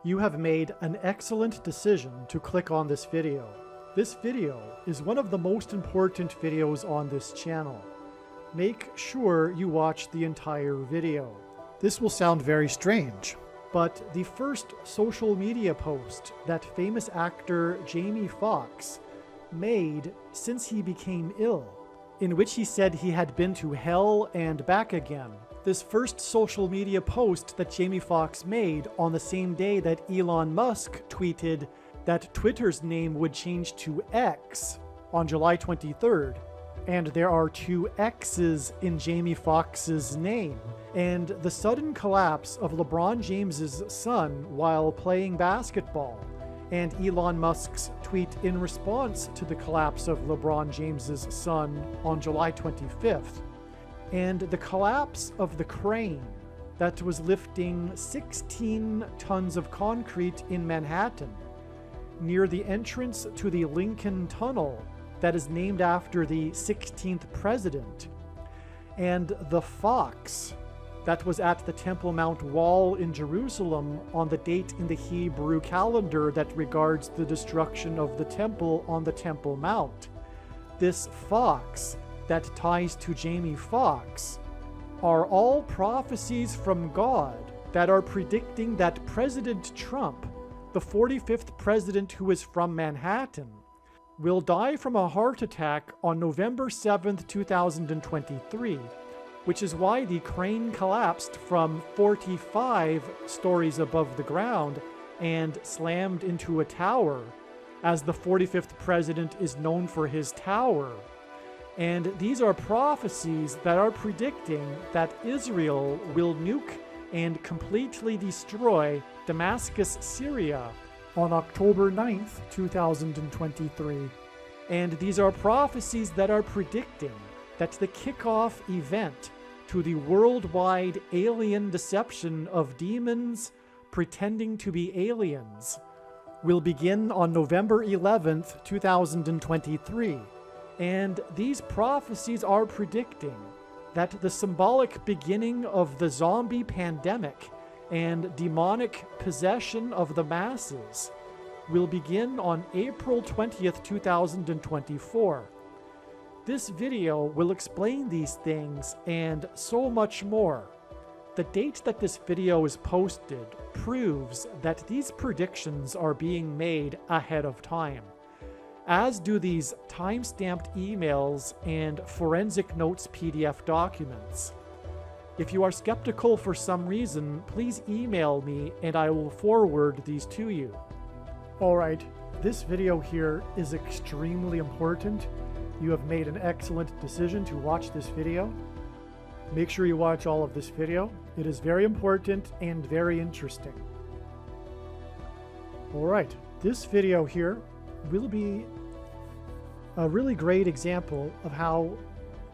You have made an excellent decision to click on this video. This video is one of the most important videos on this channel. Make sure you watch the entire video. This will sound very strange, but the first social media post that famous actor JAMIE FOXX made since he became ill, in which he said he had been to hell and back again. This first social media post that JAMIE FOXX made on the same day that Elon Musk tweeted that Twitter's name would change to X on July 23rd. And there are two X's in JAMIE FOXX's name. And the sudden collapse of LeBron James's son while playing basketball, and Elon Musk's tweet in response to the collapse of LeBron James's son on July 25th. And the collapse of the crane that was lifting 16 tons of concrete in Manhattan near the entrance to the Lincoln Tunnel that is named after the 16th president. And the fox that was at the Temple Mount wall in Jerusalem on the date in the Hebrew calendar that regards the destruction of the temple on the Temple Mount. This fox that ties to JAMIE FOXX are all prophecies from God that are predicting that President Trump, the 45th president who is from Manhattan, will die from a heart attack on November 7th, 2023, which is why the crane collapsed from 45 stories above the ground and slammed into a tower, as the 45th president is known for his tower. And these are prophecies that are predicting that Israel will nuke and completely destroy Damascus, Syria on October 9th, 2023. And these are prophecies that are predicting that the kickoff event to the worldwide alien deception of demons pretending to be aliens will begin on November 11th, 2023. And these prophecies are predicting that the symbolic beginning of the zombie pandemic and demonic possession of the masses will begin on April 20th, 2024. This video will explain these things and so much more. The date that this video is posted proves that these predictions are being made ahead of time, as do these time-stamped emails and forensic notes PDF documents. If you are skeptical for some reason, please email me and I will forward these to you. Alright, this video here is extremely important. You have made an excellent decision to watch this video. Make sure you watch all of this video. It is very important and very interesting. Alright, this video here will be a really great example of how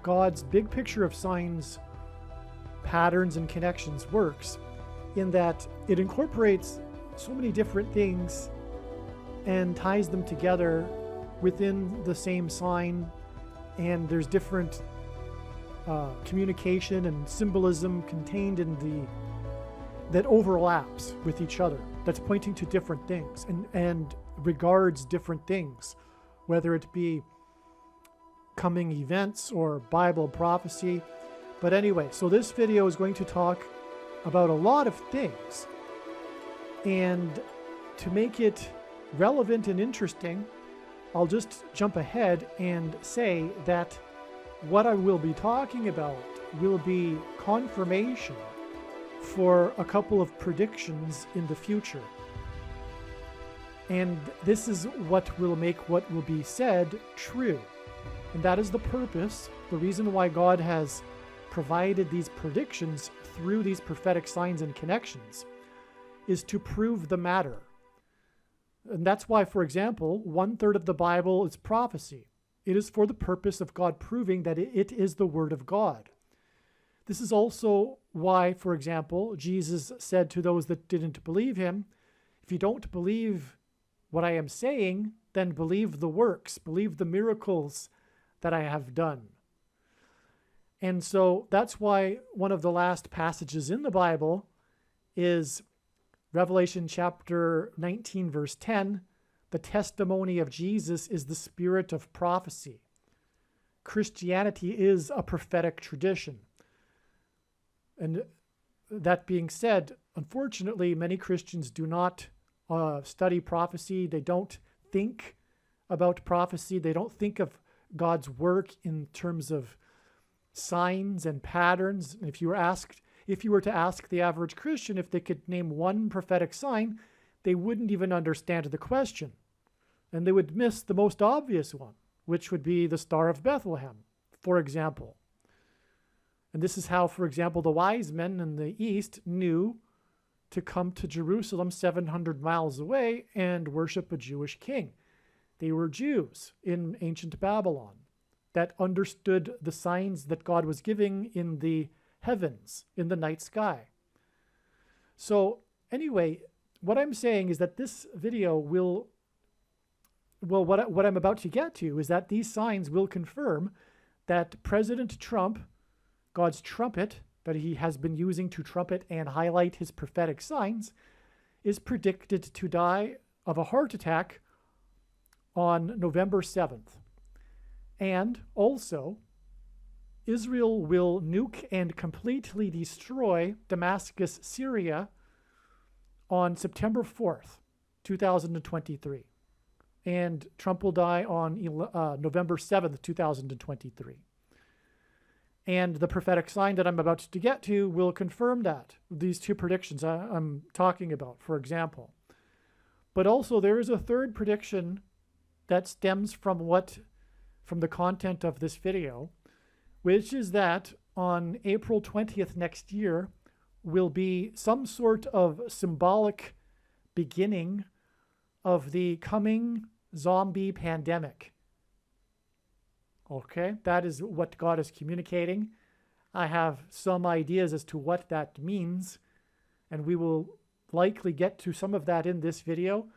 God's big picture of signs, patterns, and connections works, in that it incorporates so many different things and ties them together within the same sign, and there's different communication and symbolism contained in that overlaps with each other, that's pointing to different things and regards different things, whether it be coming events or Bible prophecy. But anyway, so this video is going to talk about a lot of things, and to make it relevant and interesting, I'll just jump ahead and say that what I will be talking about will be confirmation for a couple of predictions in the future. And this is what will make what will be said true. And that is the purpose, the reason why God has provided these predictions through these prophetic signs and connections, is to prove the matter. And that's why, for example, 1/3 of the Bible is prophecy. It is for the purpose of God proving that it is the Word of God. This is also why, for example, Jesus said to those that didn't believe him, if you don't believe what I am saying, then believe the works, believe the miracles that I have done. And so that's why one of the last passages in the Bible is Revelation chapter 19, verse 10, the testimony of Jesus is the spirit of prophecy. Christianity is a prophetic tradition. And that being said, unfortunately, many Christians do not study prophecy. They don't think about prophecy. They don't think of God's work in terms of signs and patterns. If you were to ask the average Christian if they could name one prophetic sign, they wouldn't even understand the question. And they would miss the most obvious one, which would be the Star of Bethlehem, for example. And this is how, for example, the wise men in the East knew to come to Jerusalem 700 miles away and worship a Jewish king. They were Jews in ancient Babylon that understood the signs that God was giving in the heavens, in the night sky. So anyway, what I'm saying is that this video what I'm about to get to is that these signs will confirm that President Trump, God's trumpet that he has been using to trumpet and highlight his prophetic signs, is predicted to die of a heart attack on November 7th. And also, Israel will nuke and completely destroy Damascus, Syria on September 4th, 2023. And Trump will die on November 7th, 2023. And the prophetic sign that I'm about to get to will confirm that, these two predictions I'm talking about, for example. But also there is a third prediction that stems from the content of this video, which is that on April 20th next year will be some sort of symbolic beginning of the coming zombie pandemic. Okay, that is what God is communicating. I have some ideas as to what that means, and we will likely get to some of that in this video.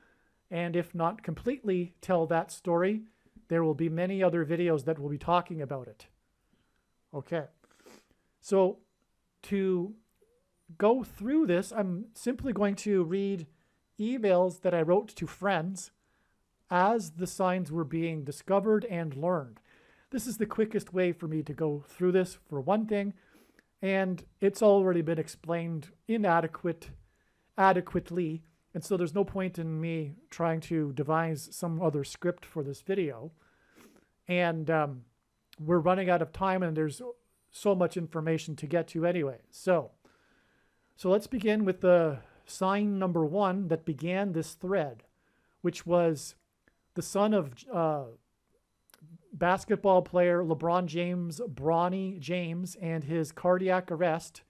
And if not completely tell that story, there will be many other videos that will be talking about it. Okay, so to go through this, I'm simply going to read emails that I wrote to friends as the signs were being discovered and learned. This is the quickest way for me to go through this, for one thing, and it's already been explained adequately, and so there's no point in me trying to devise some other script for this video. And we're running out of time, and there's so much information to get to anyway. So let's begin with the sign number 1 that began this thread, which was the son of basketball player LeBron James, Bronny James, and his cardiac arrest.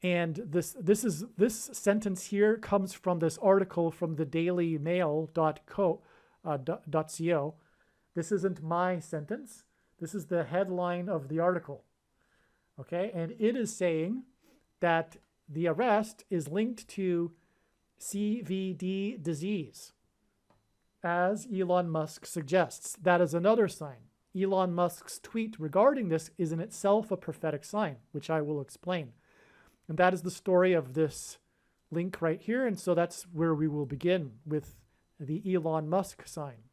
And this sentence here comes from this article from the dailymail.co. This isn't my sentence. This is the headline of the article. Okay, and it is saying that the arrest is linked to CVD disease, as Elon Musk suggests. That is another sign. Elon Musk's tweet regarding this is in itself a prophetic sign, which I will explain. And that is the story of this link right here. And so that's where we will begin with the Elon Musk sign.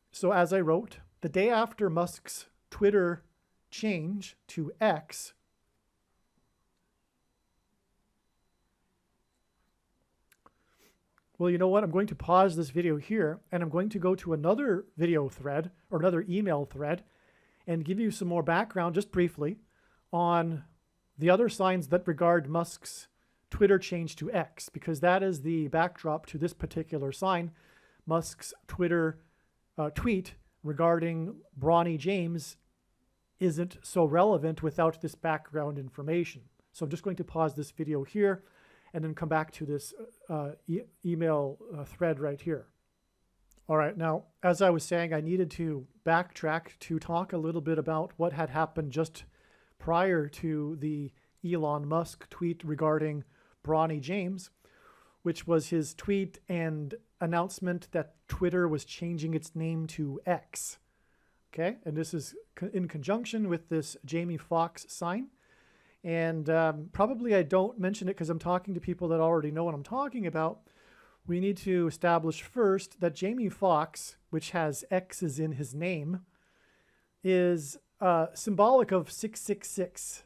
So as I wrote, the day after Musk's Twitter change to X, well, you know what? I'm going to pause this video here, and I'm going to go to another video thread or another email thread and give you some more background, just briefly, on the other signs that regard Musk's Twitter change to X, because that is the backdrop to this particular sign. Musk's Twitter tweet regarding Bronny James isn't so relevant without this background information. So I'm just going to pause this video here and then come back to this email thread right here. All right, now, as I was saying, I needed to backtrack to talk a little bit about what had happened just prior to the Elon Musk tweet regarding Bronny James, which was his tweet and announcement that Twitter was changing its name to X. Okay, and this is in conjunction with this JAMIE FOXX sign. And probably I don't mention it because I'm talking to people that already know what I'm talking about. We need to establish first that Jamie Foxx, which has X's in his name, is symbolic of 666.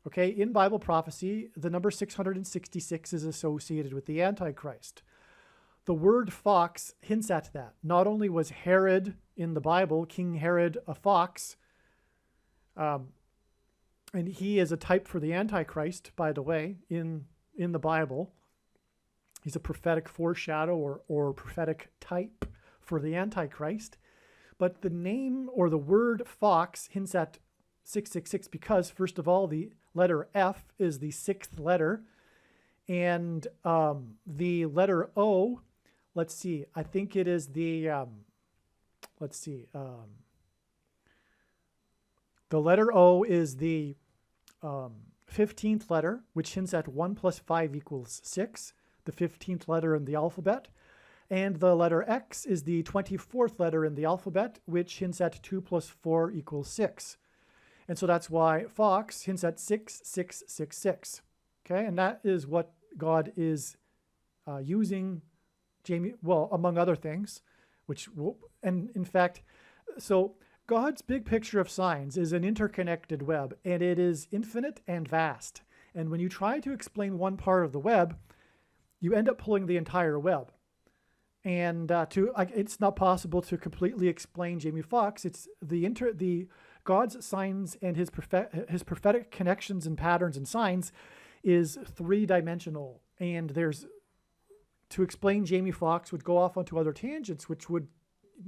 Okay, in Bible prophecy, the number 666 is associated with the Antichrist. The word fox hints at that. Not only was Herod in the Bible, King Herod, a fox, and he is a type for the Antichrist, by the way, in the Bible. He's a prophetic foreshadow or prophetic type for the Antichrist. But the name or the word fox hints at 666 because, first of all, the letter F is the sixth letter. And the letter O, let's see, I think it is the, the letter O is the 15th letter, which hints at 1 plus 5 equals 6, the 15th letter in the alphabet. And the letter X is the 24th letter in the alphabet, which hints at 2 plus 4 equals 6. And so that's why Fox hints at 6666. Okay, and that is what God is using Jamie, well, among other things, which will, and in fact, so God's big picture of signs is an interconnected web, and it is infinite and vast. And when you try to explain one part of the web, you end up pulling the entire web. And it's not possible to completely explain Jamie Foxx. It's the God's signs and his prophetic connections and patterns and signs is three-dimensional. And to explain Jamie Foxx would go off onto other tangents, which would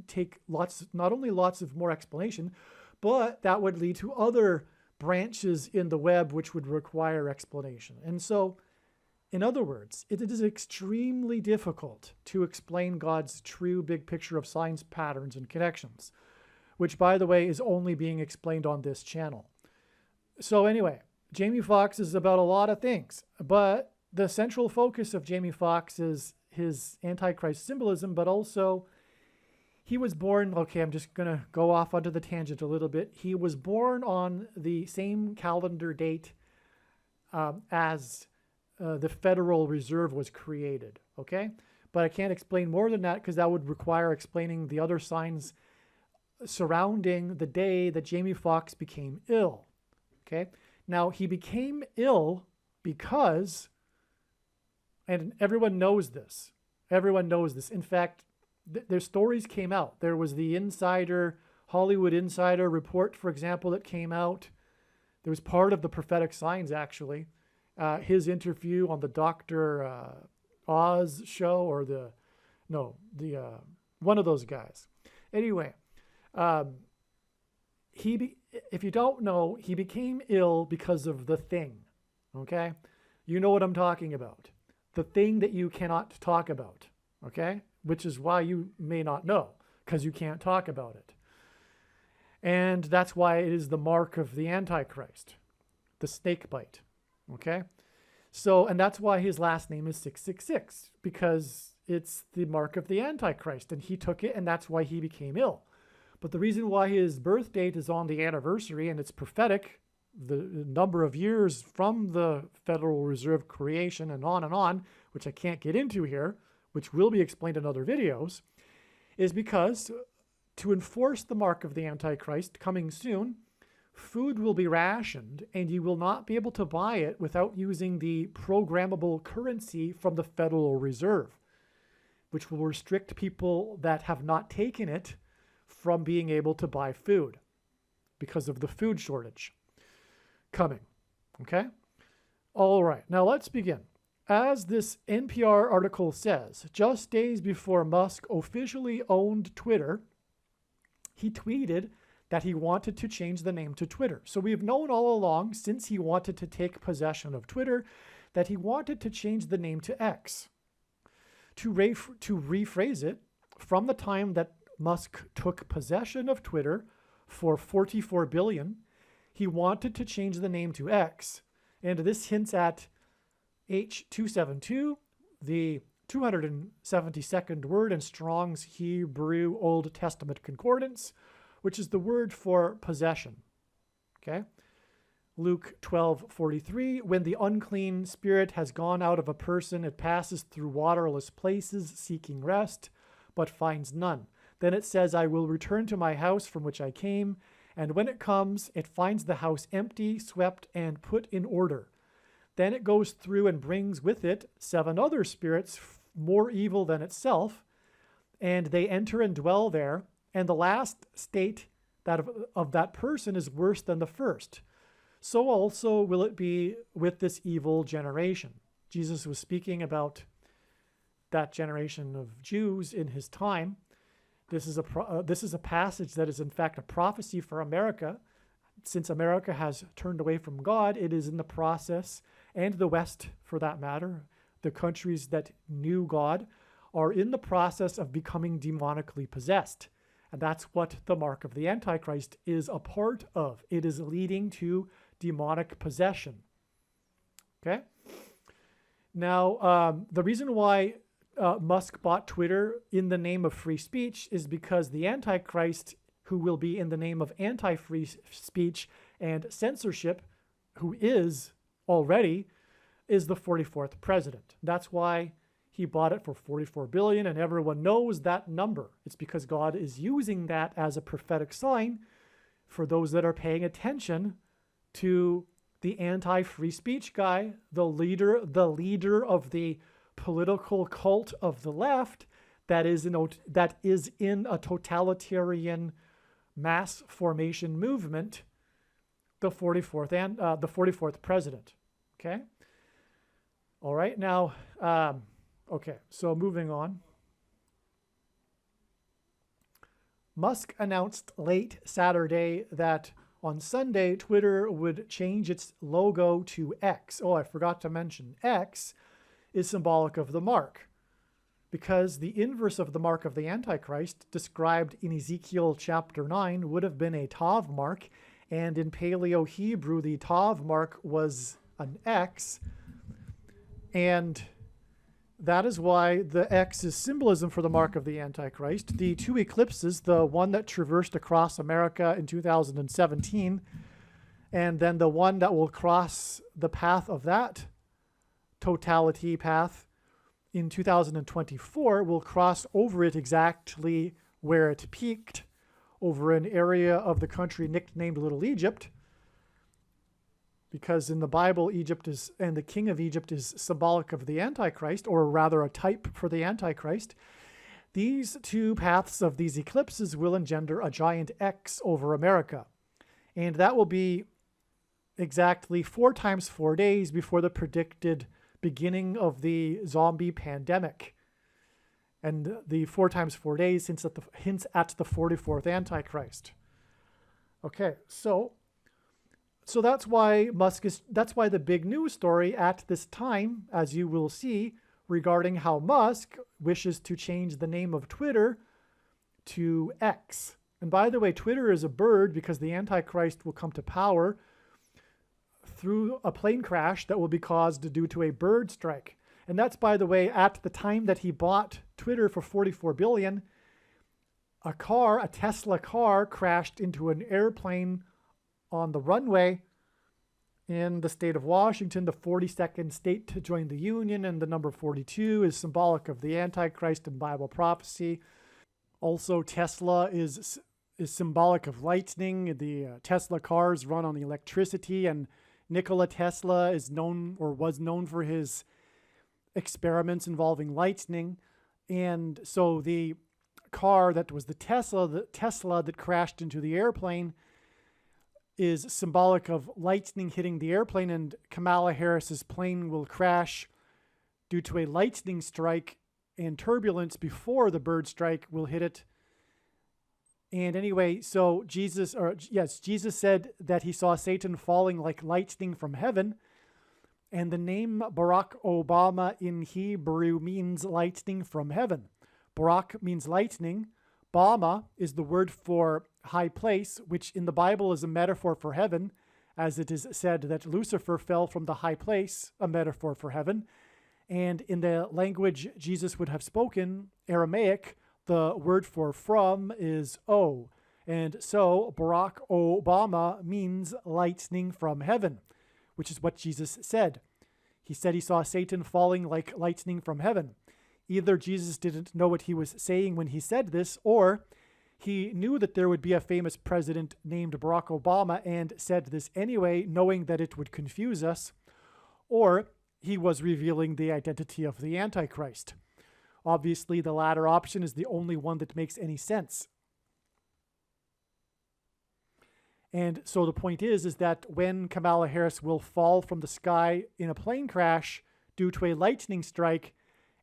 take not only lots of more explanation, but that would lead to other branches in the web which would require explanation. And so, in other words, it is extremely difficult to explain God's true big picture of signs, patterns, and connections, which, by the way, is only being explained on this channel. So anyway, Jamie Foxx is about a lot of things, but the central focus of Jamie Foxx is his Antichrist symbolism, but also he was born, okay, I'm just going to go off onto the tangent a little bit. He was born on the same calendar date as the Federal Reserve was created, okay? But I can't explain more than that because that would require explaining the other signs surrounding the day that Jamie Foxx became ill, okay? Now, he became ill because, and everyone knows this. Everyone knows this. In fact, their stories came out. There was the Hollywood Insider report, for example, that came out. There was part of the prophetic signs, actually. His interview on the Dr. Oz show, or one of those guys. Anyway, if you don't know, he became ill because of the thing, okay? You know what I'm talking about. The thing that you cannot talk about, okay? Which is why you may not know, because you can't talk about it. And that's why it is the mark of the Antichrist, the snake bite. Okay, so, and that's why his last name is 666, because it's the mark of the Antichrist, and he took it, and that's why he became ill. But the reason why his birth date is on the anniversary, and it's prophetic, the number of years from the Federal Reserve creation and on, which I can't get into here, which will be explained in other videos, is because to enforce the mark of the Antichrist coming soon, food will be rationed, and you will not be able to buy it without using the programmable currency from the Federal Reserve, which will restrict people that have not taken it from being able to buy food because of the food shortage coming. Okay? All right, now let's begin. As this NPR article says, just days before Musk officially owned Twitter, he tweeted that he wanted to change the name to Twitter. So we've known all along, since he wanted to take possession of Twitter, that he wanted to change the name to X. To rephrase it, from the time that Musk took possession of Twitter for $44 billion, he wanted to change the name to X. And this hints at H272, the 272nd word in Strong's Hebrew Old Testament Concordance, which is the word for possession. Okay? Luke 12:43, when the unclean spirit has gone out of a person, it passes through waterless places seeking rest, but finds none. Then it says, I will return to my house from which I came. And when it comes, it finds the house empty, swept, and put in order. Then it goes through and brings with it 7 other spirits more evil than itself, and they enter and dwell there. And the last state of that person is worse than the first. So also will it be with this evil generation. Jesus was speaking about that generation of Jews in his time. This is a passage that is in fact a prophecy for America. Since America has turned away from God, it is in the process, and the West for that matter, the countries that knew God, are in the process of becoming demonically possessed. And that's what the mark of the Antichrist is a part of. It is leading to demonic possession. Okay? Now, the reason why Musk bought Twitter in the name of free speech is because the Antichrist, who will be in the name of anti-free speech and censorship, who is already, is the 44th president. That's why he bought it for $44 billion, and everyone knows that number. It's because God is using that as a prophetic sign for those that are paying attention to the anti-free speech guy, the leader of the political cult of the left that is in a totalitarian mass formation movement, the 44th president. Okay. All right. Now, okay. So moving on. Musk announced late Saturday that on Sunday, Twitter would change its logo to X. Oh, I forgot to mention X is symbolic of the mark, because the inverse of the mark of the Antichrist, described in Ezekiel chapter 9, would have been a Tav mark, and in Paleo Hebrew, the Tav mark was an X, and that is why the X is symbolism for the mark of the Antichrist. The 2 eclipses, the one that traversed across America in 2017, and then the one that will cross the path of that totality path in 2024, will cross over it exactly where it peaked, over an area of the country nicknamed Little Egypt, because in the Bible, Egypt is, and the king of Egypt is symbolic of the Antichrist, or rather a type for the Antichrist. These 2 paths of these eclipses will engender a giant X over America, and that will be exactly 4 times 4 days before the predicted beginning of the zombie pandemic. And the 4 times 4 days hints at the 44th Antichrist. Okay, so that's why that's why the big news story at this time, as you will see, regarding how Musk wishes to change the name of Twitter to X. And by the way, Twitter is a bird because the Antichrist will come to power through a plane crash that will be caused due to a bird strike. And that's, by the way, at the time that he bought Twitter for $44 billion, a Tesla car crashed into an airplane on the runway in the state of Washington, the 42nd state to join the Union, and the number 42 is symbolic of the Antichrist in Bible prophecy. Also, Tesla is symbolic of lightning. The Tesla cars run on electricity, and Nikola Tesla is was known for his experiments involving lightning. And so the car that was the Tesla that crashed into the airplane is symbolic of lightning hitting the airplane, and Kamala Harris's plane will crash due to a lightning strike and turbulence before the bird strike will hit it. And anyway, so Jesus said that he saw Satan falling like lightning from heaven. And the name Barack Obama in Hebrew means lightning from heaven. Barak means lightning. Bama is the word for high place, which in the Bible is a metaphor for heaven, as it is said that Lucifer fell from the high place, a metaphor for heaven. And in the language Jesus would have spoken, Aramaic, the word for from is O. And so Barack Obama means lightning from heaven, which is what Jesus said. He said he saw Satan falling like lightning from heaven. Either Jesus didn't know what he was saying when he said this, or he knew that there would be a famous president named Barack Obama and said this anyway, knowing that it would confuse us, or he was revealing the identity of the Antichrist. Obviously, the latter option is the only one that makes any sense. And so the point is that when Kamala Harris will fall from the sky in a plane crash due to a lightning strike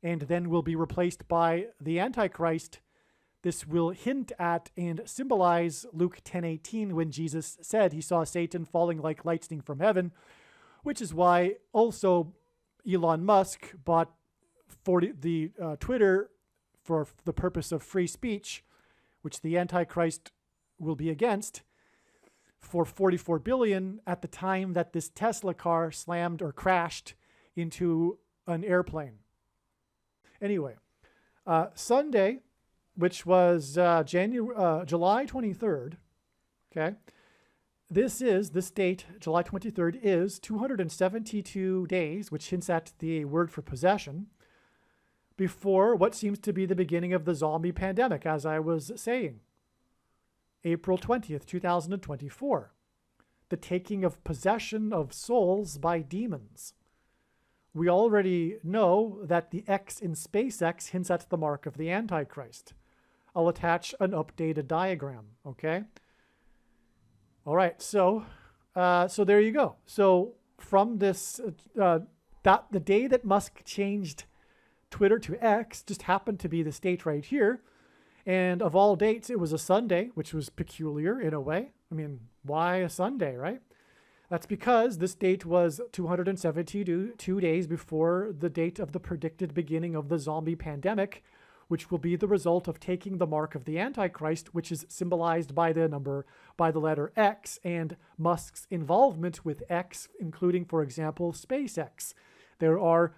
and then will be replaced by the Antichrist, this will hint at and symbolize Luke 10:18 when Jesus said he saw Satan falling like lightning from heaven, which is why also Elon Musk bought Twitter for the purpose of free speech, which the Antichrist will be against, for $44 billion at the time that this Tesla car slammed or crashed into an airplane. Anyway, Sunday, which was July 23rd, okay, this date, July 23rd, is 272 days, which hints at the word for possession, before what seems to be the beginning of the zombie pandemic, as I was saying. April 20th, 2024, the taking of possession of souls by demons. We already know that the X in SpaceX hints at the mark of the Antichrist. I'll attach an updated diagram, okay? All right, so there you go. So from this, that the day that Musk changed Twitter to X just happened to be this date right here. And of all dates, it was a Sunday, which was peculiar in a way. I mean, why a Sunday, right? That's because this date was 272 days before the date of the predicted beginning of the zombie pandemic, which will be the result of taking the mark of the Antichrist, which is symbolized by the letter X, and Musk's involvement with X, including, for example, SpaceX. There are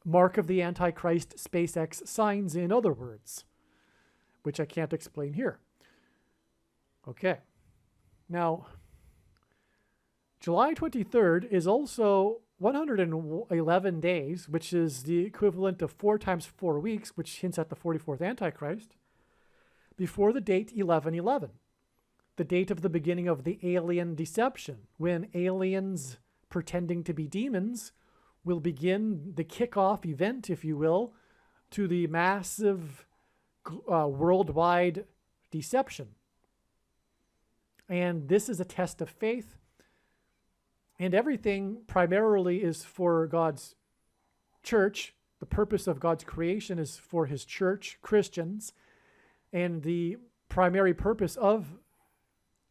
mark of the Antichrist SpaceX signs, in other words, which I can't explain here. Okay. Now, July 23rd is also 111 days, which is the equivalent of 4 times 4 weeks, which hints at the 44th Antichrist, before the date 11/11, the date of the beginning of the alien deception, when aliens pretending to be demons will begin the kickoff event, if you will, to the massive worldwide deception. And this is a test of faith. And everything primarily is for God's church. The purpose of God's creation is for his church, Christians. And the primary purpose of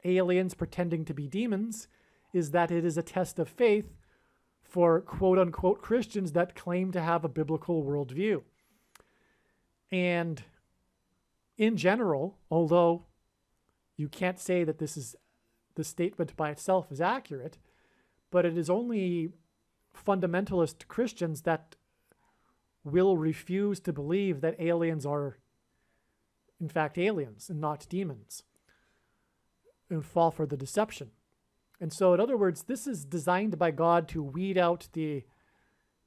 aliens pretending to be demons is that it is a test of faith for quote-unquote Christians that claim to have a biblical worldview. And in general, although you can't say that the statement by itself is accurate, but it is only fundamentalist Christians that will refuse to believe that aliens are, in fact, aliens and not demons, and fall for the deception. And so, in other words, this is designed by God to weed out the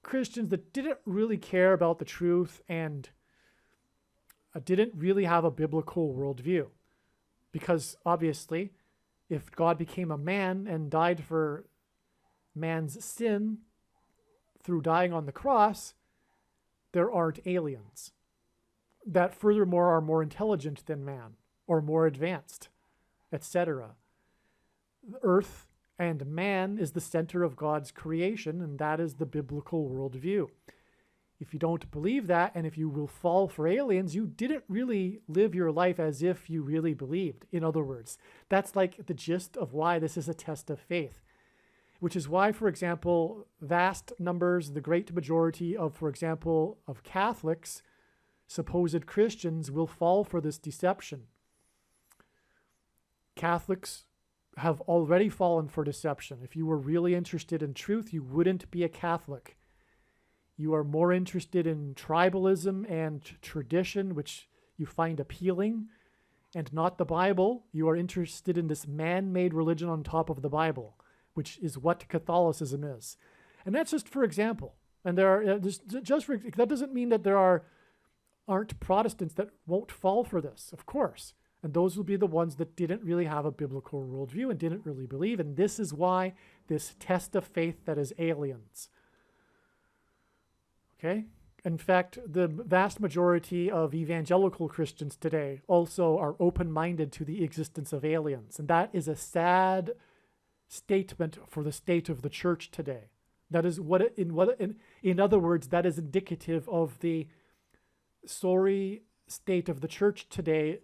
Christians that didn't really care about the truth and didn't really have a biblical worldview. Because obviously, if God became a man and died for man's sin through dying on the cross, there aren't aliens that furthermore are more intelligent than man or more advanced, etc. Earth and man is the center of God's creation, and that is the biblical worldview. If you don't believe that, and if you will fall for aliens, you didn't really live your life as if you really believed. In other words, that's like the gist of why this is a test of faith, which is why, for example, vast numbers, the great majority of, for example, of Catholics, supposed Christians, will fall for this deception. Catholics have already fallen for deception. If you were really interested in truth, you wouldn't be a Catholic. You are more interested in tribalism and tradition, which you find appealing, and not the Bible, you are interested in this man-made religion on top of the Bible, which is what Catholicism is. And that's just for example. And there are that doesn't mean that there aren't Protestants that won't fall for this, of course. And those will be the ones that didn't really have a biblical worldview and didn't really believe. And this is why this test of faith that is aliens. Okay? In fact, the vast majority of evangelical Christians today also are open-minded to the existence of aliens. And that is a sad statement for the state of the church today. That is in other words, that is indicative of the sorry state of the church today,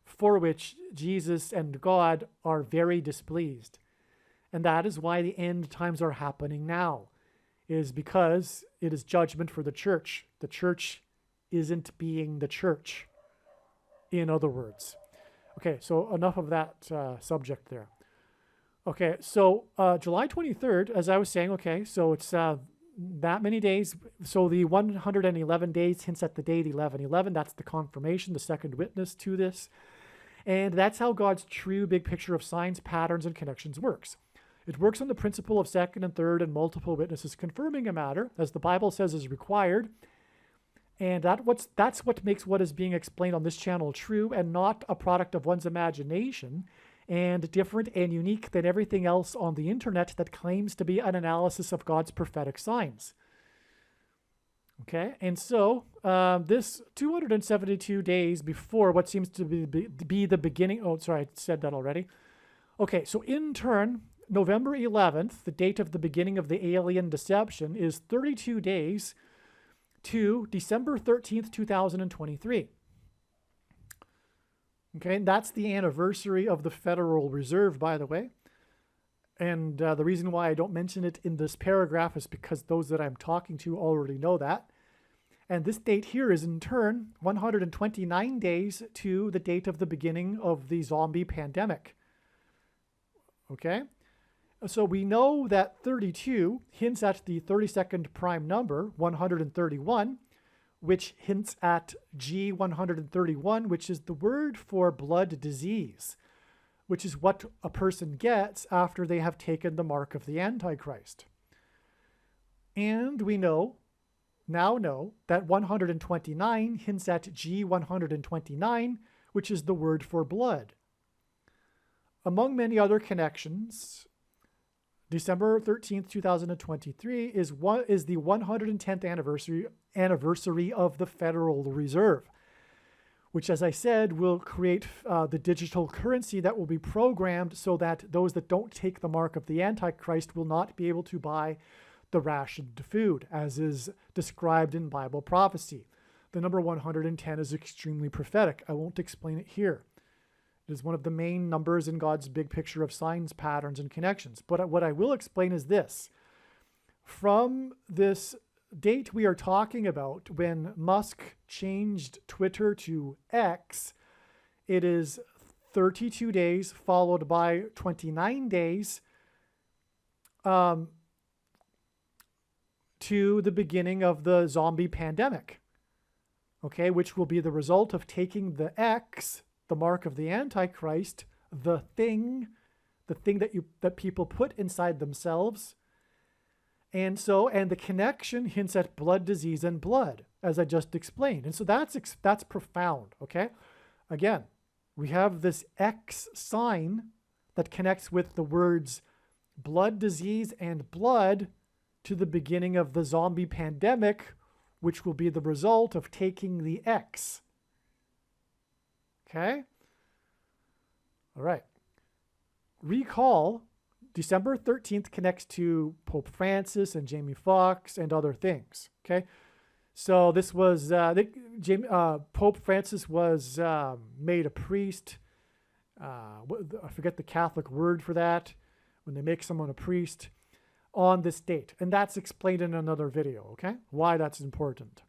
for which Jesus and God are very displeased. And that is why the end times are happening now, is because it is judgment for the church. The church isn't being the church, in other words. Okay, so enough of that subject there. Okay, so July 23rd, as I was saying, okay, so it's that many days. So the 111 days hints at the date 1111. That's the confirmation, the second witness to this. And that's how God's true big picture of signs, patterns, and connections works. It works on the principle of second and third and multiple witnesses confirming a matter, as the Bible says is required. And that's what makes what is being explained on this channel true and not a product of one's imagination, and different and unique than everything else on the internet that claims to be an analysis of God's prophetic signs. Okay, and so this 272 days before what seems to be the beginning, oh, sorry, I said that already. Okay, so in turn, November 11th, the date of the beginning of the alien deception, is 32 days to December 13th, 2023. Okay, and that's the anniversary of the Federal Reserve, by the way. And the reason why I don't mention it in this paragraph is because those that I'm talking to already know that. And this date here is in turn 129 days to the date of the beginning of the zombie pandemic. Okay, so we know that 32 hints at the 32nd prime number, 131, which hints at G131, which is the word for blood disease, which is what a person gets after they have taken the mark of the Antichrist. And we now know that 129 hints at G129, which is the word for blood. Among many other connections, December 13th, 2023 is the 110th anniversary of the Federal Reserve, which, as I said, will create the digital currency that will be programmed so that those that don't take the mark of the Antichrist will not be able to buy the rationed food, as is described in Bible prophecy. The number 110 is extremely prophetic. I won't explain it here. It is one of the main numbers in God's big picture of signs, patterns, and connections. But what I will explain is this. From this date we are talking about, when Musk changed Twitter to X, it is 32 days followed by 29 days to the beginning of the zombie pandemic, okay, which will be the result of taking the X, the mark of the Antichrist, the thing that people put inside themselves. And the connection hints at blood disease and blood, as I just explained. And so that's profound, okay? Again, we have this X sign that connects with the words blood disease and blood to the beginning of the zombie pandemic, which will be the result of taking the X. Okay? All right. Recall, December 13th connects to Pope Francis and JAMIE FOXX and other things. Okay? So this was, Pope Francis was made a priest. I forget the Catholic word for that, when they make someone a priest, on this date. And that's explained in another video, okay? Why that's important.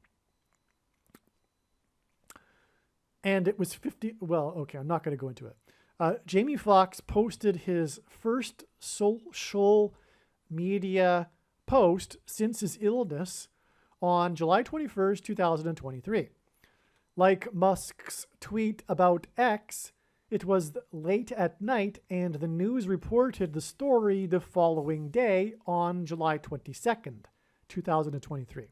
And it was 50, well, okay, I'm not going to go into it. JAMIE FOXX posted his first social media post since his illness on July 21st, 2023. Like Musk's tweet about X, it was late at night and the news reported the story the following day on July 22nd, 2023.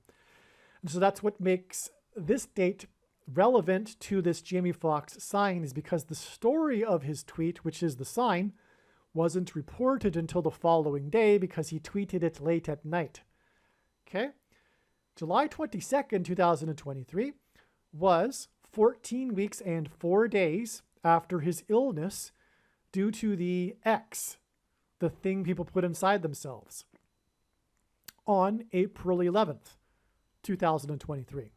And so that's what makes this date relevant to this Jamie Foxx sign, is because the story of his tweet, which is the sign, wasn't reported until the following day because he tweeted it late at night. Okay? July 22nd, 2023 was 14 weeks and 4 days after his illness due to the X, the thing people put inside themselves, on April 11th, 2023.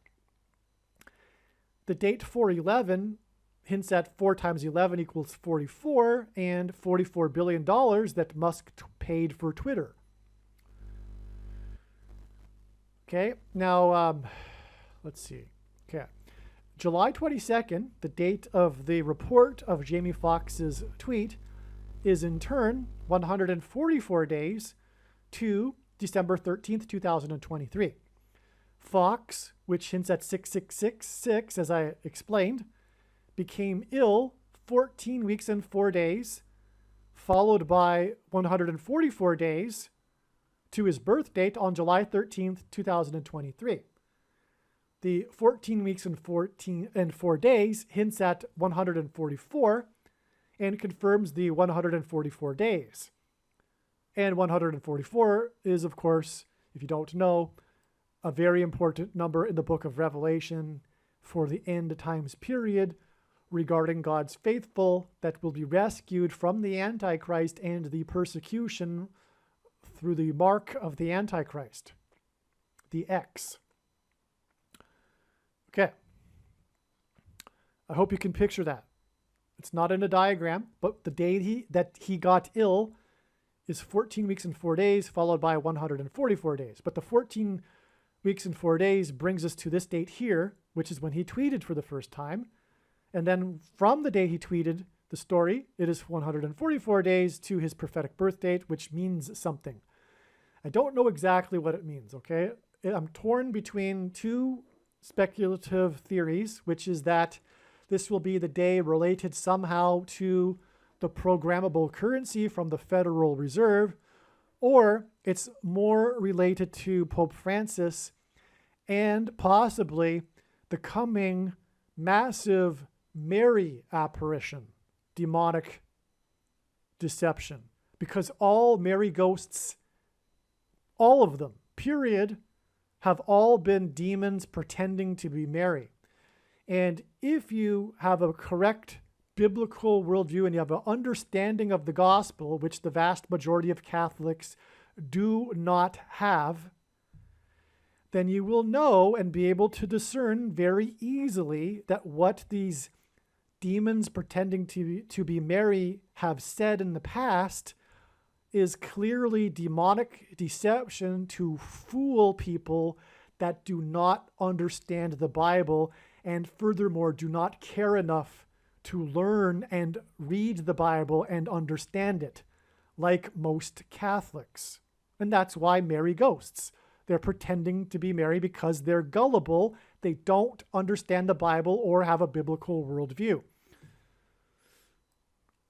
The date 411 hints at 4 times 11 equals 44 and $44 billion that Musk paid for Twitter. Okay, now let's see. Okay, July 22nd, the date of the report of Jamie Foxx's tweet, is in turn 144 days to December 13th, 2023. Fox, which hints at 6666, as I explained, became ill 14 weeks and 4 days, followed by 144 days to his birth date on July 13th, 2023. The 14 weeks and 4 days hints at 144 and confirms the 144 days. And 144 is, of course, if you don't know, a very important number in the book of Revelation for the end times period regarding God's faithful that will be rescued from the Antichrist and the persecution through the mark of the Antichrist, the X. Okay. I hope you can picture that. It's not in a diagram, but the day that he got ill is 14 weeks and 4 days, followed by 144 days. But the 14 weeks and 4 days brings us to this date here, which is when he tweeted for the first time. And then from the day he tweeted the story, it is 144 days to his prophetic birth date, which means something. I don't know exactly what it means, okay? I'm torn between two speculative theories, which is that this will be the day related somehow to the programmable currency from the Federal Reserve, or it's more related to Pope Francis and possibly the coming massive Mary apparition, demonic deception, because all Mary ghosts, all of them, period, have all been demons pretending to be Mary. And if you have a correct biblical worldview and you have an understanding of the gospel, which the vast majority of Catholics do not have, then you will know and be able to discern very easily that what these demons pretending to be Mary have said in the past is clearly demonic deception to fool people that do not understand the Bible and furthermore do not care enough to learn and read the Bible and understand it, like most Catholics. And that's why Mary ghosts. They're pretending to be Mary because they're gullible. They don't understand the Bible or have a biblical worldview,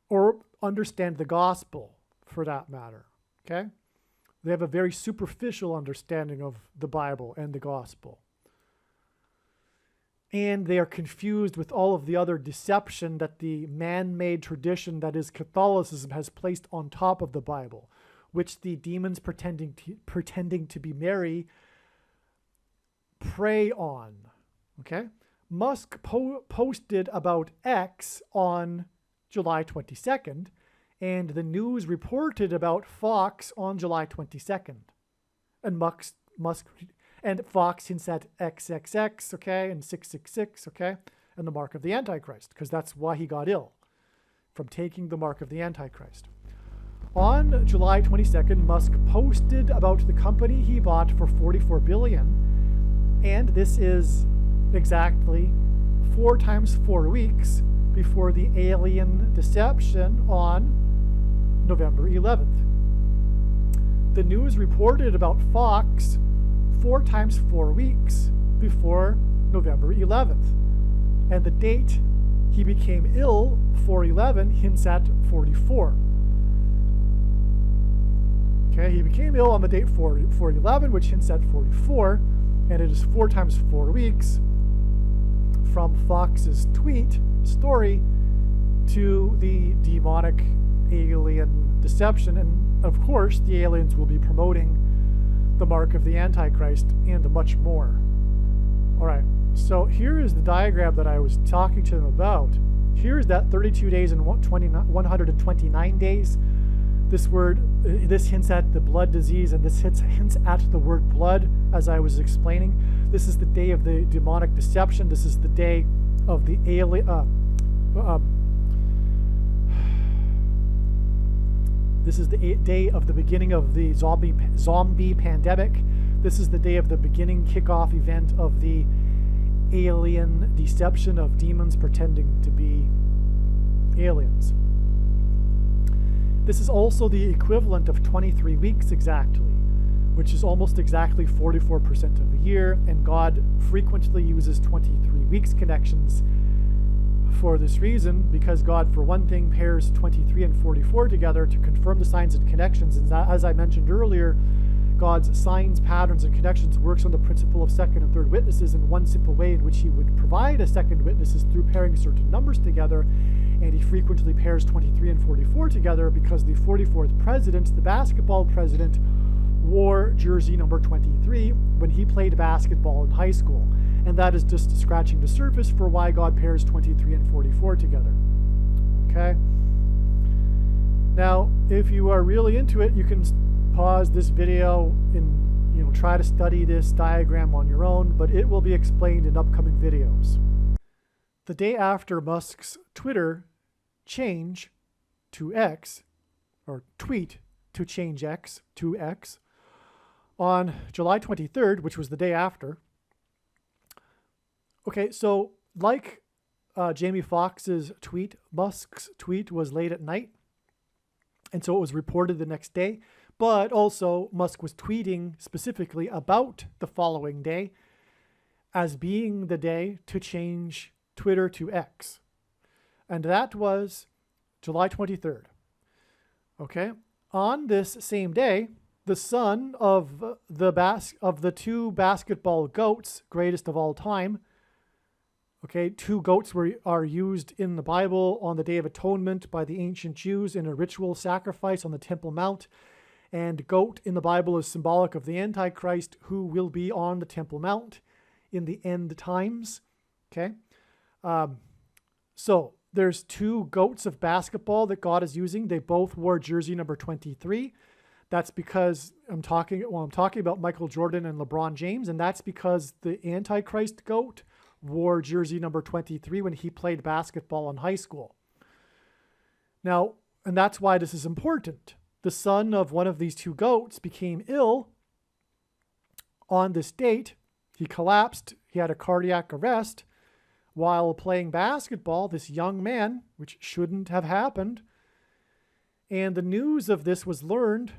or understand the gospel for that matter, okay? They have a very superficial understanding of the Bible and the gospel. And they are confused with all of the other deception that the man-made tradition that is Catholicism has placed on top of the Bible, which the demons pretending to be Mary prey on, okay? Musk posted about X on July 22nd, and the news reported about Fox on July 22nd. And Musk and Fox hints at XXX, okay, and 666, okay, and the mark of the Antichrist, because that's why he got ill, from taking the mark of the Antichrist. On July 22nd, Musk posted about the company he bought for $44 billion, and this is exactly 4 times 4 weeks before the alien deception on November 11th. The news reported about Fox 4 times 4 weeks before November 11th. And the date he became ill, 4/11, hints at 44. Okay, he became ill on the date 4/11, which hints at 44, and it is 4 times 4 weeks from Fox's tweet story to the demonic alien deception. And of course, the aliens will be promoting the mark of the Antichrist and much more. All right, so here is the diagram that I was talking to them about. Here is that 32 days and 129 days. This hints at the blood disease, and this hints at the word blood, as I was explaining. This is the day of the demonic deception. This is the day of the alien. This is the day of the beginning of the zombie pandemic. This is the day of the beginning kickoff event of the alien deception of demons pretending to be aliens. This is also the equivalent of 23 weeks exactly, which is almost exactly 44% of a year, and God frequently uses 23 weeks connections for this reason, because God, for one thing, pairs 23 and 44 together to confirm the signs and connections. And as I mentioned earlier, God's signs, patterns, and connections works on the principle of second and third witnesses in one simple way, in which he would provide a second witness is through pairing certain numbers together. And he frequently pairs 23 and 44 together because the 44th president, the basketball president, wore jersey number 23 when he played basketball in high school. And that is just scratching the surface for why God pairs 23 and 44 together. Okay? Now, if you are really into it, you can pause this video and try to study this diagram on your own, but it will be explained in upcoming videos. The day after Musk's Twitter change to X, or tweet to change X to X, on July 23rd, which was the day after. Okay, so like Jamie Foxx's tweet, Musk's tweet was late at night, and so it was reported the next day. But also, Musk was tweeting specifically about the following day as being the day to change Twitter to X. And that was July 23rd. Okay? On this same day, the son of the two basketball goats, greatest of all time, okay, two goats are used in the Bible on the Day of Atonement by the ancient Jews in a ritual sacrifice on the Temple Mount. And goat in the Bible is symbolic of the Antichrist, who will be on the Temple Mount in the end times. Okay? So there's two goats of basketball that God is using. They both wore jersey number 23. That's because I'm talking about Michael Jordan and LeBron James, and that's because the Antichrist goat wore jersey number 23 when he played basketball in high school. Now, and that's why this is important. The son of one of these two goats became ill on this date. He collapsed. He had a cardiac arrest while playing basketball, this young man, which shouldn't have happened. And the news of this was learned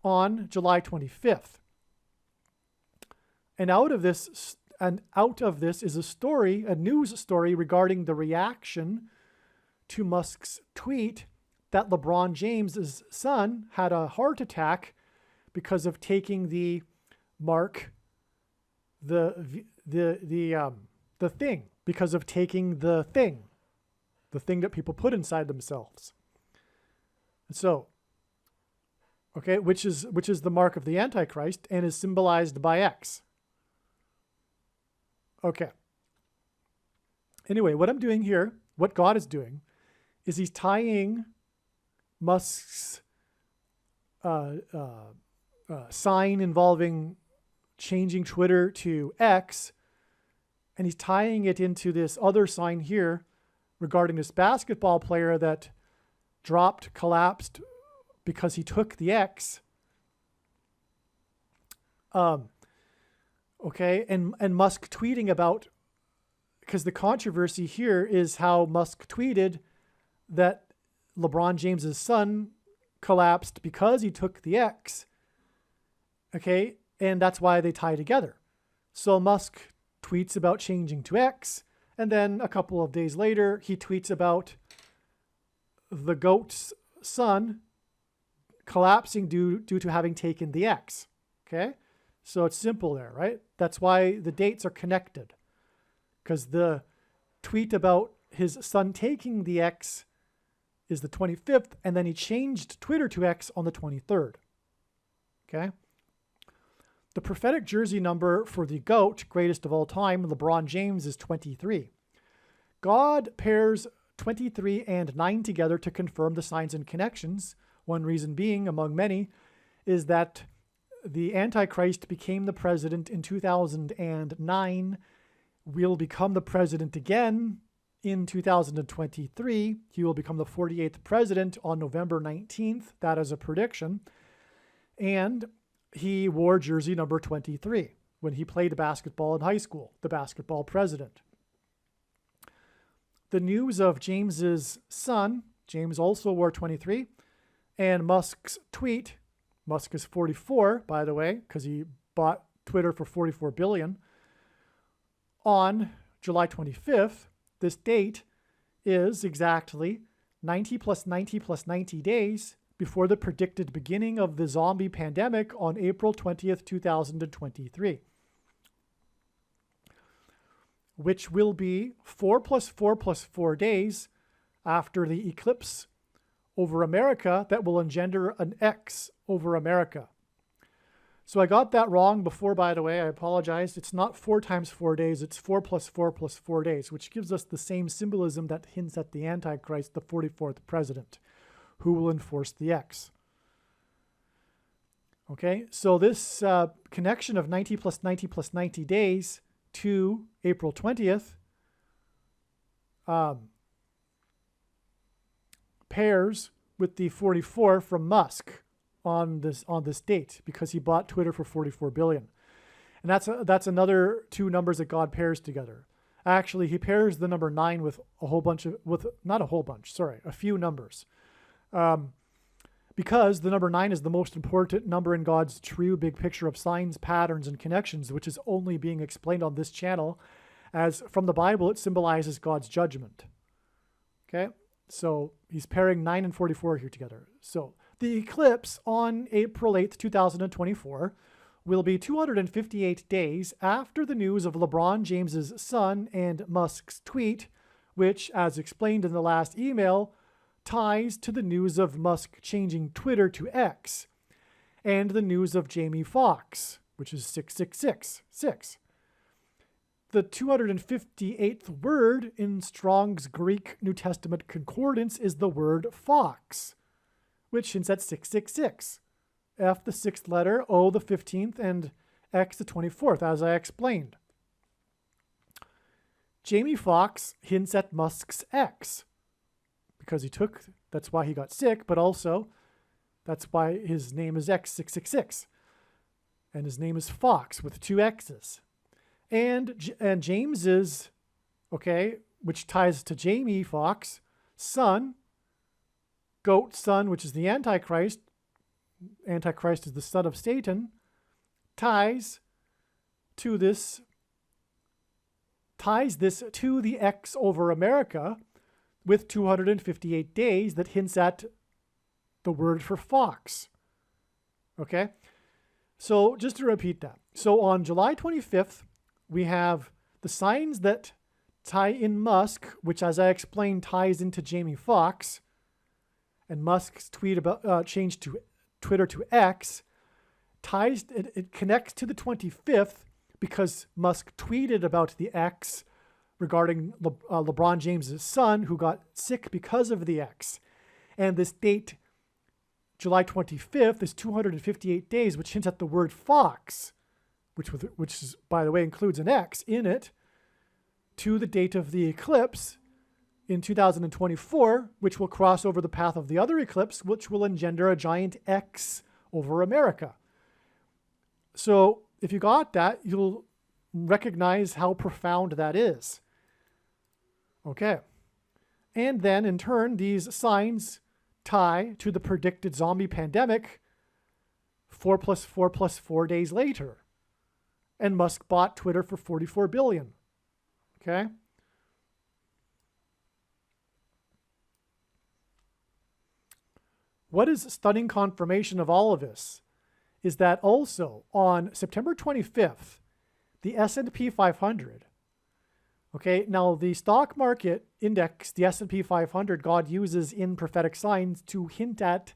on July 25th. And out of this is a story, a news story regarding the reaction to Musk's tweet that LeBron James's son had a heart attack because of taking the mark, the thing, because of taking the thing that people put inside themselves. So, okay, which is the mark of the Antichrist and is symbolized by X. Okay. Anyway, what I'm doing here, what God is doing, is he's tying Musk's sign involving changing Twitter to X, and he's tying it into this other sign here regarding this basketball player that collapsed because he took the X. Okay, and Musk tweeting about, because the controversy here is how Musk tweeted that LeBron James's son collapsed because he took the X. Okay, and that's why they tie together. So Musk tweets about changing to X, And then a couple of days later, he tweets about the goat's sun collapsing due to having taken the X. Okay? So it's simple there, right? That's why the dates are connected. Because the tweet about his son taking the X is the 25th, and then he changed Twitter to X on the 23rd. Okay? The prophetic jersey number for the GOAT, greatest of all time, LeBron James, is 23. God pairs 23 and 9 together to confirm the signs and connections. One reason being, among many, is that the Antichrist became the president in 2009, will become the president again in 2023. He will become the 48th president on November 19th. That is a prediction. And he wore jersey number 23 when he played basketball in high school, the basketball president. The news of James's son, James also wore 23, and Musk's tweet, Musk is 44, by the way, because he bought Twitter for $44 billion, on July 25th. This date is exactly 90 plus 90 plus 90 days before the predicted beginning of the zombie pandemic on April 20th, 2023, which will be 4 plus 4 plus 4 days after the eclipse over America that will engender an X over America. So I got that wrong before, by the way. I apologize. It's not 4 times 4 days. It's 4 plus 4 plus 4 days, which gives us the same symbolism that hints at the Antichrist, the 44th president, who will enforce the X. Okay, so this connection of 90 plus 90 plus 90 days to April 20th pairs with the 44 from Musk on this date, because he bought Twitter for $44 billion. And that's another two numbers that God pairs together. Actually, he pairs the number 9 with a few numbers. Because the number 9 is the most important number in God's true big picture of signs, patterns, and connections, which is only being explained on this channel, as from the Bible, it symbolizes God's judgment. Okay? So he's pairing 9 and 44 here together. So the eclipse on April 8th, 2024 will be 258 days after the news of LeBron James's son and Musk's tweet, which, as explained in the last email, ties to the news of Musk changing Twitter to X, and the news of JAMIE FOXX, which is 6666. The 258th word in Strong's Greek New Testament Concordance is the word fox, which hints at 666. F, the 6th letter, O, the 15th, and X, the 24th, as I explained. JAMIE FOXX hints at Musk's X, because that's why he got sick, but also that's why his name is X666. And his name is Fox with 2 X's. And James's, which ties to JAMIE FOXX, son, goat son, which is the Antichrist. Antichrist is the son of Satan, ties this to the X over America with 258 days that hints at the word for fox. Okay? So just to repeat that. So on July 25th, we have the signs that tie in Musk, which, as I explained, ties into JAMIE FOXX, and Musk's tweet about change to Twitter to X, it connects to the 25th because Musk tweeted about the X regarding LeBron James' son, who got sick because of the X. And this date, July 25th, is 258 days, which hints at the word fox, which is, by the way, includes an X in it, to the date of the eclipse in 2024, which will cross over the path of the other eclipse, which will engender a giant X over America. So if you got that, you'll recognize how profound that is. Okay. And then, in turn, these signs tie to the predicted zombie pandemic 4 plus 4 plus 4 days later. And Musk bought Twitter for $44 billion. Okay? what is stunning confirmation of all of this is that also on September 25th, the S&P 500, okay, now the stock market index, the S&P 500, God uses in prophetic signs to hint at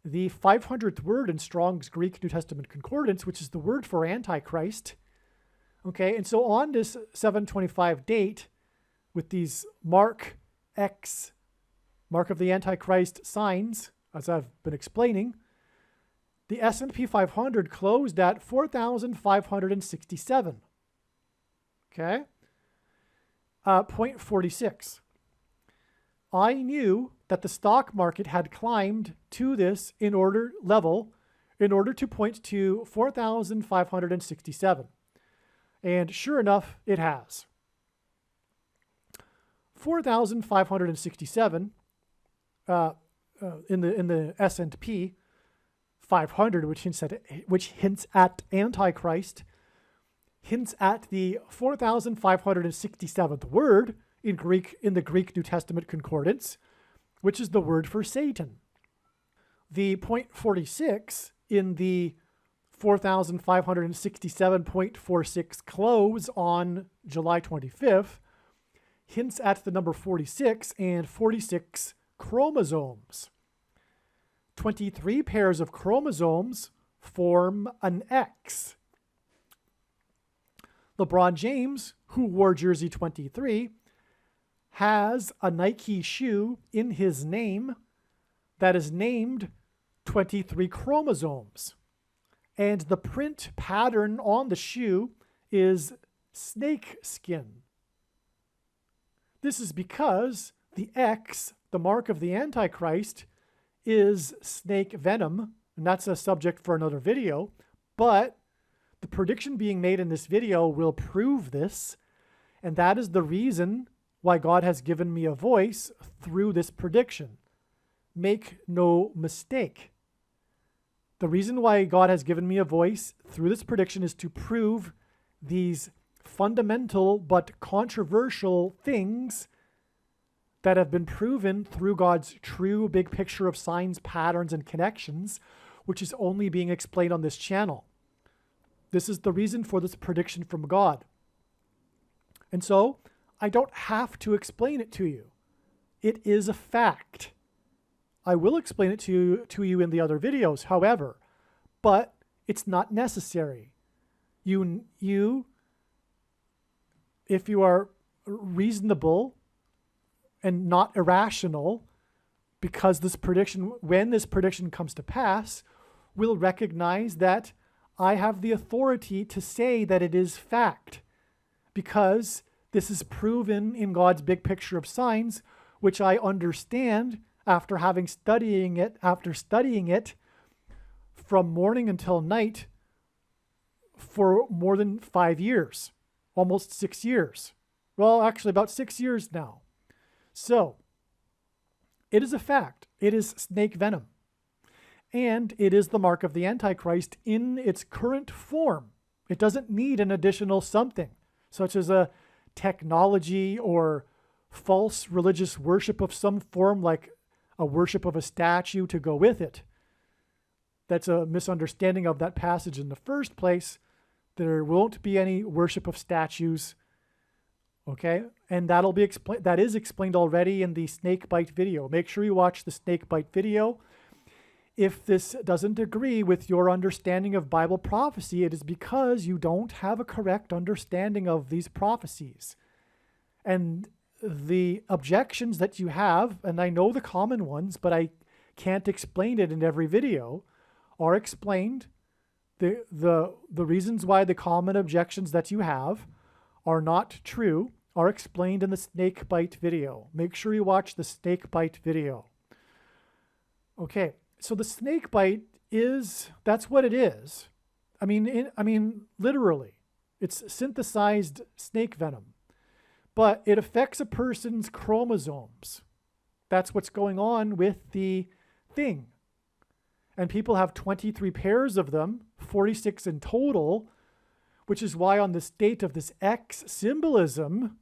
the 500th word in Strong's Greek New Testament Concordance, which is the word for Antichrist. Okay, and so on this 725 date, with these mark X, mark of the Antichrist signs, as I've been explaining, the S&P 500 closed at 4,567. Okay? 0.46. I knew that the stock market had climbed to this level in order to point to 4,567. And sure enough, it has. 4,567 in the S&P 500, which hints at Antichrist, hints at the 4,567th word in the Greek New Testament Concordance, which is the word for Satan. The 0.46 in the 4,567.46 close on July 25th hints at the number 46 and 46 chromosomes. 23 pairs of chromosomes form an X. LeBron James, who wore jersey 23, has a Nike shoe in his name that is named 23 chromosomes. And the print pattern on the shoe is snake skin. This is because the X, the mark of the Antichrist, is snake venom, and that's a subject for another video, but the prediction being made in this video will prove this, and that is the reason why God has given me a voice through this prediction. Make no mistake. The reason why God has given me a voice through this prediction is to prove these fundamental but controversial things that have been proven through God's true big picture of signs, patterns, and connections, which is only being explained on this channel. This is the reason for this prediction from God. And so, I don't have to explain it to you. It is a fact. I will explain it to you in the other videos, however, but it's not necessary. If you are reasonable and not irrational, because when this prediction comes to pass, will recognize that I have the authority to say that it is fact, because this is proven in God's big picture of signs, which I understand after studying it from morning until night for more than 5 years, almost 6 years. Well, actually about 6 years now. So, it is a fact. It is snake venom. And it is the mark of the Antichrist in its current form. It doesn't need an additional something, such as a technology or false religious worship of some form, like a worship of a statue to go with it. That's a misunderstanding of that passage in the first place. There won't be any worship of statues. Okay, and that is explained already in the snake bite video. Make sure you watch the snake bite video. If this doesn't agree with your understanding of Bible prophecy, it is because you don't have a correct understanding of these prophecies. And the objections that you have, and I know the common ones, but I can't explain it in every video, are explained. The reasons why the common objections that you have are not true are explained in the snake bite video. Make sure you watch the snake bite video. Okay, so the snake bite that's what it is. I mean, literally, it's synthesized snake venom, but it affects a person's chromosomes. That's what's going on with the thing. And people have 23 pairs of them, 46 in total, which is why on this date of this X symbolism,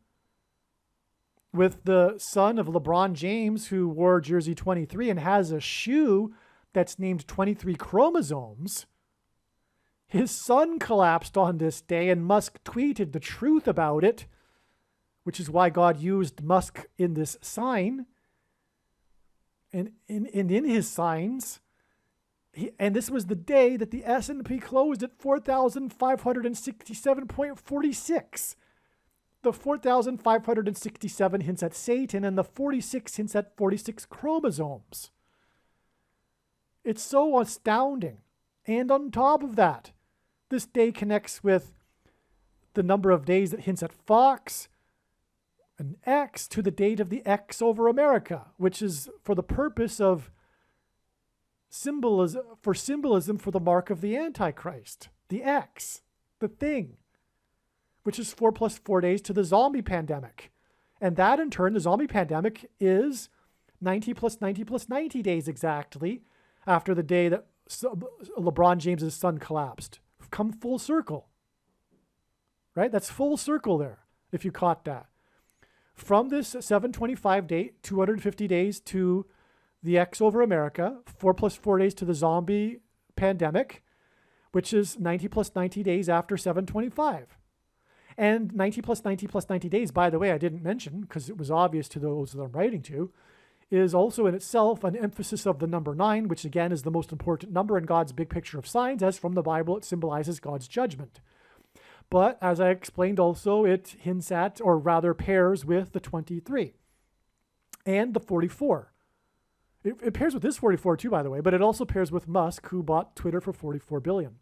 with the son of LeBron James, who wore jersey 23 and has a shoe that's named 23 chromosomes. His son collapsed on this day, and Musk tweeted the truth about it, which is why God used Musk in this sign. And in his signs, and this was the day that the S&P closed at 4,567.46. The 4,567 hints at Satan, and the 46 hints at 46 chromosomes. It's so astounding. And on top of that, this day connects with the number of days that hints at Fox, an X, to the date of the X over America, which is for the purpose of symbolism for the mark of the Antichrist, the X, the thing, which is 4 plus 4 days to the zombie pandemic. And that in turn, the zombie pandemic is 90 plus 90 plus 90 days exactly after the day that LeBron James's son collapsed. Come full circle, right? That's full circle there, if you caught that. From this 725 date, 250 days to the X over America, 4 plus 4 days to the zombie pandemic, which is 90 plus 90 days after 725. And 90 plus 90 plus 90 days, by the way, I didn't mention because it was obvious to those that I'm writing to, is also in itself an emphasis of the number 9, which again is the most important number in God's big picture of signs, as from the Bible it symbolizes God's judgment. But as I explained also, it hints at, or rather pairs with, the 23 and the 44. It pairs with this 44 too, by the way, but it also pairs with Musk, who bought Twitter for $44 billion.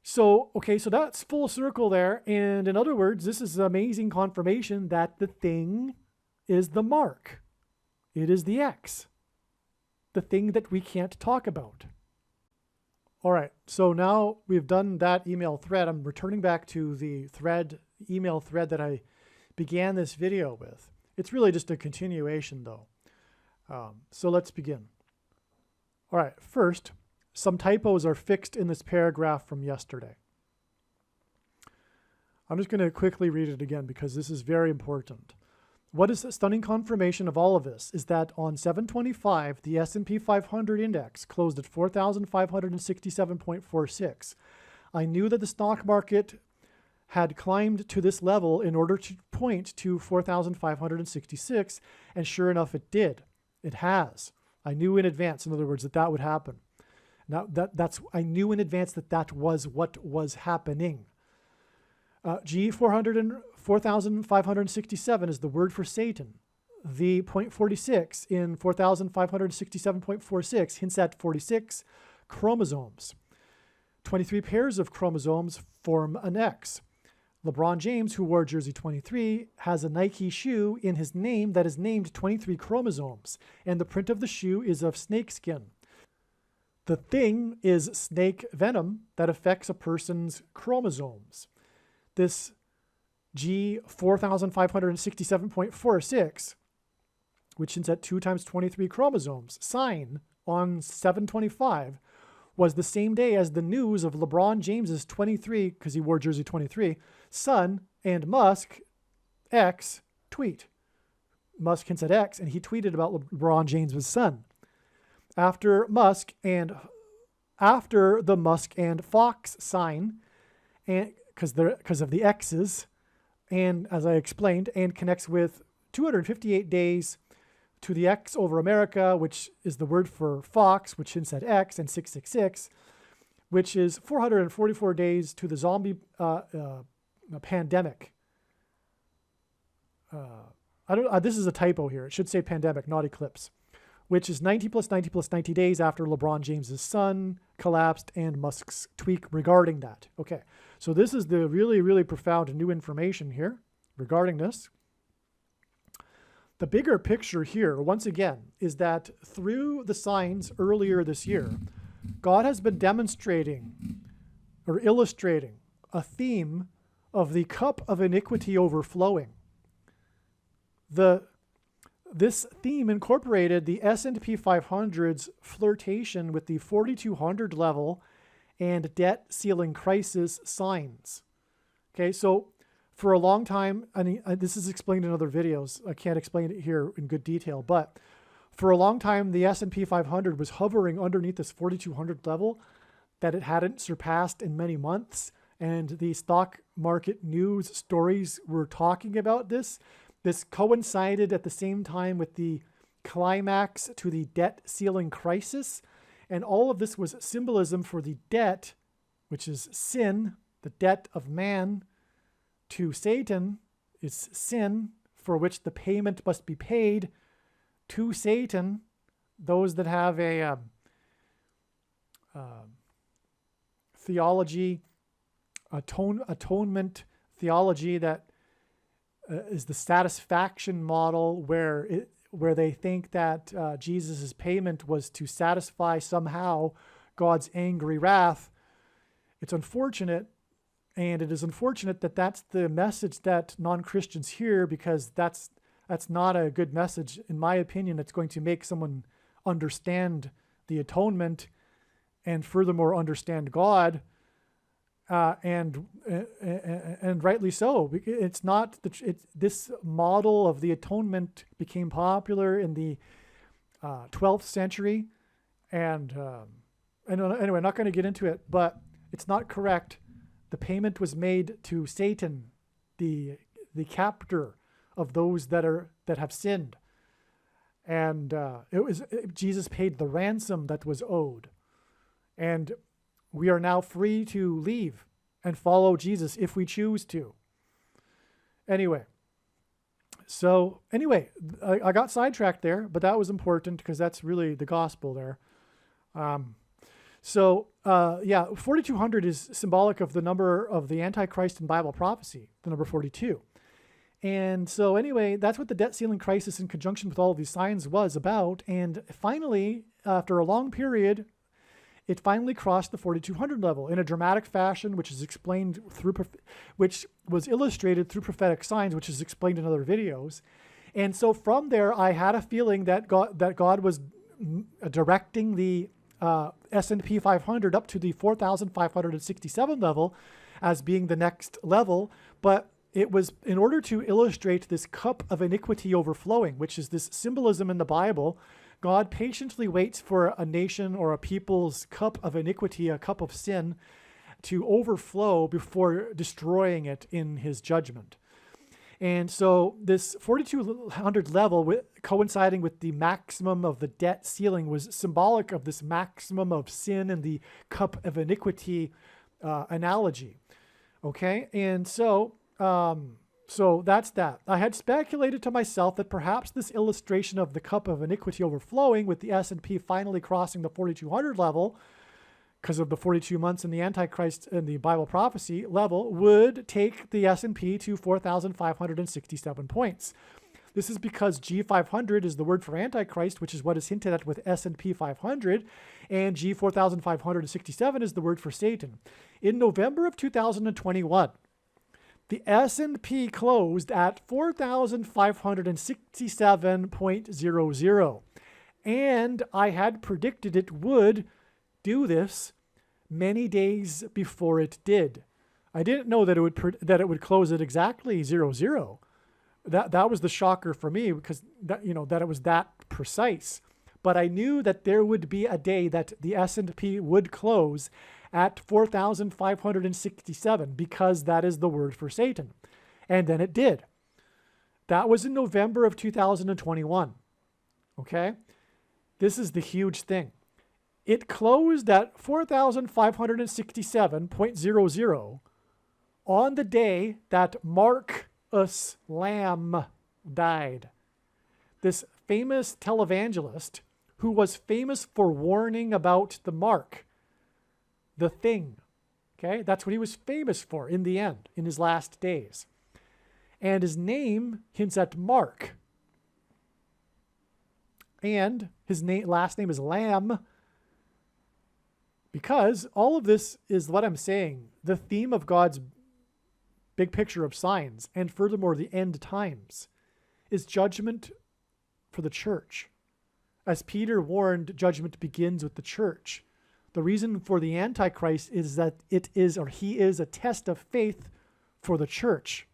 So, okay, so that's full circle there. And in other words, this is amazing confirmation that the thing is the mark. It is the X, the thing that we can't talk about. All right, so now we've done that email thread. I'm returning back to the email thread that I began this video with. It's really just a continuation though. So let's begin. All right, first, some typos are fixed in this paragraph from yesterday. I'm just going to quickly read it again because this is very important. What is a stunning confirmation of all of this is that on 7/25, the S&P 500 index closed at 4,567.46. I knew that the stock market had climbed to this level in order to point to 4,566, and sure enough, it did. It has. I knew in advance, in other words, that would happen. Now, I knew in advance that was what was happening. G 4,567 is the word for Satan. The 0.46 in 4,567.46 hints at 46 chromosomes. 23 pairs of chromosomes form an X. LeBron James, who wore jersey 23, has a Nike shoe in his name that is named 23 chromosomes, and the print of the shoe is of snakeskin. The thing is snake venom that affects a person's chromosomes. This G 4,567.46, which hints at 2 times 23 chromosomes, sign on 7/25, was the same day as the news of LeBron James's 23, because he wore jersey 23, son and Musk X tweet. Musk hints at X, and he tweeted about LeBron James's son. After the Musk and Fox sign, and because of the X's, and as I explained, and connects with 258 days to the X over America, which is the word for Fox, which hints at X, and 666, which is 444 days to the zombie pandemic. This is a typo here. It should say pandemic, not eclipse, which is 90 plus 90 plus 90 days after LeBron James's son collapsed and Musk's tweet regarding that. Okay, so this is the really, really profound new information here regarding this. The bigger picture here, once again, is that through the signs earlier this year, God has been demonstrating or illustrating a theme of the cup of iniquity overflowing. This theme incorporated the S&P 500's flirtation with the 4,200 level and debt ceiling crisis signs. Okay, so for a long time, and this is explained in other videos. I can't explain it here in good detail, but for a long time, the S&P 500 was hovering underneath this 4,200 level that it hadn't surpassed in many months. And the stock market news stories were talking about this. This coincided at the same time with the climax to the debt ceiling crisis. And all of this was symbolism for the debt, which is sin, the debt of man to Satan is sin, for which the payment must be paid to Satan. Those that have a theology, atonement theology that is the satisfaction model, where they think that Jesus' payment was to satisfy somehow God's angry wrath. It's unfortunate, and it is unfortunate that that's the message that non-Christians hear, because that's not a good message. In my opinion, it's going to make someone understand the atonement and furthermore understand God, and rightly so. It's not this model of the atonement became popular in the 12th century, and anyway, I'm not going to get into it, but it's not correct. The payment was made to Satan, the captor of those that have sinned, and Jesus paid the ransom that was owed, and we are now free to leave and follow Jesus if we choose to. Anyway, I got sidetracked there, but that was important because that's really the gospel there. 4,200 is symbolic of the number of the Antichrist in Bible prophecy, the number 42. And so anyway, that's what the debt ceiling crisis in conjunction with all of these signs was about. And finally, after a long period, it finally crossed the 4,200 level in a dramatic fashion, which is explained which was illustrated through prophetic signs, which is explained in other videos. And so from there, I had a feeling that God was directing the S&P 500 up to the 4,567 level as being the next level. But it was in order to illustrate this cup of iniquity overflowing, which is this symbolism in the Bible. God patiently waits for a nation or a people's cup of iniquity, a cup of sin, to overflow before destroying it in his judgment. And so this 4,200 level, coinciding with the maximum of the debt ceiling, was symbolic of this maximum of sin and the cup of iniquity analogy. Okay, and so that's that. I had speculated to myself that perhaps this illustration of the cup of iniquity overflowing, with the S&P finally crossing the 4,200 level because of the 42 months in the Antichrist and the Bible prophecy level, would take the S&P to 4,567 points. This is because G500 is the word for Antichrist, which is what is hinted at with S&P 500, and G4567 is the word for Satan. In November of 2021, the S&P closed at 4,567.00, and I had predicted it would do this many days before it did. I didn't know that it would close at exactly 00. That was the shocker for me, because that it was that precise. But I knew that there would be a day that the S&P would close at 4,567, because that is the word for Satan. And then it did. That was in November of 2021. Okay? This is the huge thing. It closed at 4,567.00 on the day that Marcus Lamb died. This famous televangelist who was famous for warning about the mark, the thing. Okay, that's what he was famous for in the end, in his last days. And his name hints at Mark. And his last name is Lamb, because all of this is what I'm saying, the theme of God's big picture of signs, and furthermore the end times, is judgment for the church. As Peter warned, judgment begins with the church. The reason for the Antichrist is that he is a test of faith for the church.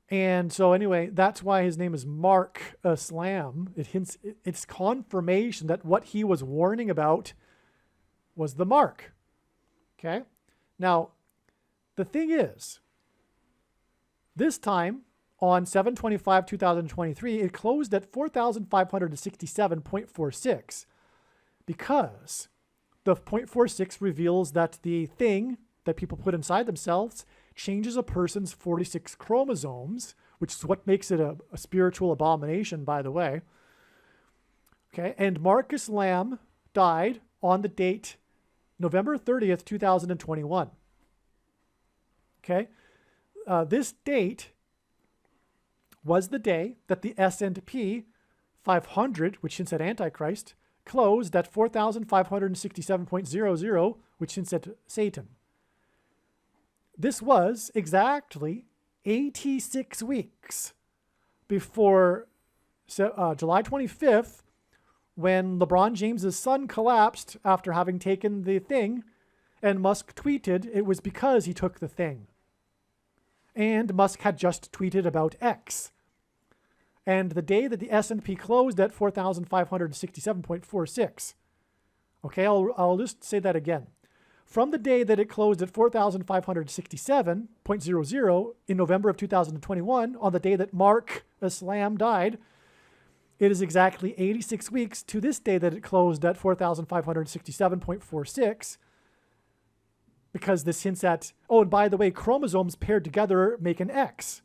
And so anyway, that's why his name is Mark Lamb. It's confirmation that what he was warning about was the mark. Okay? Now, the thing is, this time on 7/25/2023, it closed at 4,567.46 because the 0.46 reveals that the thing that people put inside themselves changes a person's 46 chromosomes, which is what makes it a spiritual abomination, by the way. Okay, and Marcus Lamb died on the date November 30th, 2021. Okay, this date was the day that the S&P 500, which hints at Antichrist, closed at 4,567.00, which hints at Satan. This was exactly 86 weeks before July 25th, when LeBron James's son collapsed after having taken the thing, and Musk tweeted it was because he took the thing. And Musk had just tweeted about X. And the day that the S&P closed at 4,567.46. Okay, I'll just say that again. From the day that it closed at 4,567.00 in November of 2021, on the day that Mark Lamb died, it is exactly 86 weeks to this day that it closed at 4,567.46, because this hints at, oh, and by the way, chromosomes paired together make an X,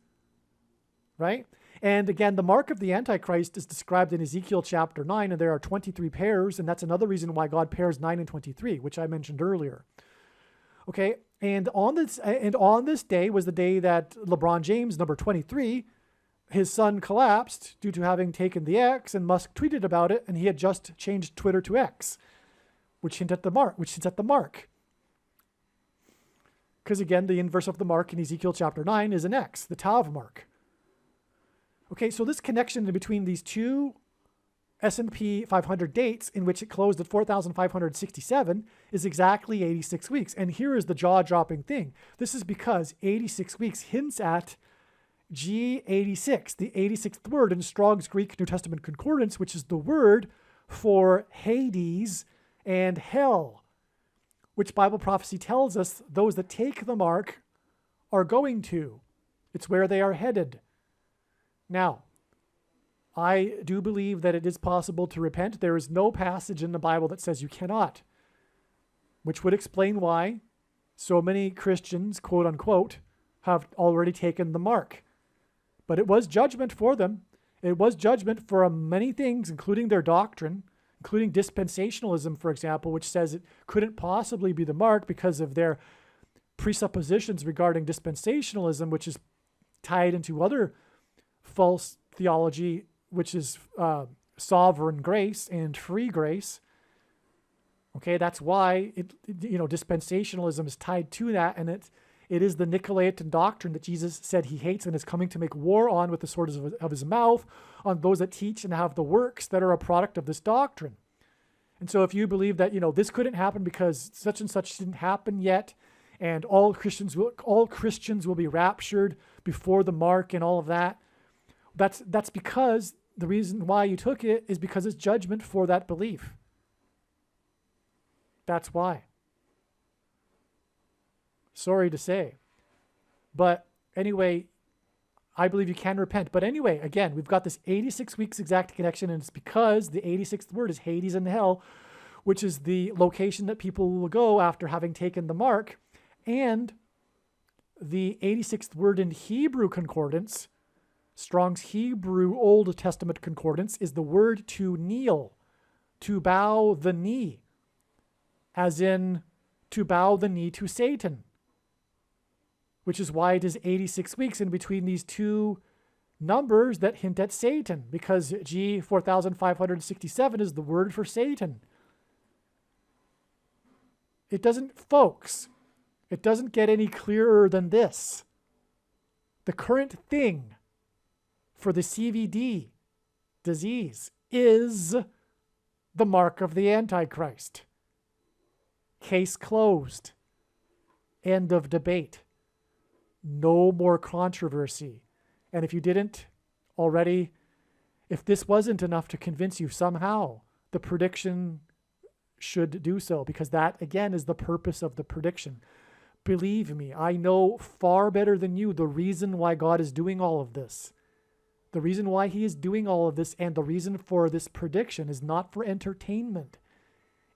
right? And again, the mark of the Antichrist is described in Ezekiel chapter 9, and there are 23 pairs, and that's another reason why God pairs 9 and 23, which I mentioned earlier. Okay, and on this day was the day that LeBron James, number 23, his son collapsed due to having taken the X, and Musk tweeted about it, and he had just changed Twitter to X, which hints at the mark. Because again, the inverse of the mark in Ezekiel chapter 9 is an X, the Tav mark. Okay, so this connection between these two S&P 500 dates in which it closed at 4,567 is exactly 86 weeks. And here is the jaw-dropping thing. This is because 86 weeks hints at G86, the 86th word in Strong's Greek New Testament Concordance, which is the word for Hades and hell, which Bible prophecy tells us those that take the mark are going to. It's where they are headed. Now, I do believe that it is possible to repent. There is no passage in the Bible that says you cannot, which would explain why so many Christians, quote unquote, have already taken the mark. But it was judgment for them. It was judgment for many things, including their doctrine, including dispensationalism, for example, which says it couldn't possibly be the mark because of their presuppositions regarding dispensationalism, which is tied into other false theology, which is sovereign grace and free grace. Okay, that's why dispensationalism is tied to that, and it is the Nicolaitan doctrine that Jesus said he hates and is coming to make war on with the sword of his mouth on those that teach and have the works that are a product of this doctrine. And so if you believe that this couldn't happen because such and such didn't happen yet, and all Christians will be raptured before the mark and all of that, that's because the reason why you took it is because it's judgment for that belief. That's why. Sorry to say. But anyway, I believe you can repent. But anyway, again, we've got this 86 weeks exact connection, and it's because the 86th word is Hades and hell, which is the location that people will go after having taken the mark. And the 86th word in Hebrew concordance, Strong's Hebrew Old Testament concordance, is the word to kneel, to bow the knee, as in to bow the knee to Satan, which is why it is 86 weeks in between these two numbers that hint at Satan, because G 4,567 is the word for Satan. It doesn't get any clearer than this. The current thing for the CVD disease is the mark of the Antichrist. Case closed. End of debate. No more controversy. And if you didn't already, if this wasn't enough to convince you somehow, the prediction should do so, because that, again, is the purpose of the prediction. Believe me, I know far better than you the reason why God is doing all of this. The reason why he is doing all of this and the reason for this prediction is not for entertainment.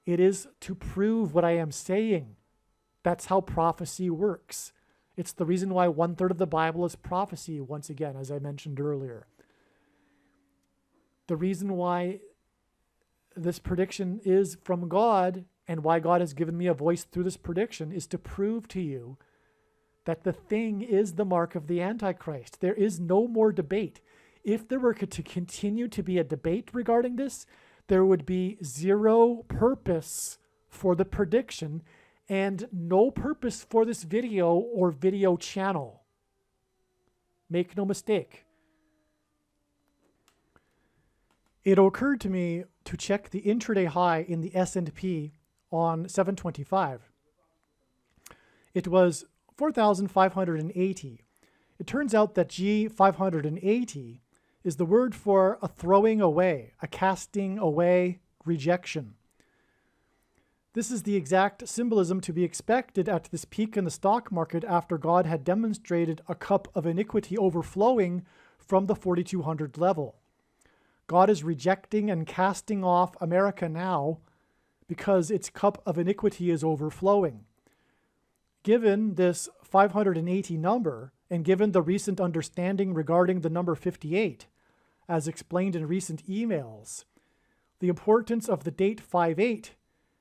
It is to prove what I am saying. That's how prophecy works. It's the reason why 1/3 of the Bible is prophecy, once again, as I mentioned earlier. The reason why this prediction is from God and why God has given me a voice through this prediction is to prove to you that the thing is the mark of the Antichrist. There is no more debate. If there were to continue to be a debate regarding this, there would be zero purpose for the prediction and no purpose for this video or video channel. Make no mistake. It occurred to me to check the intraday high in the S&P on 7/25. It was 4,580. It turns out that G580 is the word for a throwing away, a casting away, rejection. This is the exact symbolism to be expected at this peak in the stock market after God had demonstrated a cup of iniquity overflowing from the 4,200 level. God is rejecting and casting off America now because its cup of iniquity is overflowing. Given this 580 number, and given the recent understanding regarding the number 58, as explained in recent emails, the importance of the date 5/8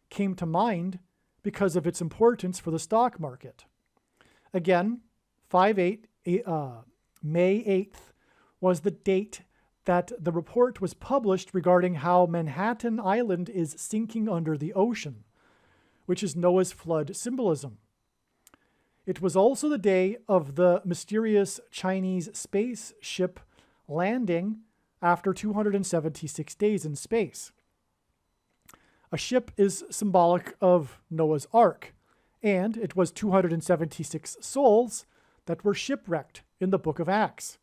came to mind because of its importance for the stock market. Again, 5/8, May 8th, was the date that the report was published regarding how Manhattan Island is sinking under the ocean, which is Noah's flood symbolism. It was also the day of the mysterious Chinese spaceship landing after 276 days in space. A ship is symbolic of Noah's Ark, and it was 276 souls that were shipwrecked in the book of Acts.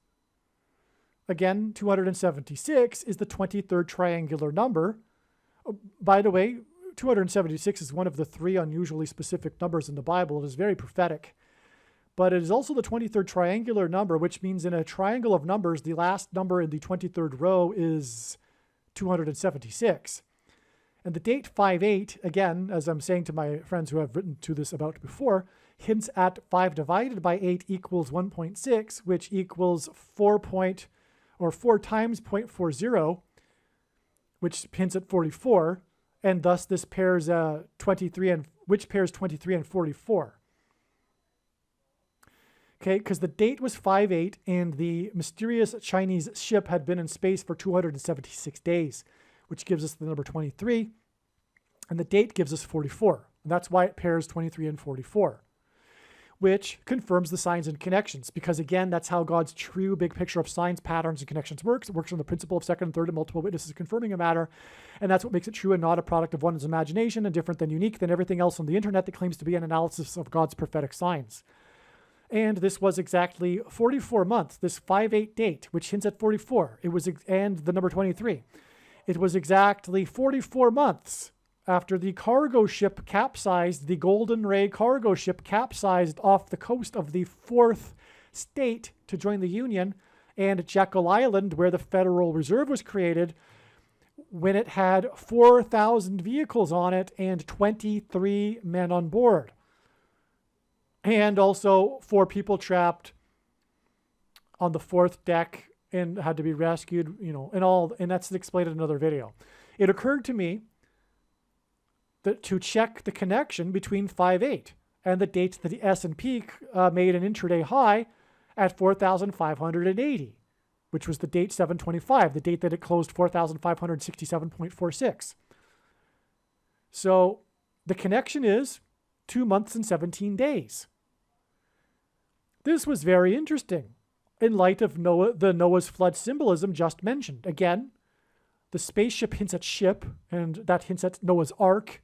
Again, 276 is the 23rd triangular number. By the way, 276 is one of the 3 unusually specific numbers in the Bible. It is very prophetic. But it is also the 23rd triangular number, which means in a triangle of numbers, the last number in the 23rd row is 276. And the date 5/8, again, as I'm saying to my friends who have written to this about before, hints at 5 divided by 8 equals 1.6, which equals 4 times 0.40, which hints at 44. And thus this pairs 23 which pairs 23 and 44. Okay, because the date was 5/8 and the mysterious Chinese ship had been in space for 276 days, which gives us the number 23, and the date gives us 44. And that's why it pairs 23 and 44, which confirms the signs and connections, because again, that's how God's true big picture of signs, patterns, and connections works. It works on the principle of second and third and multiple witnesses confirming a matter, and that's what makes it true and not a product of one's imagination and different than unique than everything else on the internet that claims to be an analysis of God's prophetic signs. And this was exactly 44 months, this 5/8 date, which hints at 44. It was, and the number 23. It was exactly 44 months after the cargo ship capsized, the Golden Ray cargo ship capsized off the coast of the 4th state to join the Union, and Jekyll Island, where the Federal Reserve was created, when it had 4,000 vehicles on it and 23 men on board. And also 4 people trapped on the 4th deck and had to be rescued, and that's explained in another video. It occurred to me that to check the connection between 5/8 and the date that the S&P made an intraday high at 4,580, which was the date 7/25, the date that it closed 4,567.46. So the connection is 2 months and 17 days. This was very interesting in light of the Noah's flood symbolism just mentioned. Again, the spaceship hints at ship, and that hints at Noah's Ark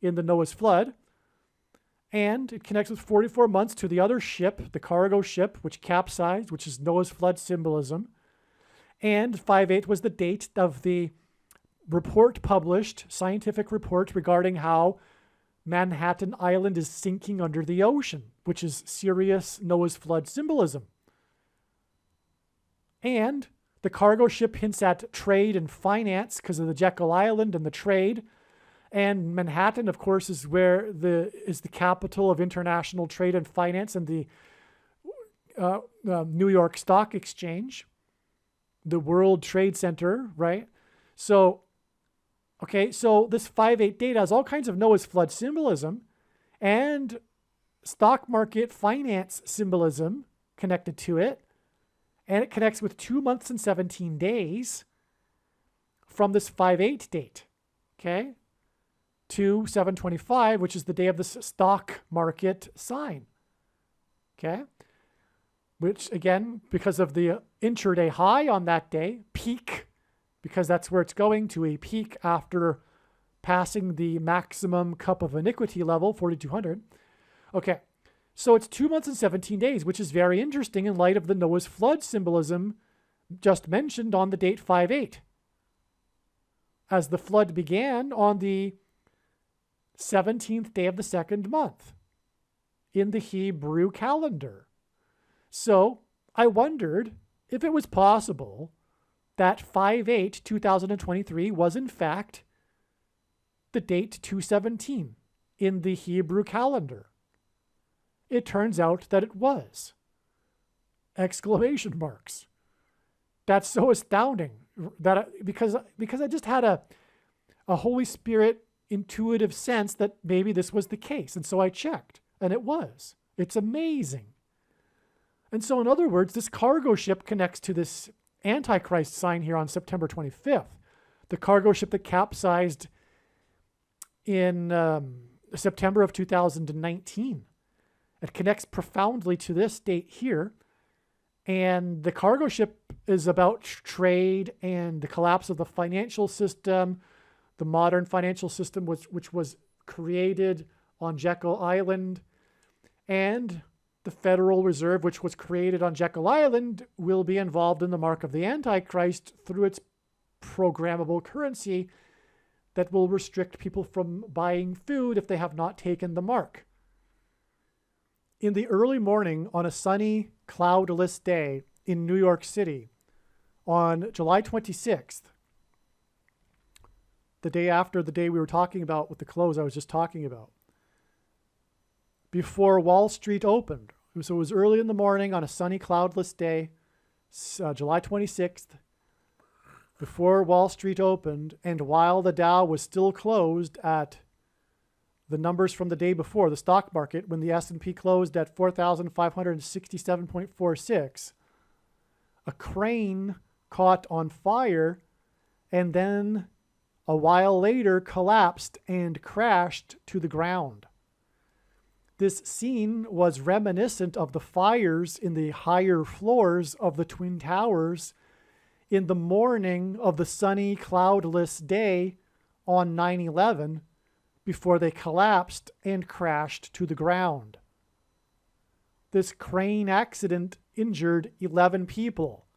in the Noah's flood. And it connects with 44 months to the other ship, the cargo ship, which capsized, which is Noah's flood symbolism. And 5/8 was the date of the report published, scientific report regarding how Manhattan Island is sinking under the ocean, which is serious Noah's flood symbolism. And the cargo ship hints at trade and finance because of the Jekyll Island and the trade. And Manhattan, of course, is where is the capital of international trade and finance and the New York Stock Exchange, the World Trade Center, right? So, okay, so this 5/8 date has all kinds of Noah's flood symbolism and stock market finance symbolism connected to it. And it connects with 2 months and 17 days from this 5/8 date, okay, to 7/25, which is the day of the stock market sign, okay? Which, again, because of the intraday high on that day, peak, because that's where it's going to a peak after passing the maximum cup of iniquity level, 4,200. Okay, so it's 2 months and 17 days, which is very interesting in light of the Noah's flood symbolism just mentioned on the date 5/8. As the flood began on the 17th day of the second month in the Hebrew calendar. So I wondered if it was possible that 5/8, 2023 was in fact the date 217 in the Hebrew calendar. It turns out that it was. Exclamation marks. That's so astounding that because I just had a Holy Spirit intuitive sense that maybe this was the case. And so I checked, and it was. It's amazing. And so in other words, this cargo ship connects to this Antichrist sign here on September 25th, the cargo ship that capsized in September of 2019. It connects profoundly to this date here. And the cargo ship is about trade and the collapse of the financial system, the modern financial system which was created on Jekyll Island. And the Federal Reserve, which was created on Jekyll Island, will be involved in the mark of the Antichrist through its programmable currency that will restrict people from buying food if they have not taken the mark. In the early morning on a sunny, cloudless day in New York City on July 26th, the day after the day we were talking about with the close I was just talking about, before Wall Street opened. So it was early in the morning on a sunny, cloudless day, July 26th, before Wall Street opened, and while the Dow was still closed at the numbers from the day before, the stock market, when the S&P closed at 4,567.46, a crane caught on fire and then a while later collapsed and crashed to the ground. This scene was reminiscent of the fires in the higher floors of the Twin Towers in the morning of the sunny, cloudless day on 9/11 before they collapsed and crashed to the ground. This crane accident injured 11 people,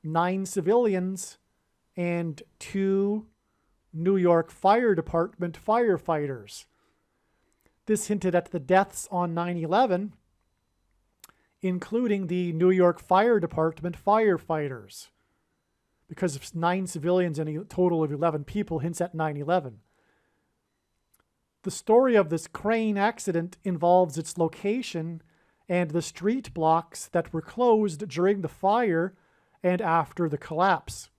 9 civilians, and 2 New York Fire Department firefighters. This hinted at the deaths on 9/11, including the New York Fire Department firefighters, because 9 civilians and a total of 11 people hints at 9/11. The story of this crane accident involves its location and the street blocks that were closed during the fire and after the collapse.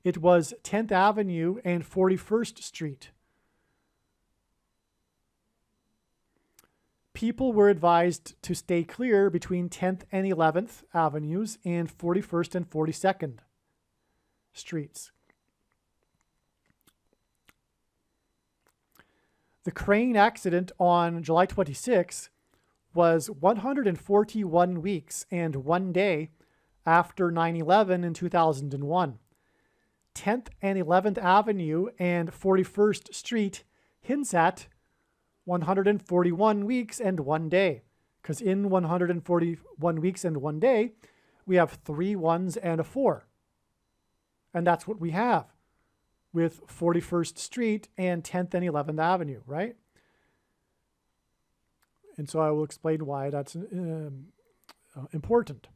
It was 10th Avenue and 41st Street. People were advised to stay clear between 10th and 11th Avenues and 41st and 42nd Streets. The crane accident on July 26 was 141 weeks and 1 day after 9/11 in 2001. 10th and 11th Avenue and 41st Street hints at 141 weeks and 1 day. Because in 141 weeks and 1 day, we have 3 1s and a 4. And that's what we have with 41st Street and 10th and 11th Avenue, right? And so I will explain why that's important.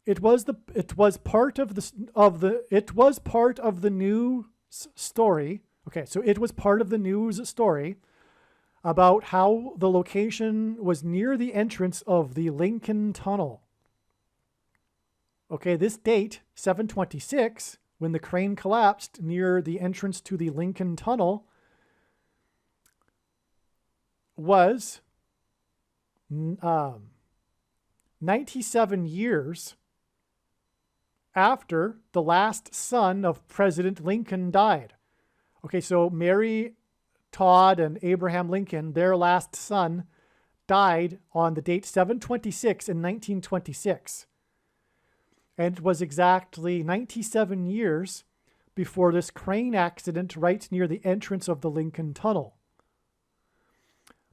It was part of the news story. Okay, so it was part of the news story about how the location was near the entrance of the Lincoln Tunnel. Okay, this date, 7/26, when the crane collapsed near the entrance to the Lincoln Tunnel, was 97 years after the last son of President Lincoln died. Okay, so Mary Todd and Abraham Lincoln, their last son, died on the date 7/26 in 1926. And it was exactly 97 years before this crane accident right near the entrance of the Lincoln Tunnel.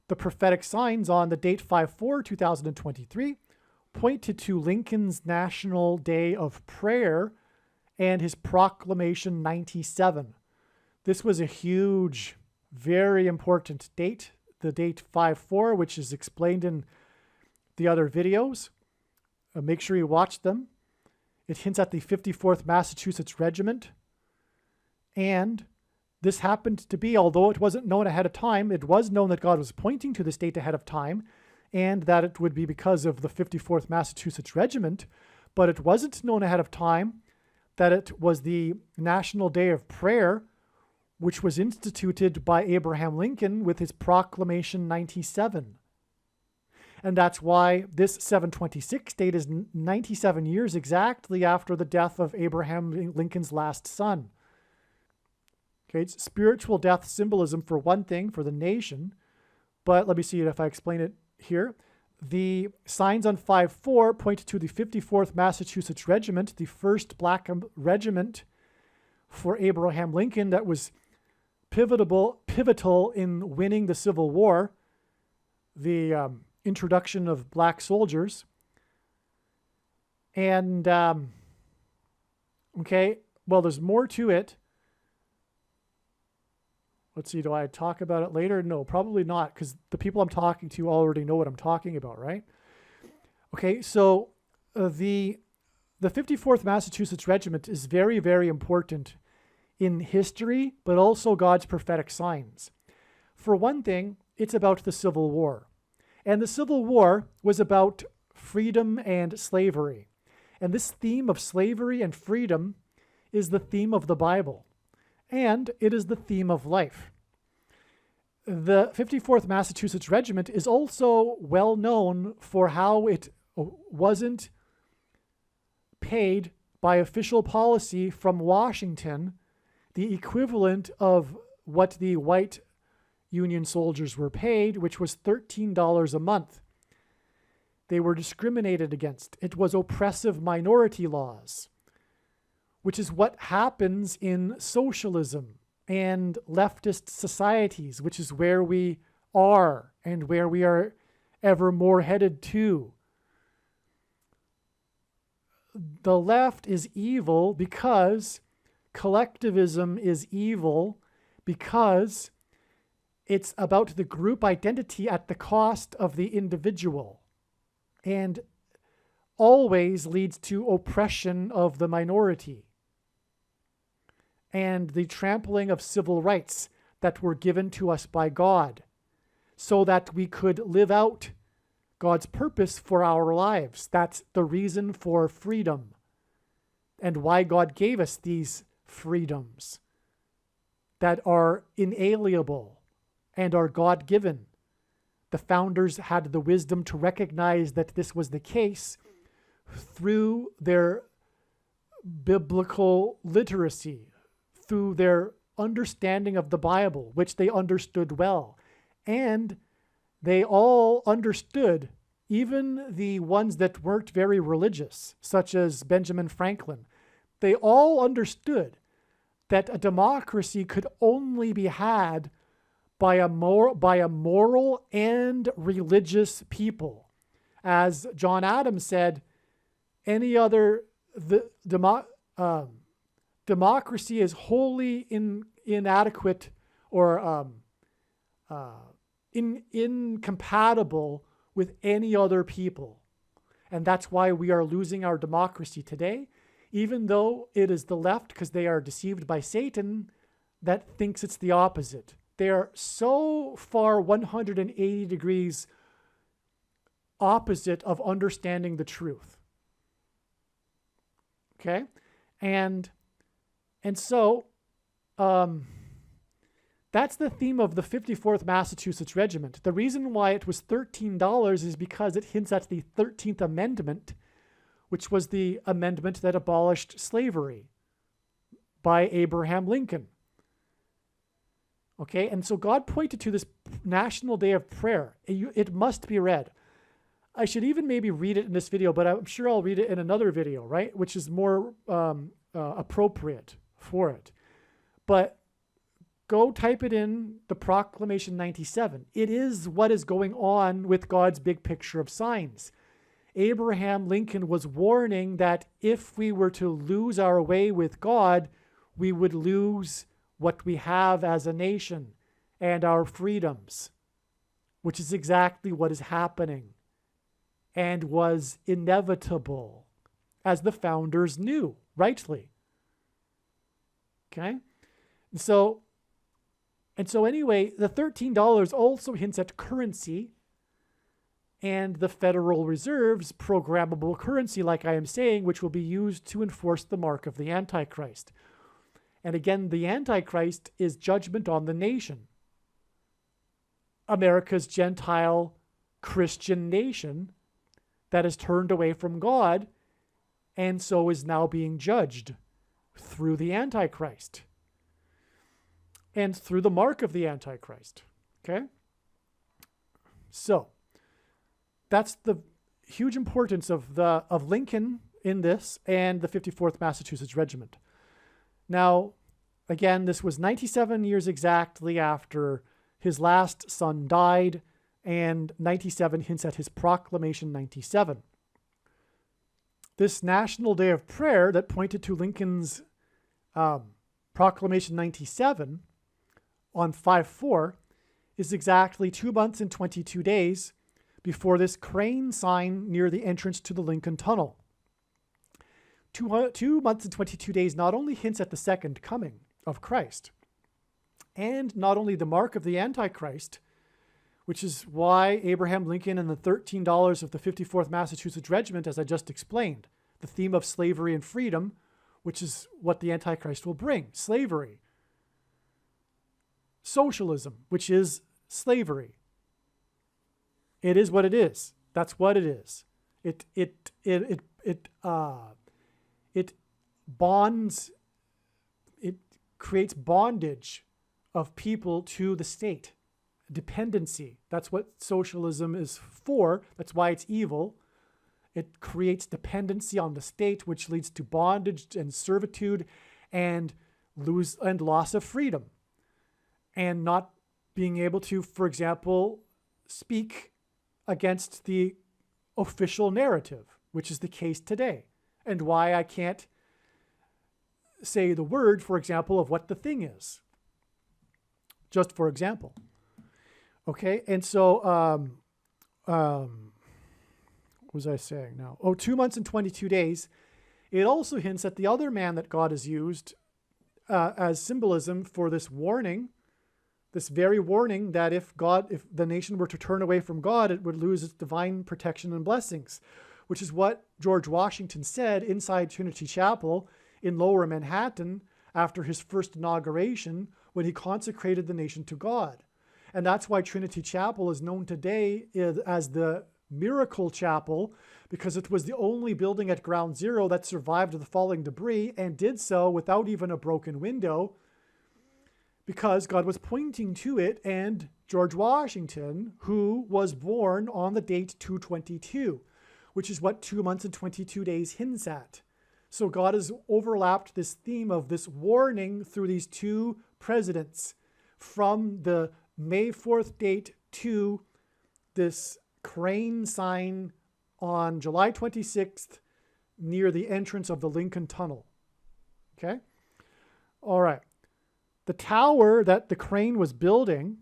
The prophetic signs on the date 5/4/2023 pointed to Lincoln's National Day of Prayer and his Proclamation 97. This was a huge, very important date, the date 5/4, which is explained in the other videos. Make sure you watch them. It hints at the 54th Massachusetts Regiment. And this happened to be, although it wasn't known ahead of time, it was known that God was pointing to this date ahead of time, and that it would be because of the 54th Massachusetts Regiment, but it wasn't known ahead of time that it was the National Day of Prayer, which was instituted by Abraham Lincoln with his Proclamation 97. And that's why this 7/26 date is 97 years exactly after the death of Abraham Lincoln's last son. Okay, it's spiritual death symbolism for one thing, for the nation. But let me see if I explain it here. The signs on 5/4 point to the 54th Massachusetts Regiment, the first black regiment for Abraham Lincoln that was pivotal in winning the Civil War, the introduction of black soldiers. And, okay, well, there's more to it. Let's see, do I talk about it later? No, probably not, because the people I'm talking to already know what I'm talking about, right? Okay, so the 54th Massachusetts Regiment is very, very important in history, but also God's prophetic signs. For one thing, it's about the Civil War. And the Civil War was about freedom and slavery. And this theme of slavery and freedom is the theme of the Bible. And it is the theme of life. The 54th Massachusetts Regiment is also well known for how it wasn't paid by official policy from Washington the equivalent of what the white Union soldiers were paid, which was $13 a month. They were discriminated against. It was oppressive minority laws, which is what happens in socialism and leftist societies, which is where we are and where we are ever more headed to. The left is evil because collectivism is evil, because it's about the group identity at the cost of the individual, and always leads to oppression of the minority and the trampling of civil rights that were given to us by God so that we could live out God's purpose for our lives. That's the reason for freedom and why God gave us these freedoms that are inalienable and are God-given. The founders had the wisdom to recognize that this was the case through their biblical literacy, through their understanding of the Bible, which they understood well. And they all understood, even the ones that weren't very religious, such as Benjamin Franklin, they all understood that a democracy could only be had by a moral and religious people. As John Adams said, democracy is wholly inadequate or incompatible with any other people. And that's why we are losing our democracy today, even though it is the left, because they are deceived by Satan, that thinks it's the opposite. They are so far 180 degrees opposite of understanding the truth. Okay? And so that's the theme of the 54th Massachusetts Regiment. The reason why it was $13 is because it hints at the 13th Amendment, which was the amendment that abolished slavery by Abraham Lincoln. Okay, and so God pointed to this National Day of Prayer. It must be read. I should even maybe read it in this video, but I'm sure I'll read it in another video, right? Which is more appropriate for it. But go type it in, the Proclamation 97. It is what is going on with God's big picture of signs. Abraham Lincoln was warning that if we were to lose our way with God, we would lose what we have as a nation and our freedoms, which is exactly what is happening and was inevitable, as the founders knew, rightly. Okay? And so anyway, the $13 also hints at currency and the Federal Reserve's programmable currency, like I am saying, which will be used to enforce the mark of the Antichrist. And again, the Antichrist is judgment on the nation. America's Gentile Christian nation that has turned away from God and so is now being judged through the Antichrist and through the mark of the Antichrist. Okay? So that's the huge importance of Lincoln in this and the 54th Massachusetts Regiment. Now, again, this was 97 years exactly after his last son died, and 97 hints at his Proclamation 97. This National Day of Prayer that pointed to Lincoln's Proclamation 97 on 5/4 is exactly 2 months and 22 days before this crane sign near the entrance to the Lincoln Tunnel. 2 months and 22 days not only hints at the second coming of Christ, and not only the mark of the Antichrist, which is why Abraham Lincoln and the $13 of the 54th Massachusetts Regiment, as I just explained, the theme of slavery and freedom, which is what the Antichrist will bring, slavery. Socialism, which is slavery. It is what it is. That's what it is. It bonds, it creates bondage of people to the state. Dependency. That's what socialism is for. That's why it's evil. It creates dependency on the state, which leads to bondage and servitude and loss of freedom. And not being able to, for example, speak against the official narrative, which is the case today. And why I can't say the word, for example, of what the thing is. Just for example. Okay, and so, what was I saying now? 2 months and 22 days. It also hints at the other man that God has used as symbolism for this warning, this very warning that if the nation were to turn away from God, it would lose its divine protection and blessings, which is what George Washington said inside Trinity Chapel in Lower Manhattan after his first inauguration when he consecrated the nation to God. And that's why Trinity Chapel is known today as the Miracle Chapel, because it was the only building at Ground Zero that survived the falling debris and did so without even a broken window, because God was pointing to it and George Washington, who was born on the date 2/22, which is what 2 months and 22 days hints at. So God has overlapped this theme of this warning through these two presidents from the May 4th date to this crane sign on July 26th near the entrance of the Lincoln Tunnel. Okay? All right. The tower that the crane was building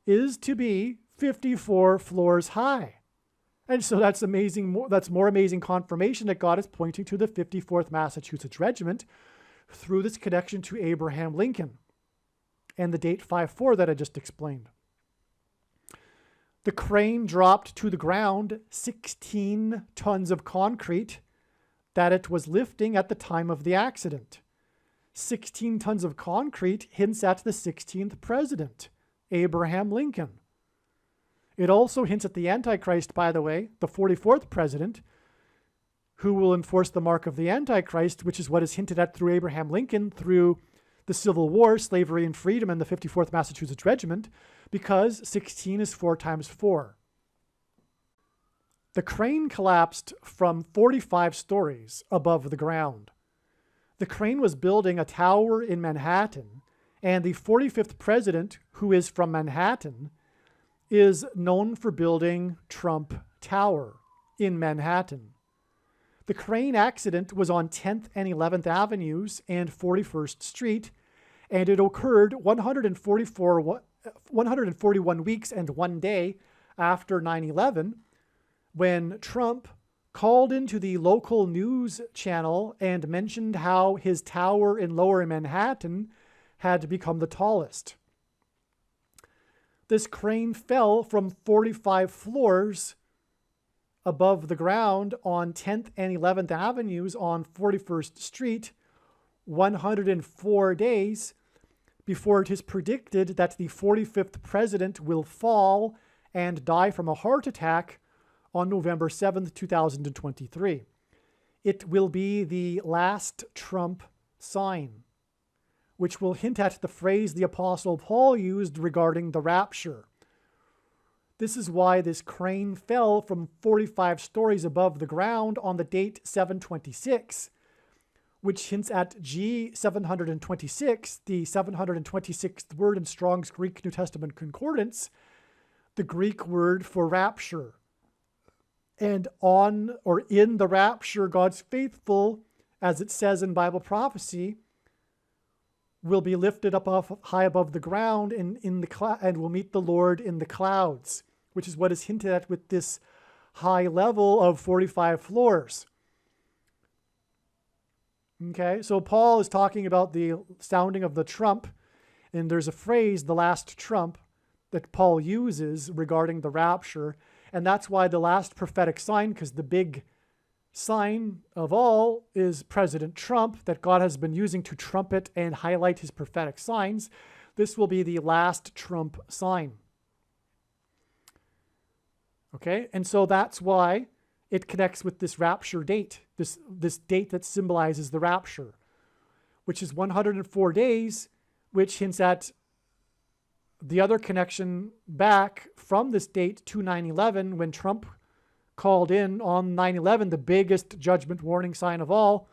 is to be 54 floors high. And so that's amazing. That's more amazing confirmation that God is pointing to the 54th Massachusetts Regiment through this connection to Abraham Lincoln and the date 5-4 that I just explained. The crane dropped to the ground 16 tons of concrete that it was lifting at the time of the accident. 16 tons of concrete hints at the 16th president, Abraham Lincoln. It also hints at the Antichrist, by the way, the 44th president, who will enforce the mark of the Antichrist, which is what is hinted at through Abraham Lincoln, through the Civil War, slavery and freedom, and the 54th Massachusetts Regiment, because 16 is 4 times 4. The crane collapsed from 45 stories above the ground. The crane was building a tower in Manhattan, and the 45th president, who is from Manhattan, is known for building Trump Tower in Manhattan. The crane accident was on 10th and 11th Avenues and 41st Street, and it occurred 141 weeks and 1 day after 9/11, when Trump called into the local news channel and mentioned how his tower in Lower Manhattan had become the tallest. This crane fell from 45 floors above the ground on 10th and 11th Avenues on 41st Street 104 days before it is predicted that the 45th president will fall and die from a heart attack on November 7th, 2023. It will be the last Trump sign, which will hint at the phrase the Apostle Paul used regarding the rapture. This is why this crane fell from 45 stories above the ground on the date 726, which hints at G726, the 726th word in Strong's Greek New Testament Concordance, the Greek word for rapture. And on or in the rapture, God's faithful, as it says in Bible prophecy, will be lifted up high above the ground and will meet the Lord in the clouds, which is what is hinted at with this high level of 45 floors. Okay, so Paul is talking about the sounding of the trump, and there's a phrase, the last trump, that Paul uses regarding the rapture. And that's why the last prophetic sign, because the big sign of all is President Trump that God has been using to trumpet and highlight his prophetic signs. This will be the last Trump sign. Okay, and so that's why it connects with this rapture date, this date that symbolizes the rapture, which is 104 days, which hints at the other connection back from this date to 9/11, when Trump called in on 9/11, the biggest judgment warning sign of all,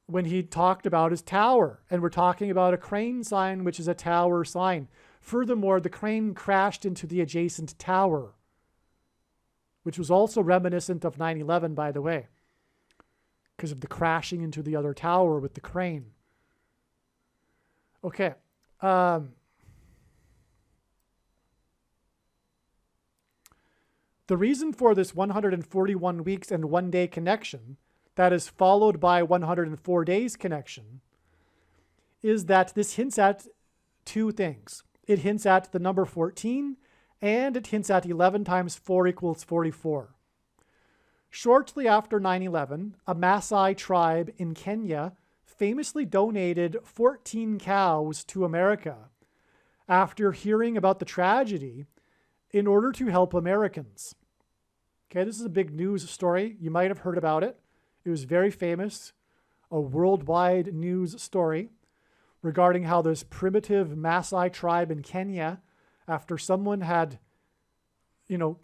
when he talked about his tower. And we're talking about a crane sign, which is a tower sign. Furthermore, the crane crashed into the adjacent tower, which was also reminiscent of 9/11, by the way, because of the crashing into the other tower with the crane. Okay. The reason for this 141 weeks and 1 day connection that is followed by 104 days connection is that this hints at two things. It hints at the number 14, and it hints at 11 times 4 equals 44. Shortly after 9/11, a Maasai tribe in Kenya famously donated 14 cows to America after hearing about the tragedy in order to help Americans. Okay, this is a big news story. You might have heard about it. It was very famous, a worldwide news story regarding how this primitive Maasai tribe in Kenya, after someone had,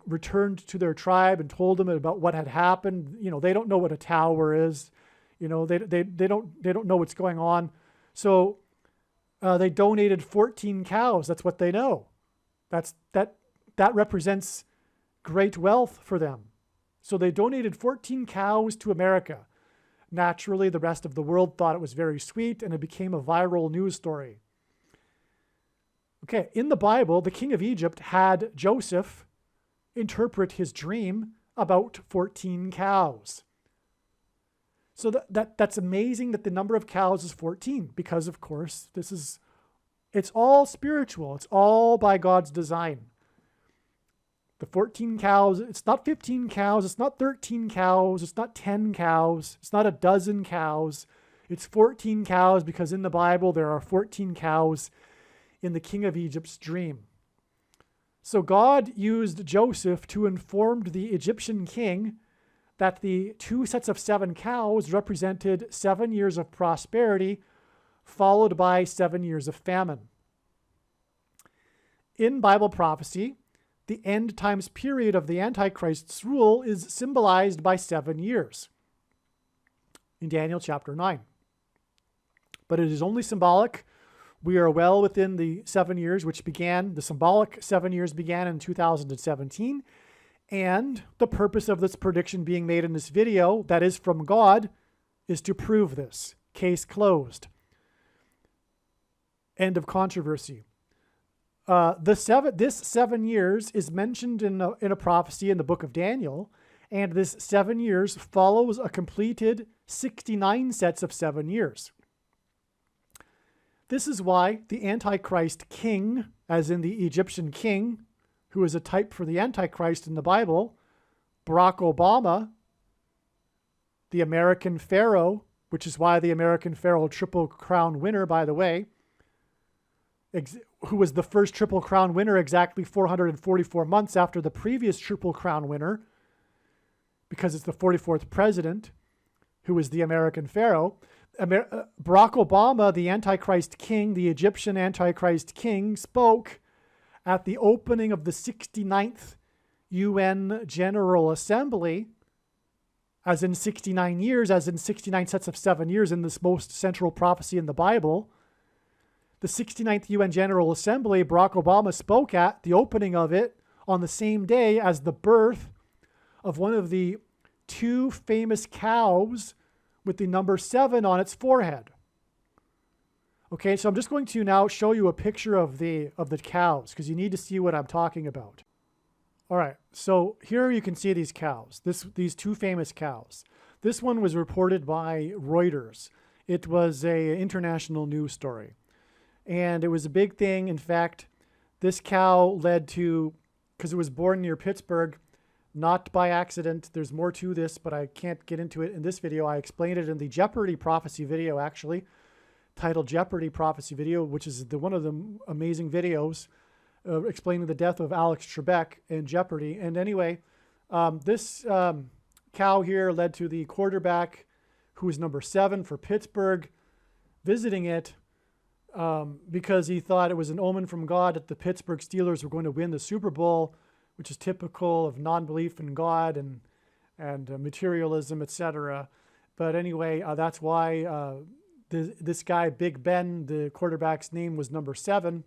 returned to their tribe and told them about what had happened, they don't know what a tower is, they don't know what's going on. So They donated 14 cows. That's what they know. That represents great wealth for them. So they donated 14 cows to America. Naturally, the rest of the world thought it was very sweet, and it became a viral news story. Okay, in the Bible, the king of Egypt had Joseph interpret his dream about 14 cows. So that's amazing that the number of cows is 14, because of course it's all spiritual. It's all by God's design. The 14 cows, it's not 15 cows, it's not 13 cows, it's not 10 cows, it's not a dozen cows. It's 14 cows because in the Bible there are 14 cows in the king of Egypt's dream. So God used Joseph to inform the Egyptian king that the 2 sets of 7 cows represented 7 years of prosperity, followed by 7 years of famine. In Bible prophecy, the end times period of the Antichrist's rule is symbolized by 7 years in Daniel chapter 9. But it is only symbolic. We are well within the 7 years, the symbolic 7 years began in 2017. And the purpose of this prediction being made in this video, that is from God, is to prove this. Case closed. End of controversy. This 7 years is mentioned in a prophecy in the book of Daniel, and this 7 years follows a completed 69 sets of 7 years. This is why the Antichrist king, as in the Egyptian king, who is a type for the Antichrist in the Bible, Barack Obama, the American Pharaoh, which is why the American Pharaoh Triple Crown winner, by the way, who was the first Triple Crown winner exactly 444 months after the previous Triple Crown winner, because it's the 44th president, who was the American Pharaoh. Barack Obama, the Antichrist king, the Egyptian Antichrist king, spoke at the opening of the 69th UN General Assembly, as in 69 years, as in 69 sets of 7 years in this most central prophecy in the Bible. The 69th UN General Assembly, Barack Obama spoke at the opening of it on the same day as the birth of one of the 2 famous cows with the number 7 on its forehead. Okay, so I'm just going to now show you a picture of the cows because you need to see what I'm talking about. All right, so here you can see these cows, these 2 famous cows. This one was reported by Reuters. It was an international news story. And it was a big thing. In fact, this cow led to, because it was born near Pittsburgh, not by accident. There's more to this, but I can't get into it in this video. I explained it in the Jeopardy prophecy video, actually, titled Jeopardy prophecy video, which is one of the amazing videos explaining the death of Alex Trebek in Jeopardy. And anyway, this cow here led to the quarterback, who was number 7 for Pittsburgh, visiting it because he thought it was an omen from God that the Pittsburgh Steelers were going to win the Super Bowl, which is typical of non-belief in God and materialism, etc. But anyway, that's why this guy, Big Ben, the quarterback's name was number 7.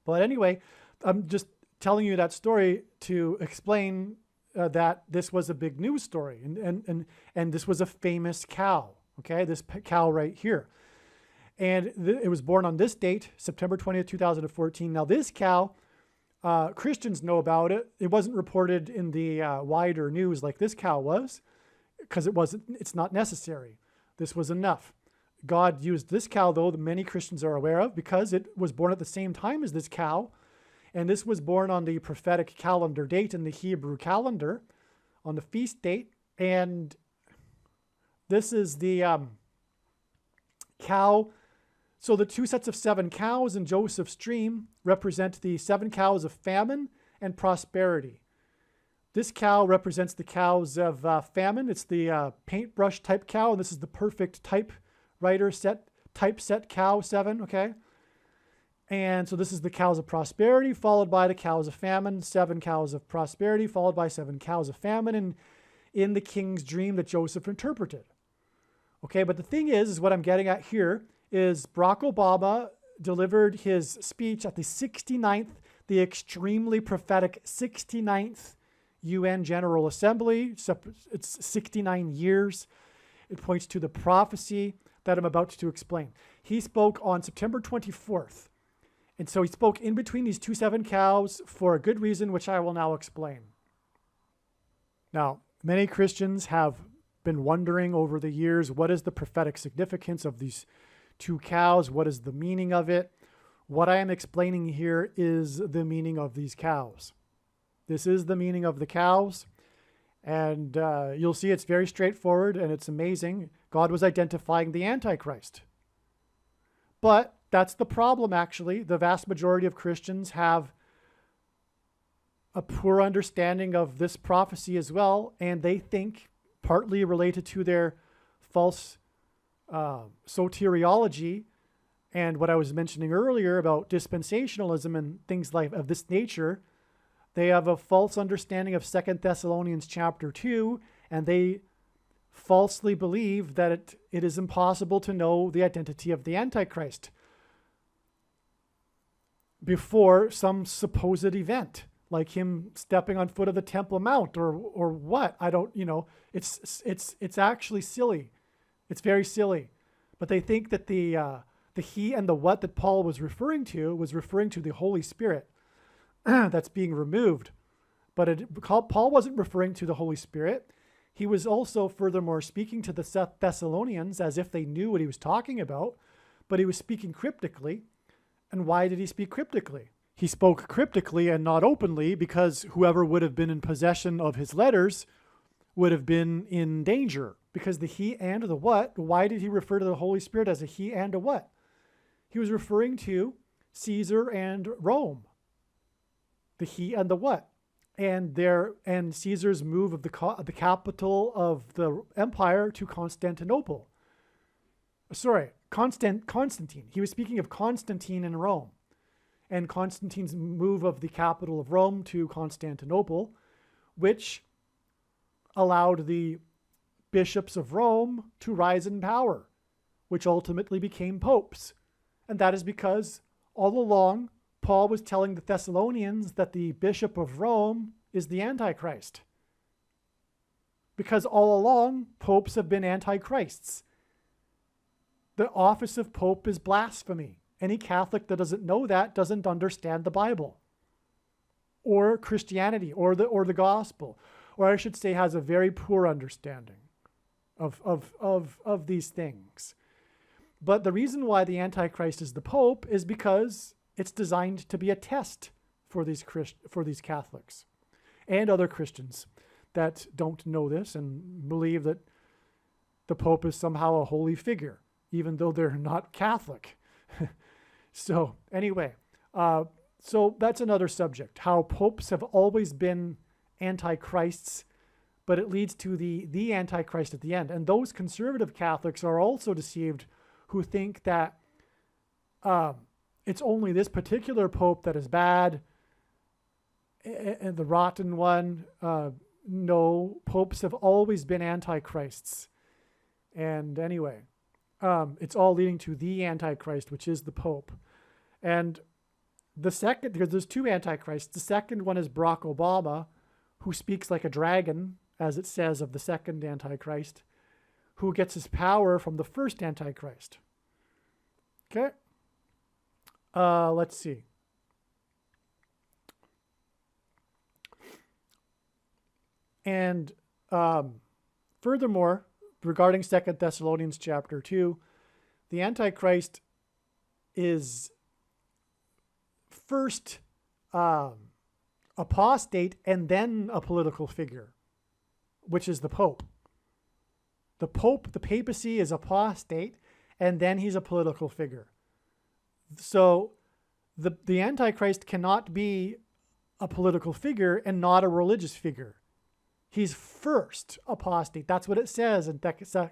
But anyway, I'm just telling you that story to explain that this was a big news story, and this was a famous cow. Okay, this cow right here. And it was born on this date, September 20th, 2014. Now this cow, Christians know about it. It wasn't reported in the wider news like this cow was, because it's not necessary. This was enough. God used this cow, though, that many Christians are aware of, because it was born at the same time as this cow. And this was born on the prophetic calendar date in the Hebrew calendar, on the feast date. And this is the cow. So the 2 sets of 7 cows in Joseph's dream represent the 7 cows of famine and prosperity. This cow represents the cows of famine. It's the paintbrush type cow, and this is the perfect typewriter typeset cow 7, okay? And so this is the cows of prosperity, followed by the cows of famine, 7 cows of prosperity, followed by 7 cows of famine, and in the king's dream that Joseph interpreted. Okay, but the thing is what I'm getting at here is Barack Obama delivered his speech at the 69th, the extremely prophetic 69th UN General Assembly. It's 69 years. It points to the prophecy that I'm about to explain. He spoke on September 24th. And so he spoke in between these 2 7 cows for a good reason, which I will now explain. Now, many Christians have been wondering over the years, what is the prophetic significance of these 2 cows? What is the meaning of it? What I am explaining here is the meaning of these cows. This is the meaning of the cows. And you'll see it's very straightforward and it's amazing. God was identifying the Antichrist. But that's the problem, actually. The vast majority of Christians have a poor understanding of this prophecy as well, and they think, partly related to their false soteriology and what I was mentioning earlier about dispensationalism and things like of this nature, they have a false understanding of 2 Thessalonians chapter 2, and they falsely believe that it is impossible to know the identity of the Antichrist before some supposed event, like him stepping on foot of the Temple Mount or what. I don't, it's actually silly. It's very silly. But they think that the he and the what that Paul was referring to the Holy Spirit that's being removed. But Paul wasn't referring to the Holy Spirit. He was also furthermore speaking to the Thessalonians as if they knew what he was talking about, but he was speaking cryptically. And why did he speak cryptically? He spoke cryptically and not openly because whoever would have been in possession of his letters would have been in danger. Because the he and the what, why did he refer to the Holy Spirit as a he and a what? He was referring to Caesar and Rome. The he and the what. And Caesar's move of the capital of the empire to Constantinople. Sorry, Constantine. He was speaking of Constantine in Rome. And Constantine's move of the capital of Rome to Constantinople, which allowed the bishops of Rome to rise in power, which ultimately became popes. And that is because all along, Paul was telling the Thessalonians that the bishop of Rome is the Antichrist. Because all along, popes have been antichrists. The office of pope is blasphemy. Any Catholic that doesn't know that doesn't understand the Bible or Christianity or the gospel, or I should say has a very poor understanding of these things. But the reason why the Antichrist is the Pope is because it's designed to be a test for these Catholics and other Christians that don't know this and believe that the Pope is somehow a holy figure, even though they're not Catholic. So anyway, so that's another subject, how popes have always been antichrists, but it leads to the Antichrist at the end. And those conservative Catholics are also deceived who think that it's only this particular pope that is bad and the rotten one. No, popes have always been antichrists. And anyway, it's all leading to the Antichrist, which is the Pope. And the second, because there's 2 Antichrists, the second one is Barack Obama, who speaks like a dragon, as it says of the second Antichrist, who gets his power from the first Antichrist. Okay? Let's see. And furthermore, regarding 2 Thessalonians chapter 2, the Antichrist is first apostate and then a political figure, which is the Pope. The Pope, the papacy, is apostate, and then he's a political figure. So the Antichrist cannot be a political figure and not a religious figure. He's first apostate. That's what it says in 2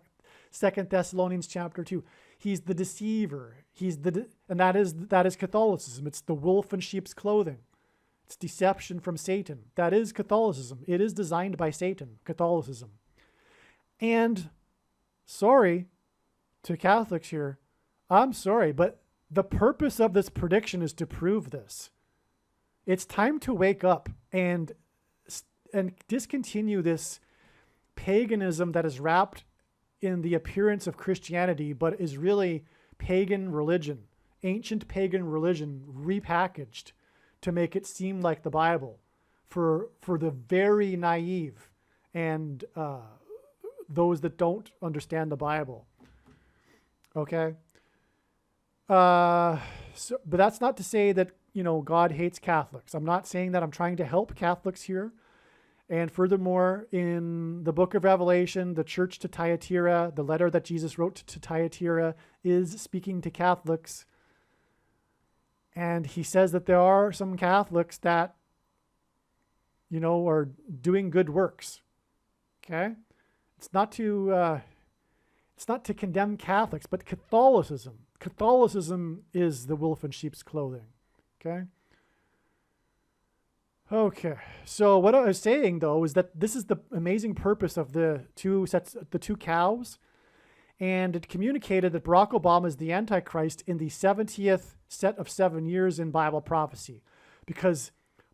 Thessalonians chapter 2. He's the deceiver. And that is Catholicism. It's the wolf in sheep's clothing. It's deception from Satan. That is Catholicism. It is designed by Satan, Catholicism. And sorry to Catholics here, I'm sorry, but the purpose of this prediction is to prove this. It's time to wake up and discontinue this paganism that is wrapped in the appearance of Christianity, but is really pagan religion, ancient pagan religion repackaged to make it seem like the Bible for the very naive and those that don't understand the Bible. Okay? But that's not to say that, God hates Catholics. I'm not saying that. I'm trying to help Catholics here. And furthermore, in the book of Revelation, the church to Thyatira, the letter that Jesus wrote to Thyatira is speaking to Catholics. And he says that there are some Catholics that, are doing good works. Okay? It's not to condemn Catholics, but Catholicism. Catholicism is the wolf in sheep's clothing. Okay, so what I was saying, though, is that this is the amazing purpose of the two cows, and it communicated that Barack Obama is the Antichrist in the 70th set of 7 years in Bible prophecy, because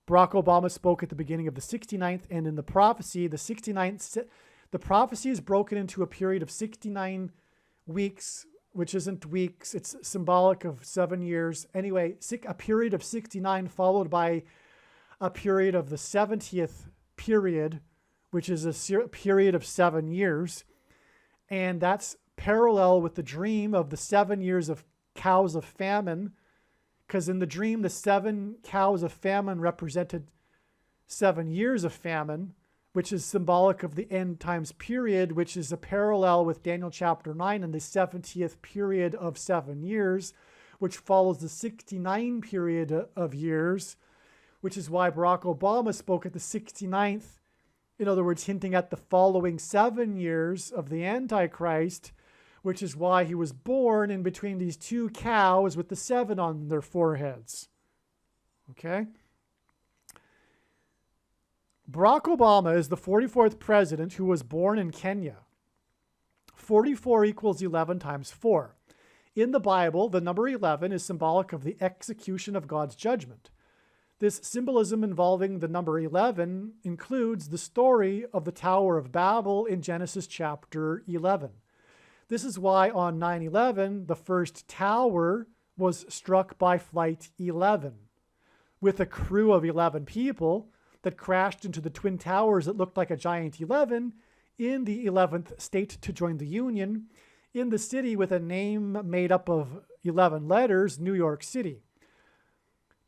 Barack Obama spoke at the beginning of the 69th, and in the prophecy, the 69th, the prophecy is broken into a period of 69 weeks, which isn't weeks, it's symbolic of 7 years. Anyway, a period of 69 followed by a period of the 70th period, which is a period of 7 years. And that's parallel with the dream of the 7 years of cows of famine, because in the dream, the 7 cows of famine represented 7 years of famine, which is symbolic of the end times period, which is a parallel with Daniel chapter 9 and the 70th period of 7 years, which follows the 69 period of years, which is why Barack Obama spoke at the 69th, in other words, hinting at the following 7 years of the Antichrist, which is why he was born in between these two cows with the 7 on their foreheads. Okay? Barack Obama is the 44th president who was born in Kenya. 44 equals 11 times 4. In the Bible, the number 11 is symbolic of the execution of God's judgment. This symbolism involving the number 11 includes the story of the Tower of Babel in Genesis chapter 11. This is why on 9/11, the first tower was struck by Flight 11, with a crew of 11 people that crashed into the twin towers that looked like a giant 11 in the 11th state to join the Union, in the city with a name made up of 11 letters, New York City.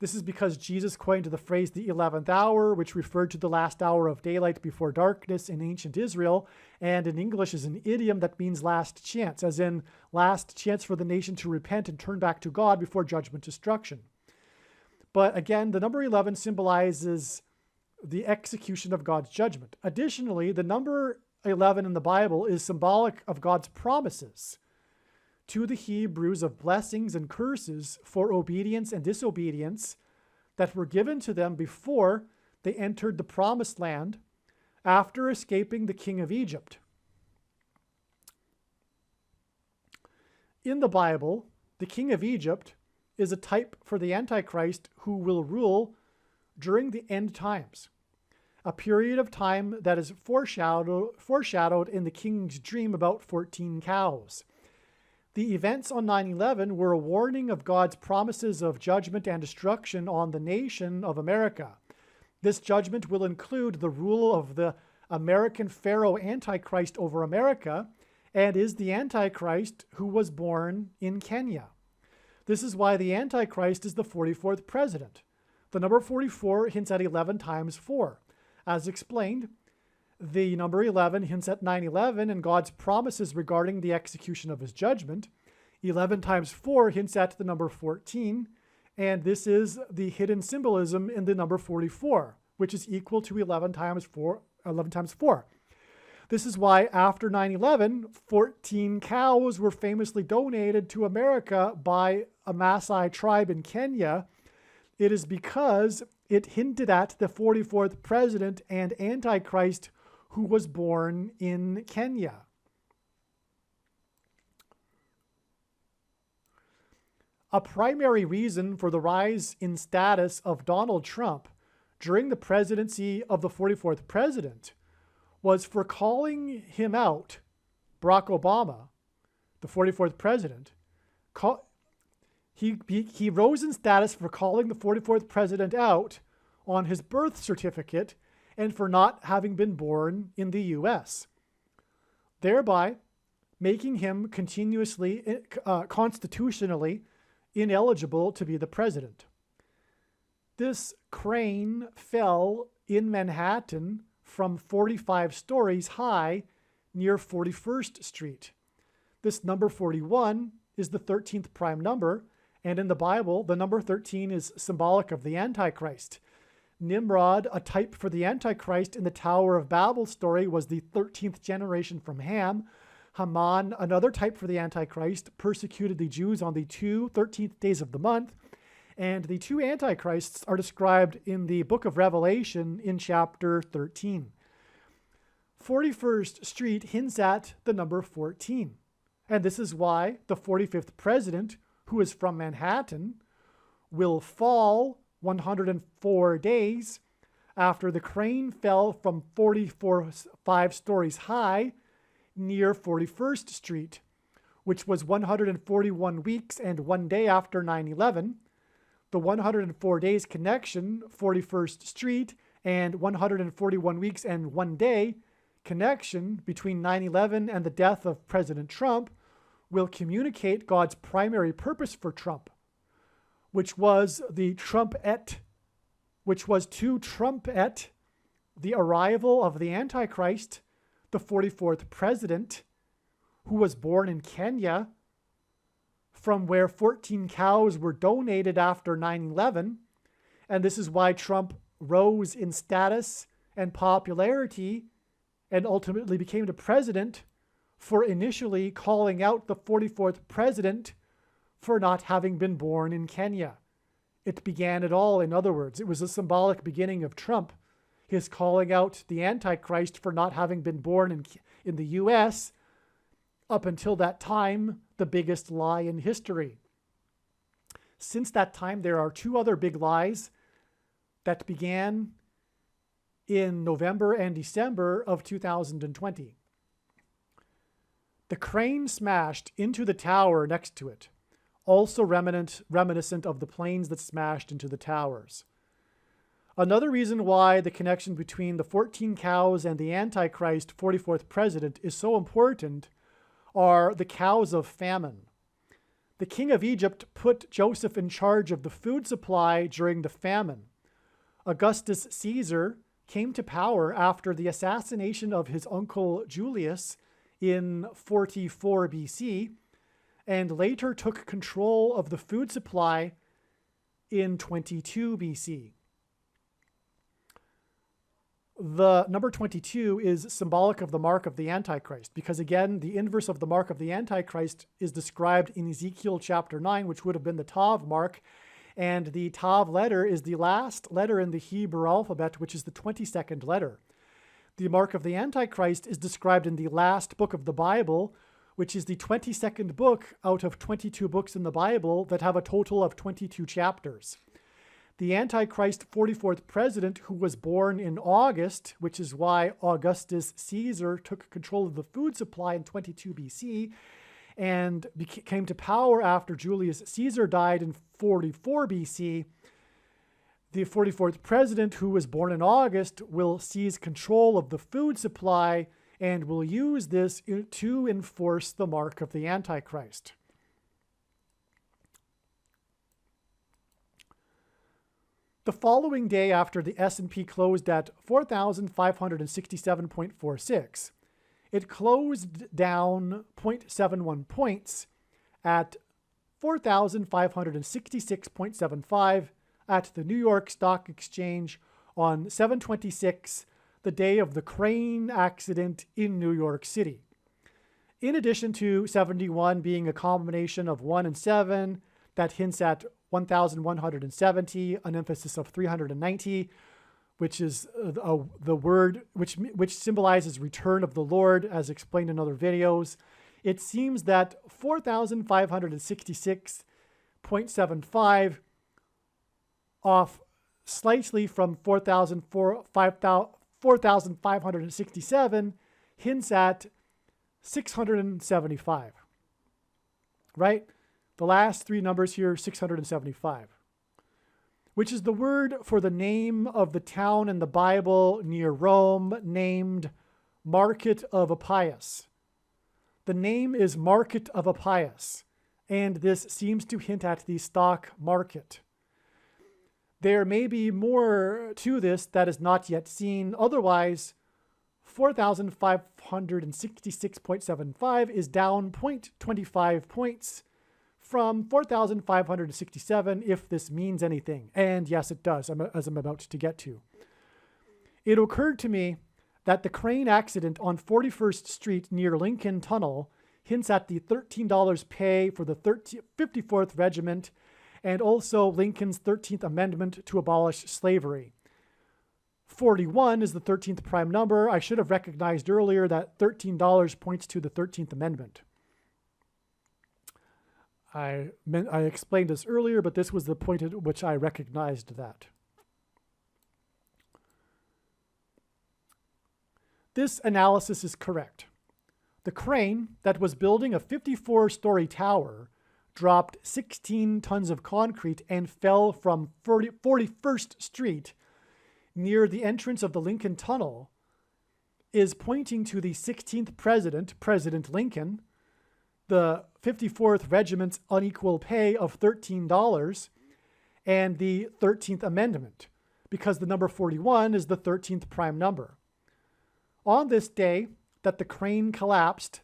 This is because Jesus coined the phrase the 11th hour, which referred to the last hour of daylight before darkness in ancient Israel, and in English is an idiom that means last chance, as in last chance for the nation to repent and turn back to God before judgment destruction. But again, the number 11 symbolizes the execution of God's judgment. Additionally, the number 11 in the Bible is symbolic of God's promises to the Hebrews of blessings and curses for obedience and disobedience that were given to them before they entered the promised land after escaping the king of Egypt. In the Bible, the king of Egypt is a type for the Antichrist who will rule during the end times, a period of time that is foreshadowed in the king's dream about 14 cows. The events on 9/11 were a warning of God's promises of judgment and destruction on the nation of America. This judgment will include the rule of the American Pharaoh Antichrist over America, and is the Antichrist who was born in Kenya. This is why the Antichrist is the 44th president. The number 44 hints at 11 times 4. As explained, the number 11 hints at 9/11 and God's promises regarding the execution of his judgment. 11 times 4 hints at the number 14, and this is the hidden symbolism in the number 44, which is equal to 11 times 4. This is why after 9/11, 14 cows were famously donated to America by a Maasai tribe in Kenya. It is because it hinted at the 44th president and Antichrist who was born in Kenya. A primary reason for the rise in status of Donald Trump during the presidency of the 44th president was for calling him out, Barack Obama, the 44th president. He rose in status for calling the 44th president out on his birth certificate and for not having been born in the U.S., thereby making him constitutionally ineligible to be the president. This crane fell in Manhattan from 45 stories high near 41st Street. This number 41 is the 13th prime number, and in the Bible, the number 13 is symbolic of the Antichrist. Nimrod, a type for the Antichrist in the Tower of Babel story, was the 13th generation from Ham. Haman, another type for the Antichrist, persecuted the Jews on the 13th days of the month. And the two Antichrists are described in the book of Revelation in chapter 13. 41st Street hints at the number 14. And this is why the 45th president, who is from Manhattan, will fall 104 days after the crane fell from 5 stories high near 41st Street, which was 141 weeks and 1 day after 9/11. The 104 days connection, 41st Street, and 141 weeks and 1 day connection between 9/11 and the death of President Trump will communicate God's primary purpose for Trump, which was to trumpet the arrival of the Antichrist, the 44th president, who was born in Kenya, from where 14 cows were donated after 9/11. And this is why Trump rose in status and popularity and ultimately became the president, for initially calling out the 44th president for not having been born in Kenya. It began it all, in other words. It was a symbolic beginning of Trump, his calling out the Antichrist for not having been born in the U.S., up until that time, the biggest lie in history. Since that time, there are two other big lies that began in November and December of 2020. The crane smashed into the tower next to it, also reminiscent of the planes that smashed into the towers. Another reason why the connection between the 14 cows and the Antichrist 44th president is so important are the cows of famine. The king of Egypt put Joseph in charge of the food supply during the famine. Augustus Caesar came to power after the assassination of his uncle Julius in 44 BC, and later took control of the food supply in 22 BC. The number 22 is symbolic of the mark of the Antichrist, because again, the inverse of the mark of the Antichrist is described in Ezekiel chapter 9, which would have been the Tav mark, and the Tav letter is the last letter in the Hebrew alphabet, which is the 22nd letter. The mark of the Antichrist is described in the last book of the Bible, which is the 22nd book out of 22 books in the Bible that have a total of 22 chapters. The Antichrist 44th president, who was born in August, which is why Augustus Caesar took control of the food supply in 22 BC and came to power after Julius Caesar died in 44 BC, the 44th president, who was born in August, will seize control of the food supply and will use this to enforce the mark of the Antichrist. The following day, after the S&P closed at 4,567.46, it closed down 0.71 points at 4,566.75 at the New York Stock Exchange on 7/26, the day of the crane accident in New York City. In addition to 71 being a combination of 1 and 7, that hints at 1,170, an emphasis of 390, which is the word which symbolizes return of the Lord, as explained in other videos. It seems that 4,566 0.75 off slightly from 4,567 hints at 675, right? The last three numbers here, 675, which is the word for the name of the town in the Bible near Rome named Market of Appius. The name is Market of Appius, and this seems to hint at the stock market. There may be more to this that is not yet seen. Otherwise, 4,566.75 is down 0.25 points from 4,567, if this means anything. And yes, it does, as I'm about to get to. It occurred to me that the crane accident on 41st Street near Lincoln Tunnel hints at the $13 pay for the 54th Regiment and also Lincoln's 13th Amendment to abolish slavery. 41 is the 13th prime number. I should have recognized earlier that $13 points to the 13th Amendment. I explained this earlier, but this was the point at which I recognized that. This analysis is correct. The crane that was building a 54-story tower dropped 16 tons of concrete and fell from 41st Street near the entrance of the Lincoln Tunnel is pointing to the 16th president, President Lincoln, the 54th Regiment's unequal pay of $13, and the 13th Amendment, because the number 41 is the 13th prime number. On this day that the crane collapsed,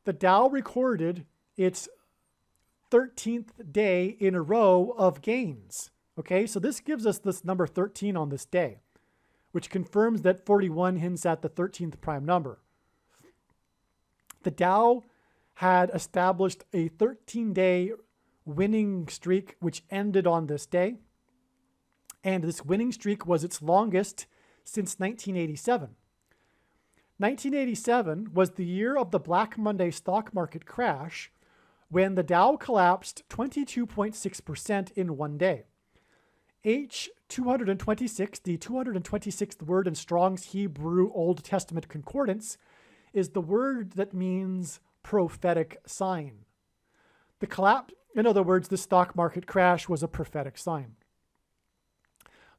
the Dow recorded its 13th day in a row of gains. Okay, so this gives us this number 13 on this day, which confirms that 41 hints at the 13th prime number. The Dow had established a 13-day winning streak, which ended on this day. And this winning streak was its longest since 1987. 1987 was the year of the Black Monday stock market crash, when the Dow collapsed 22.6% in one day. H226, the 226th word in Strong's Hebrew Old Testament Concordance, is the word that means prophetic sign. The collapse, in other words, the stock market crash was a prophetic sign.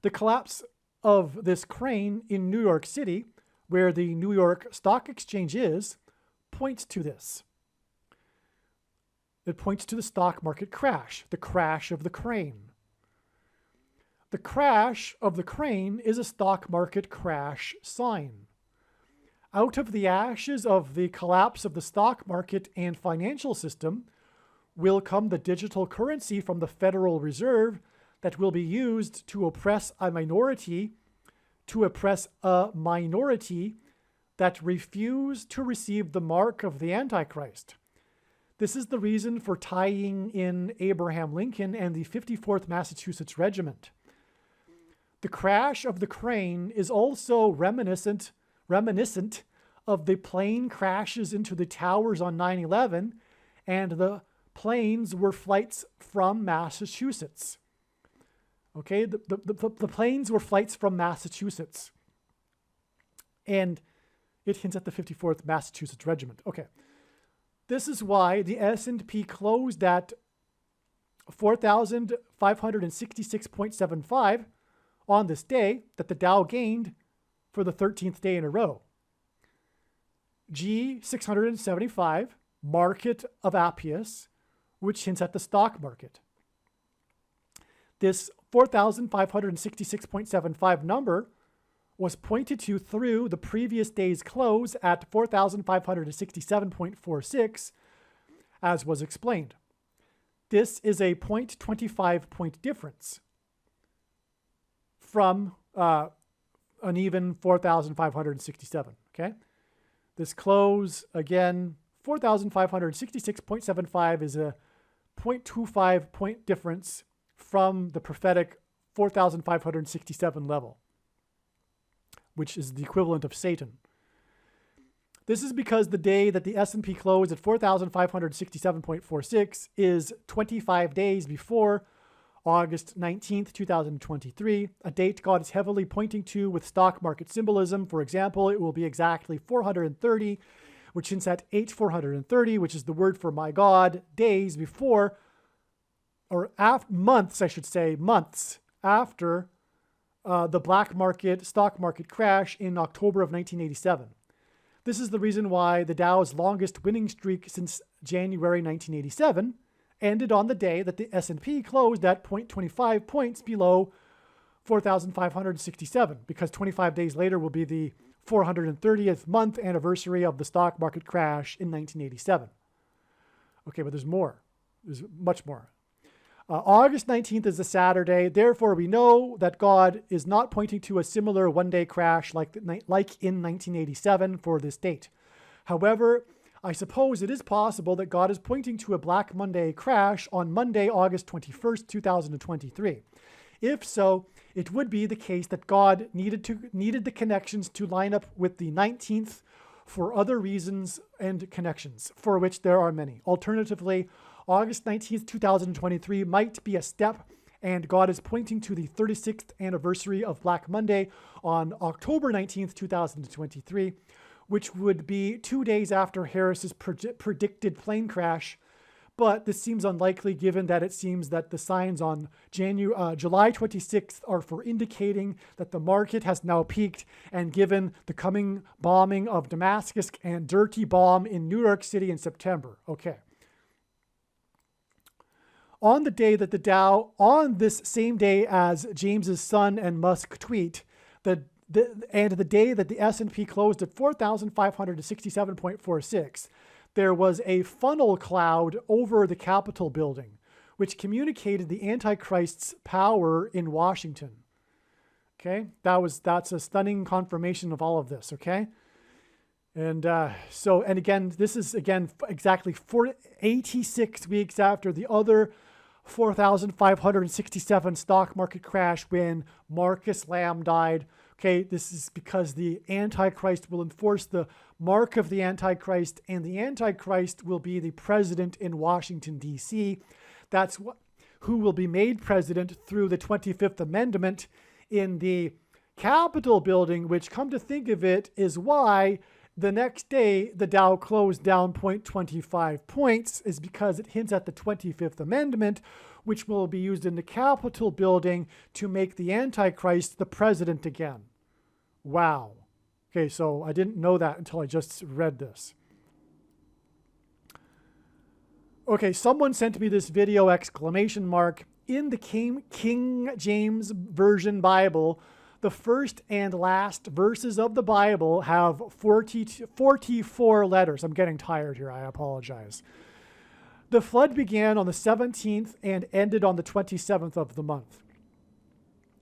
The collapse of this crane in New York City, where the New York Stock Exchange is, points to this. It points to the stock market crash, the crash of the crane. The crash of the crane is a stock market crash sign. Out of the ashes of the collapse of the stock market and financial system will come the digital currency from the Federal Reserve that will be used to oppress a minority, that refuse to receive the mark of the Antichrist. This is the reason for tying in Abraham Lincoln and the 54th Massachusetts Regiment. The crash of the crane is also reminiscent of the plane crashes into the towers on 9/11, and the planes were flights from Massachusetts. Okay, the planes were flights from Massachusetts. And it hints at the 54th Massachusetts Regiment. Okay. This is why the S&P closed at 4,566.75 on this day that the Dow gained for the 13th day in a row. G675, Market of Appius, which hints at the stock market. This 4,566.75 number was pointed to through the previous day's close at 4,567.46, as was explained. This is a 0.25 point difference from an even 4,567, okay? This close, again, 4,566.75 is a 0.25 point difference from the prophetic 4,567 level, which is the equivalent of Satan. This is because the day that the S&P closed at 4,567.46 is 25 days before August 19th, 2023, a date God is heavily pointing to with stock market symbolism. For example, it will be exactly 430, which hints at 8430, which is the word for my God, days before, or months, I should say, months after the black market, stock market crash in October of 1987. This is the reason why the Dow's longest winning streak since January 1987 ended on the day that the S&P closed at 0.25 points below 4,567, because 25 days later will be the 430th month anniversary of the stock market crash in 1987. Okay, but there's more. There's much more. August 19th is a Saturday. Therefore, we know that God is not pointing to a similar one-day crash like in 1987 for this date. However, I suppose it is possible that God is pointing to a Black Monday crash on Monday, August 21st, 2023. If so, it would be the case that God needed the connections to line up with the 19th for other reasons and connections, for which there are many. Alternatively, August 19th, 2023 might be a step, and God is pointing to the 36th anniversary of Black Monday on October 19th, 2023, which would be 2 days after Harris's predicted plane crash. But this seems unlikely given that it seems that the signs on July 26th are for indicating that the market has now peaked, and given the coming bombing of Damascus and dirty bomb in New York City in September. Okay. On the day that the Dow, on this same day as James's son and Musk tweet, and the day that the S&P closed at 4,567.46, there was a funnel cloud over the Capitol building, which communicated the Antichrist's power in Washington. Okay, that's a stunning confirmation of all of this. Okay, and again, this is exactly 86 weeks after the other 4,567 stock market crash when Marcus Lamb died. Okay, this is because the Antichrist will enforce the mark of the Antichrist, and the Antichrist will be the president in Washington, D.C. That's who will be made president through the 25th Amendment in the Capitol building, which, come to think of it, is why the next day the Dow closed down 0.25 points, is because it hints at the 25th Amendment, which will be used in the Capitol building to make the Antichrist the president again. Wow. Okay, so I didn't know that until I just read this. Okay, someone sent me this video, exclamation mark. In the King James Version Bible, the first and last verses of the Bible have 44 letters. I'm getting tired here. I apologize. The flood began on the 17th and ended on the 27th of the month.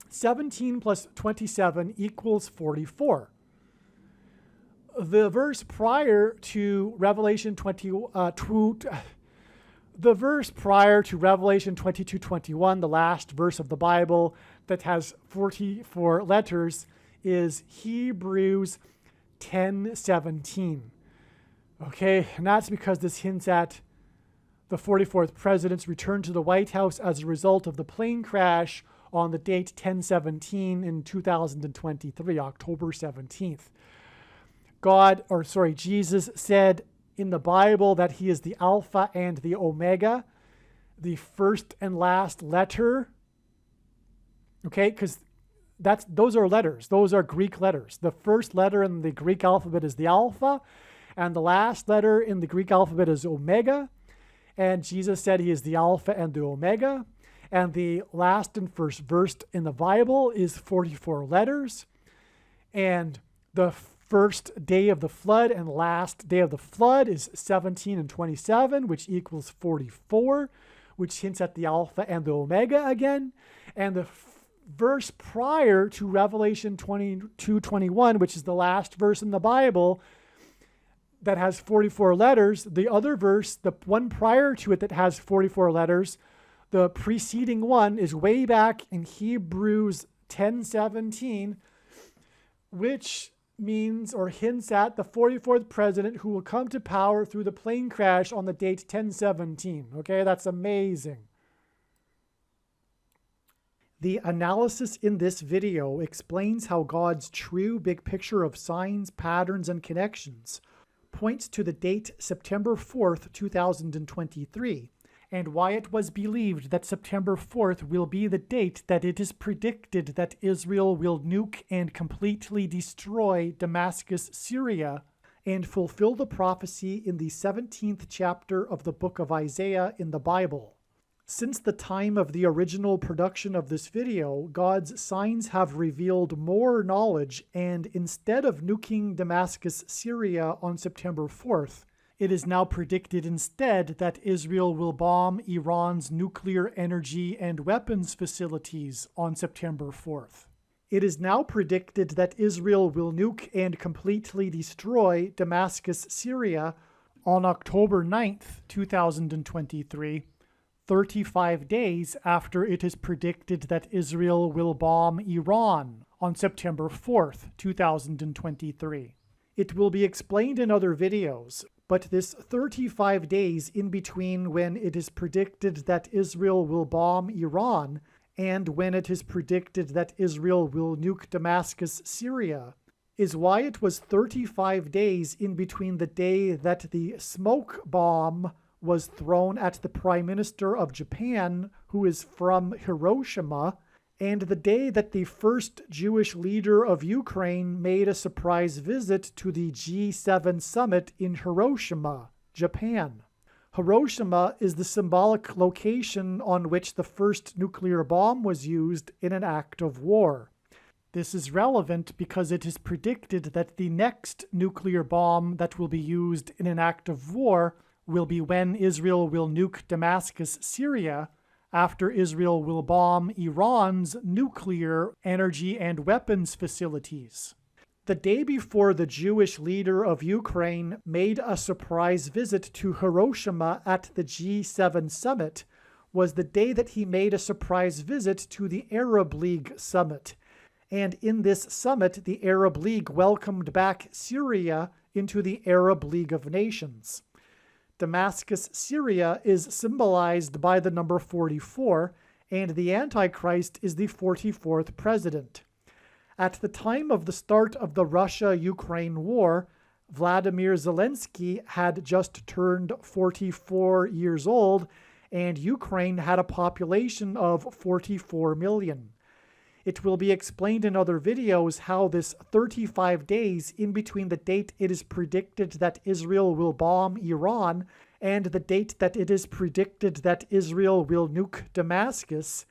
17 plus 27 equals 44. The verse prior to Revelation 22:21, the last verse of the Bible that has 44 letters, is Hebrews 10:17. Okay, and that's because this hints at the 44th president's return to the White House as a result of the plane crash on the date 10/17 in 2023, October 17th. Jesus said in the Bible that he is the Alpha and the Omega, the first and last letter. Okay, because those are letters. Those are Greek letters. The first letter in the Greek alphabet is the Alpha, and the last letter in the Greek alphabet is Omega. And Jesus said he is the Alpha and the Omega. And the last and first verse in the Bible is 44 letters. And the first day of the flood and last day of the flood is 17 and 27, which equals 44, which hints at the Alpha and the Omega again. And the verse prior to Revelation 22:21, which is the last verse in the Bible that has 44 letters, the other verse, the one prior to it that has 44 letters, the preceding one is way back in Hebrews 10:17, which means or hints at the 44th president who will come to power through the plane crash on the date 10/17. Okay, that's amazing. The analysis in this video explains how God's true big picture of signs, patterns, and connections points to the date September 4th, 2023, and why it was believed that September 4th will be the date that it is predicted that Israel will nuke and completely destroy Damascus, Syria, and fulfill the prophecy in the 17th chapter of the book of Isaiah in the Bible. Since the time of the original production of this video, God's signs have revealed more knowledge, and instead of nuking Damascus, Syria on September 4th, it is now predicted instead that Israel will bomb Iran's nuclear energy and weapons facilities on September 4th. It is now predicted that Israel will nuke and completely destroy Damascus, Syria on October 9th, 2023, 35 days after it is predicted that Israel will bomb Iran on September 4th, 2023. It will be explained in other videos, but this 35 days in between when it is predicted that Israel will bomb Iran and when it is predicted that Israel will nuke Damascus, Syria, is why it was 35 days in between the day that the smoke bomb was thrown at the Prime Minister of Japan, who is from Hiroshima, and the day that the first Jewish leader of Ukraine made a surprise visit to the G7 summit in Hiroshima, Japan. Hiroshima is the symbolic location on which the first nuclear bomb was used in an act of war. This is relevant because it is predicted that the next nuclear bomb that will be used in an act of war will be when Israel will nuke Damascus, Syria, after Israel will bomb Iran's nuclear energy and weapons facilities. The day before the Jewish leader of Ukraine made a surprise visit to Hiroshima at the G7 summit was the day that he made a surprise visit to the Arab League summit. And in this summit, the Arab League welcomed back Syria into the Arab League of Nations. Damascus, Syria is symbolized by the number 44, and the Antichrist is the 44th president. At the time of the start of the Russia-Ukraine war, Vladimir Zelensky had just turned 44 years old, and Ukraine had a population of 44 million. It will be explained in other videos how this 35 days in between the date it is predicted that Israel will bomb Iran and the date that it is predicted that Israel will nuke Damascus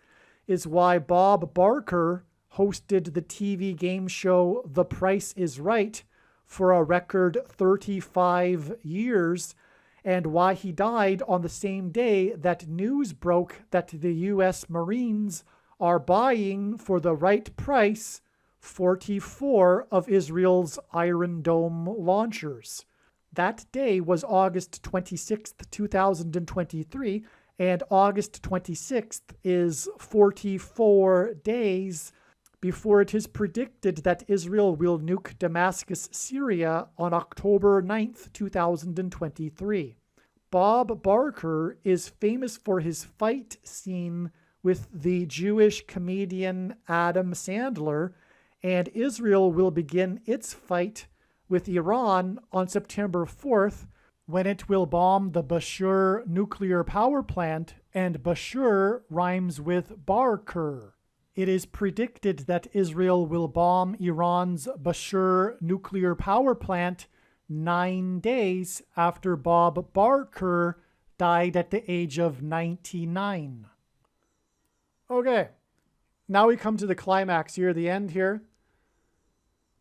is why Bob Barker hosted the TV game show The Price is Right for a record 35 years, and why he died on the same day that news broke that the U.S. Marines are buying for the right price 44 of Israel's Iron Dome launchers. That day was August 26th, 2023, and August 26th is 44 days before it is predicted that Israel will nuke Damascus, Syria on October 9th, 2023. Bob Barker is famous for his fight scene with the Jewish comedian Adam Sandler, and Israel will begin its fight with Iran on September 4th when it will bomb the Bashur nuclear power plant, and Bashur rhymes with Barker. It is predicted that Israel will bomb Iran's Bashur nuclear power plant 9 days after Bob Barker died at the age of 99. Okay, now we come to the climax here, the end here.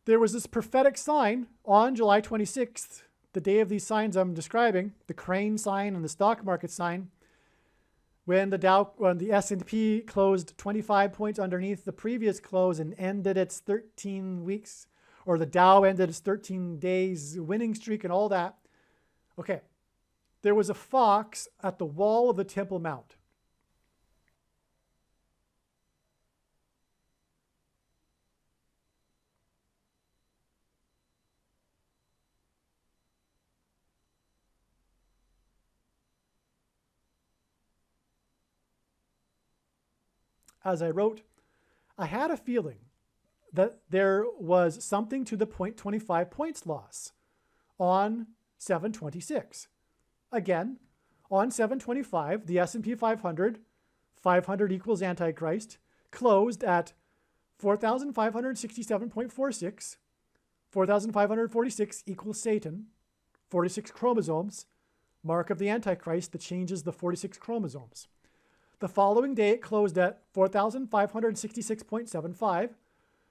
There was this prophetic sign on July 26th, the day of these signs I'm describing, the crane sign and the stock market sign, when the S&P closed 25 points underneath the previous close and ended its 13 weeks, or the Dow ended its 13 days winning streak and all that. Okay, there was a fox at the wall of the Temple Mount. as I wrote, I had a feeling that there was something to the 0.25 points loss on 7/26. Again, on 7/25, the S&P 500, 500 equals Antichrist, closed at 4,567.46, 4,546 equals Satan, 46 chromosomes, mark of the Antichrist that changes the 46 chromosomes. The following day, it closed at 4,566.75,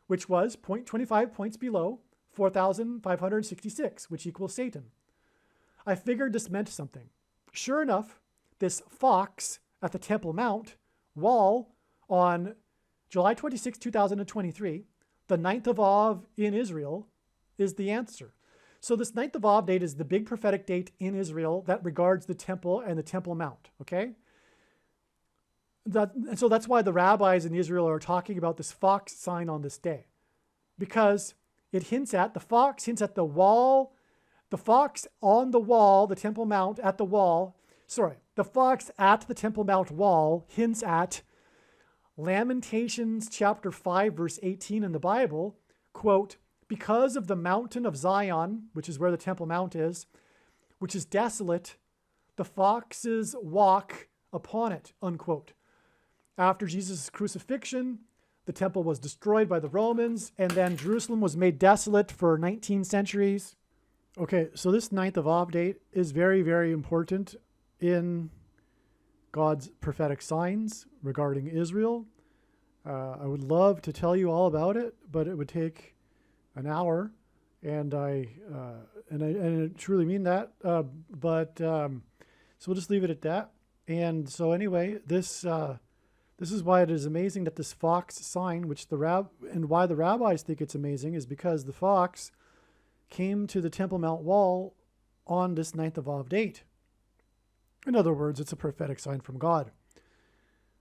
which was 0.25 points below 4,566, which equals Satan. I figured this meant something. Sure enough, this fox at the Temple Mount wall on July 26, 2023, the 9th of Av in Israel, is the answer. So this 9th of Av date is the big prophetic date in Israel that regards the temple and the Temple Mount, okay? And so that's why the rabbis in Israel are talking about this fox sign on this day, because it hints at, the fox hints at the wall, the fox on the wall, the Temple Mount at the wall, the fox at the Temple Mount wall hints at Lamentations chapter 5, verse 18 in the Bible, quote, because of the mountain of Zion, which is where the Temple Mount is, which is desolate, the foxes walk upon it, unquote. After Jesus' crucifixion, the temple was destroyed by the Romans, and then Jerusalem was made desolate for 19 centuries. Okay, so this 9th of Av date is very, very important in God's prophetic signs regarding Israel. I would love to tell you all about it, but it would take an hour, and I truly mean that. So we'll just leave it at that. And so anyway, this is why it is amazing that this fox sign, which and why the rabbis think it's amazing, is because the fox came to the Temple Mount wall on this 9th of Av date. In other words, it's a prophetic sign from God.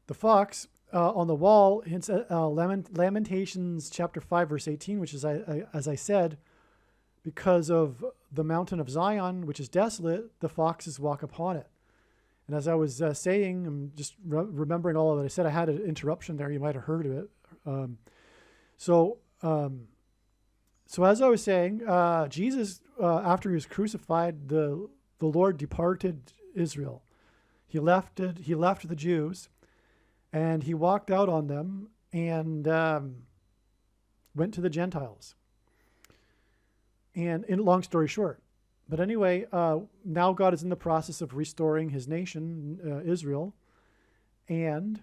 The fox on the wall hints at Lamentations chapter 5, verse 18, which is, as I said, because of the mountain of Zion, which is desolate, the foxes walk upon it. And as I was saying, I'm just remembering all of it. I said I had an interruption there. You might have heard of it. So as I was saying, Jesus, after he was crucified, the Lord departed Israel. He left the Jews, and he walked out on them and went to the Gentiles. And long story short, but anyway, now God is in the process of restoring his nation, Israel. And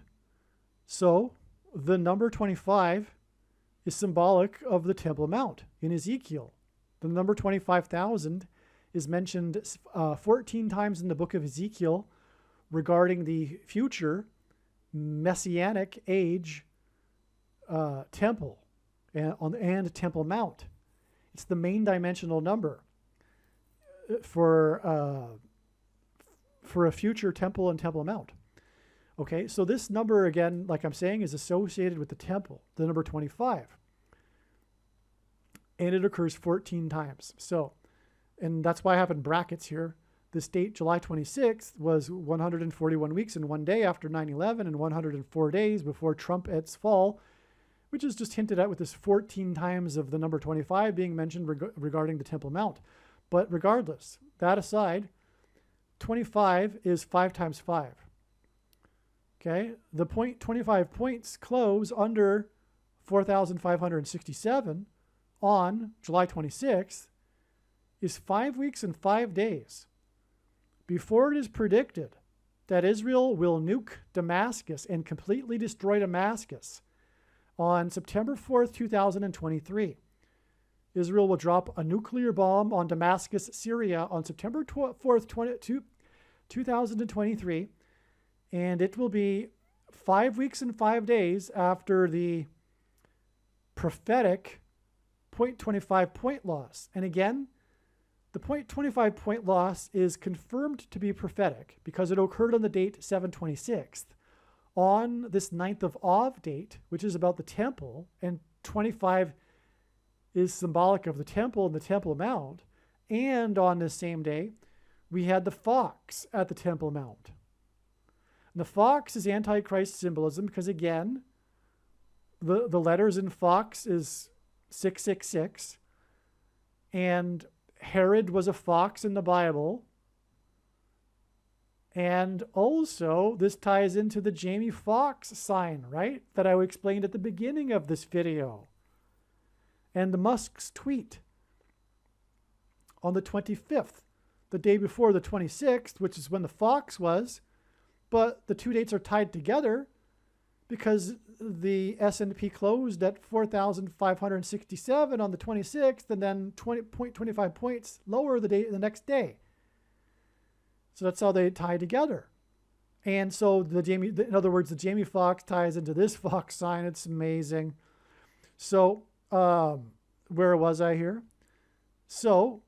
so the number 25 is symbolic of the Temple Mount in Ezekiel. The number 25,000 is mentioned 14 times in the book of Ezekiel regarding the future Messianic age temple and Temple Mount. It's the main dimensional number for a future temple and Temple Mount. Okay, so this number, again, like I'm saying, is associated with the temple, the number 25. And it occurs 14 times. So, and that's why I have in brackets here, this date, July 26th, was 141 weeks and 1 day after 9/11 and 104 days before Trumpet's fall, which is just hinted at with this 14 times of the number 25 being mentioned regarding the Temple Mount. But regardless, that aside, 25 is 5 times 5. Okay, the 25 points close under 4,567 on July 26th is 5 weeks and 5 days before it is predicted that Israel will nuke Damascus and completely destroy Damascus on September 4th, 2023. Israel will drop a nuclear bomb on Damascus, Syria on September 4th, 2023, and it will be 5 weeks and 5 days after the prophetic 0.25 point loss. And again, the 0.25 point loss is confirmed to be prophetic because it occurred on the date 7/26. On this 9th of Av date, which is about the temple, and 25 is symbolic of the temple and the Temple Mount. And on this same day, we had the fox at the Temple Mount. And the fox is Antichrist symbolism because, again, the letters in Fox is 666. And Herod was a fox in the Bible. And also, this ties into the Jamie Foxx sign, right? That I explained at the beginning of this video. And the Musk's tweet on the 25th, the day before the 26th, which is when the fox was. But the two dates are tied together because the S&P closed at 4,567 on the 26th and then 25 points lower the next day. So that's how they tie together. And so in other words, the Jamie Foxx ties into this Fox sign. It's amazing. So where was I here? So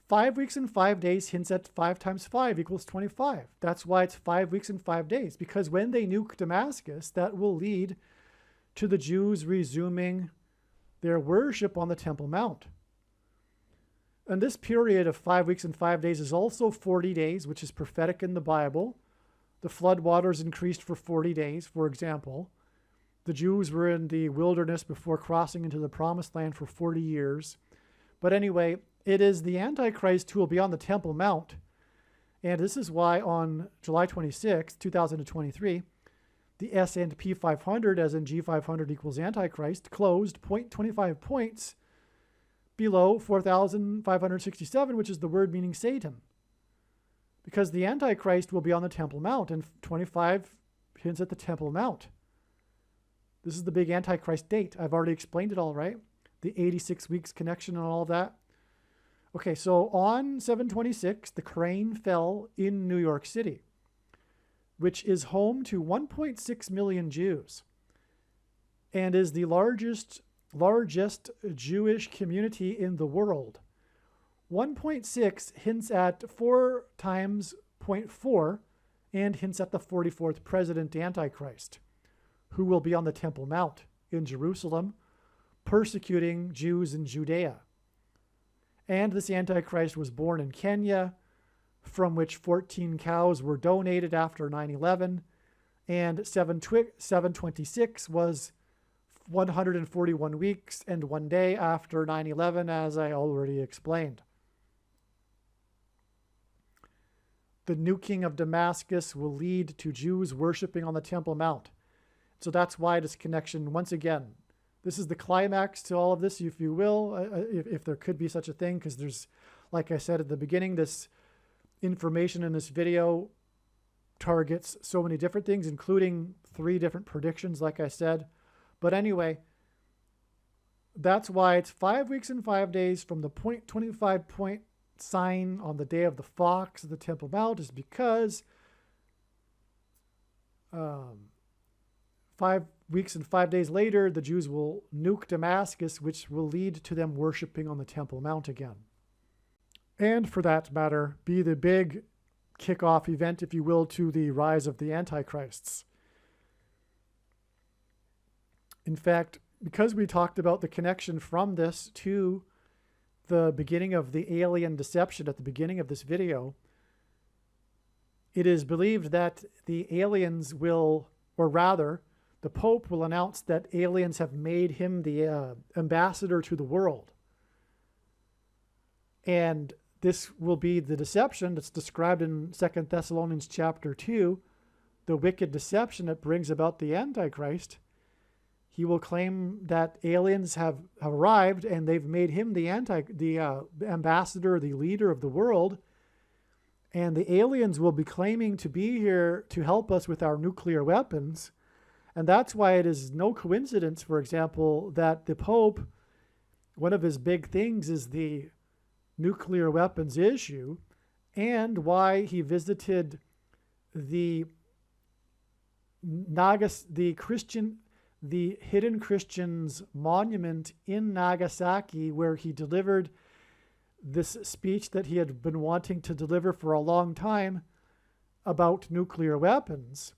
5 weeks and 5 days hints at 5 times 5 equals 25. That's why it's 5 weeks and 5 days, because when they nuke Damascus, that will lead to the Jews resuming their worship on the Temple Mount. And this period of 5 weeks and 5 days is also 40 days, which is prophetic in the Bible. The flood waters increased for 40 days, for example. The Jews were in the wilderness before crossing into the Promised Land for 40 years. But anyway, it is the Antichrist who will be on the Temple Mount. And this is why on July 26, 2023, the S&P 500, as in G500 equals Antichrist, closed 0.25 points below 4,567, which is the word meaning Satan. Because the Antichrist will be on the Temple Mount, and 25 hints at the Temple Mount. This is the big Antichrist date. I've already explained it all, right? The 86 weeks connection and all of that. Okay, so on 7/26, the crane fell in New York City, which is home to 1.6 million Jews and is the largest Jewish community in the world. 1.6 hints at 4 times 0.4 and hints at the 44th president Antichrist, who will be on the Temple Mount in Jerusalem, persecuting Jews in Judea. And this Antichrist was born in Kenya, from which 14 cows were donated after 9/11, and 7/26 was 141 weeks and 1 day after 9/11, as I already explained. The nuking of Damascus will lead to Jews worshiping on the Temple Mount. So that's why this connection, once again, this is the climax to all of this, if you will, if there could be such a thing, because there's, like I said at the beginning, this information in this video targets so many different things, including 3 different predictions, like I said. But anyway, that's why it's 5 weeks and 5 days from the 25 point sign on the day of the fox at the Temple Mount, is because 5 weeks and 5 days later, the Jews will nuke Damascus, which will lead to them worshiping on the Temple Mount again. And for that matter, be the big kickoff event, if you will, to the rise of the Antichrists. In fact, because we talked about the connection from this to the beginning of the alien deception at the beginning of this video, it is believed that the aliens will, or rather, the Pope will announce that aliens have made him the ambassador to the world. And this will be the deception that's described in 2 Thessalonians chapter 2, the wicked deception that brings about the Antichrist. He will claim that aliens have arrived and they've made him the ambassador, the leader of the world. And the aliens will be claiming to be here to help us with our nuclear weapons. And that's why it is no coincidence, for example, that the Pope, one of his big things is the nuclear weapons issue, and why he visited the Hidden Christians monument in Nagasaki, where he delivered this speech that he had been wanting to deliver for a long time about nuclear weapons.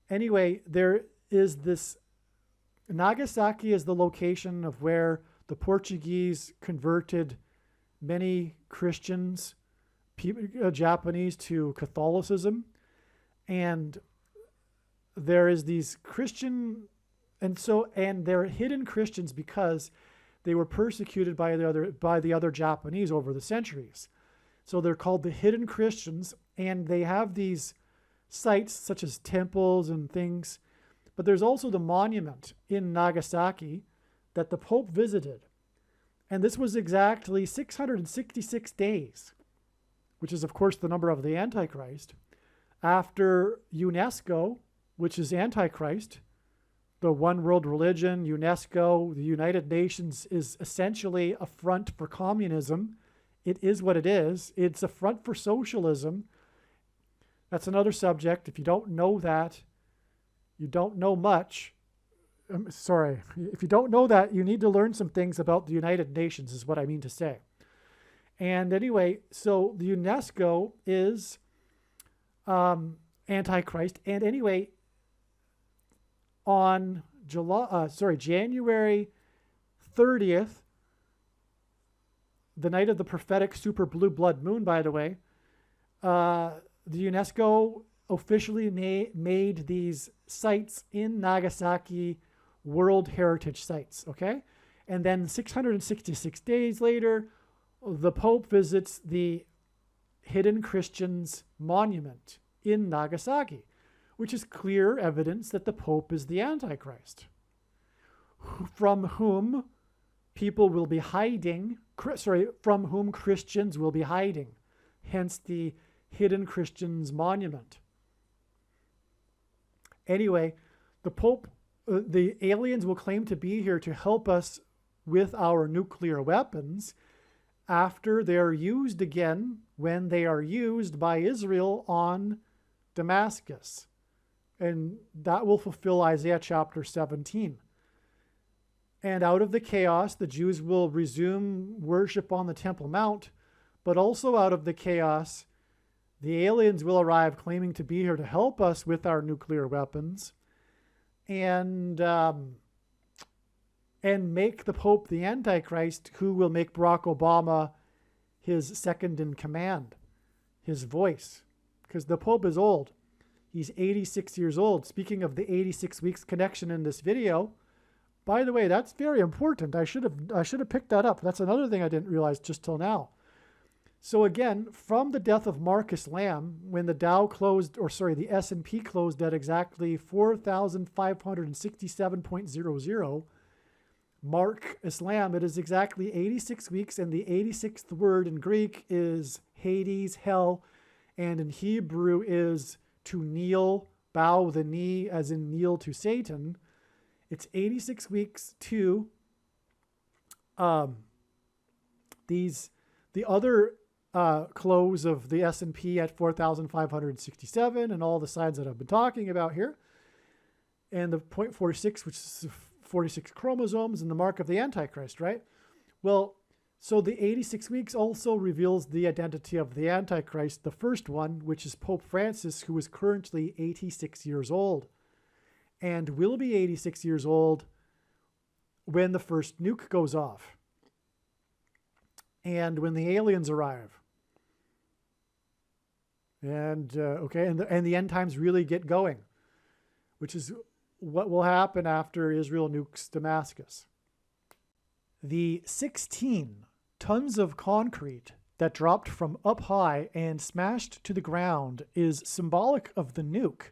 Anyway, there is this, Nagasaki is the location of where the Portuguese converted many Christians, Japanese, to Catholicism. And there is these Christian And they're hidden Christians because they were persecuted by the other Japanese over the centuries. So they're called the hidden Christians, and they have these sites such as temples and things. But there's also the monument in Nagasaki that the Pope visited. And this was exactly 666 days, which is, of course, the number of the Antichrist, after UNESCO, which is Antichrist, the one world religion, UNESCO, the United Nations is essentially a front for communism. It is what it is. It's a front for socialism. That's another subject. If you don't know that, you don't know much. Sorry. If you don't know that, you need to learn some things about the United Nations, is what I mean to say. And anyway, so the UNESCO is Antichrist. And anyway, on January 30th, the night of the prophetic super blue blood moon, by the way, the UNESCO officially made these sites in Nagasaki World Heritage Sites, okay? And then 666 days later, the Pope visits the Hidden Christians Monument in Nagasaki, which is clear evidence that the Pope is the Antichrist, from whom people will be hiding, from whom Christians will be hiding, hence the Hidden Christians Monument. Anyway, the Pope, the aliens will claim to be here to help us with our nuclear weapons after they're used again when they are used by Israel on Damascus. And that will fulfill Isaiah chapter 17. And out of the chaos, the Jews will resume worship on the Temple Mount, but also out of the chaos, the aliens will arrive claiming to be here to help us with our nuclear weapons and make the Pope the Antichrist, who will make Barack Obama his second in command, his voice, because the Pope is old. He's 86 years old. Speaking of the 86 weeks connection in this video, by the way, that's very important. I should have picked that up. That's another thing I didn't realize just till now. So again, from the death of Marcus Lamb, when the Dow closed, the S&P closed at exactly 4,567.00, Mark Islam, it is exactly 86 weeks, and the 86th word in Greek is Hades, hell, and in Hebrew is to kneel, bow the knee, as in kneel to Satan. It's 86 weeks to the other close of the S&P at 4,567 and all the signs that I've been talking about here. And the 0.46, which is 46 chromosomes, and the mark of the Antichrist, right? Well, so the 86 weeks also reveals the identity of the Antichrist, the first one, which is Pope Francis, who is currently 86 years old and will be 86 years old when the first nuke goes off and when the aliens arrive. And, and the end times really get going, which is what will happen after Israel nukes Damascus. The 16 tons of concrete that dropped from up high and smashed to the ground is symbolic of the nuke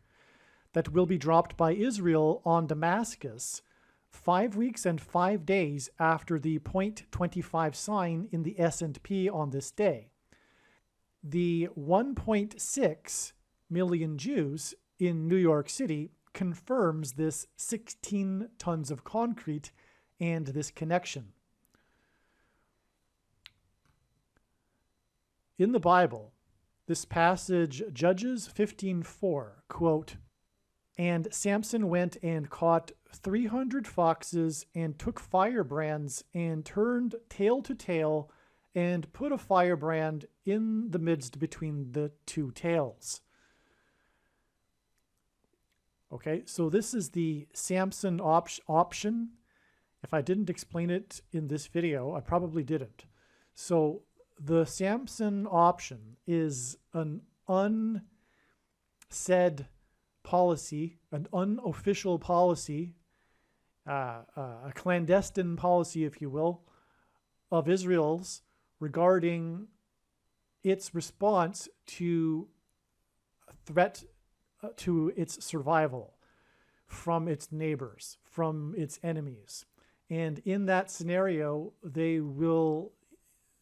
that will be dropped by Israel on Damascus 5 weeks and 5 days after the 0.25 sign in the S&P on this day. The 1.6 million Jews in New York City confirms this 16 tons of concrete and this connection. In the Bible, this passage, Judges 15:4, quote, "And Samson went and caught 300 foxes and took firebrands and turned tail to tail and put a firebrand in the midst between the two tails." Okay, so this is the Samson option. If I didn't explain it in this video, I probably didn't. So the Samson option is an unsaid policy, an unofficial policy a clandestine policy, if you will, of Israel's regarding its response to a threat to its survival from its neighbors, from its enemies. And in that scenario, they will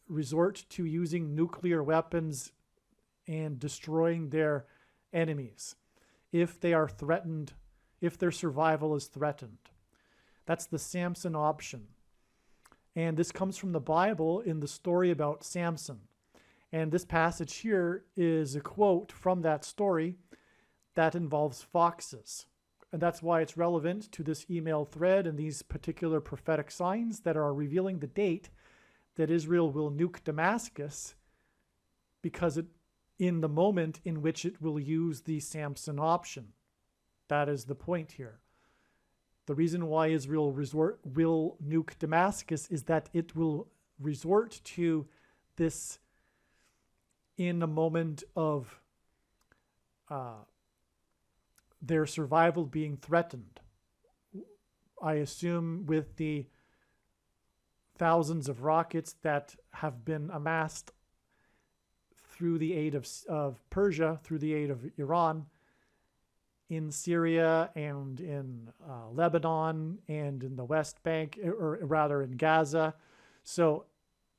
resort to using nuclear weapons and destroying their enemies if they are threatened, if their survival is threatened. That's the Samson option. And this comes from the Bible in the story about Samson. And this passage here is a quote from that story that involves foxes. And that's why it's relevant to this email thread and these particular prophetic signs that are revealing the date that Israel will nuke Damascus, because in the moment in which it will use the Samson option. That is the point here. The reason why Israel will nuke Damascus is that it will resort to this in a moment of their survival being threatened. I assume with the thousands of rockets that have been amassed through the aid of Persia, through the aid of Iran, in Syria and in Lebanon and in the West Bank, or rather in Gaza. So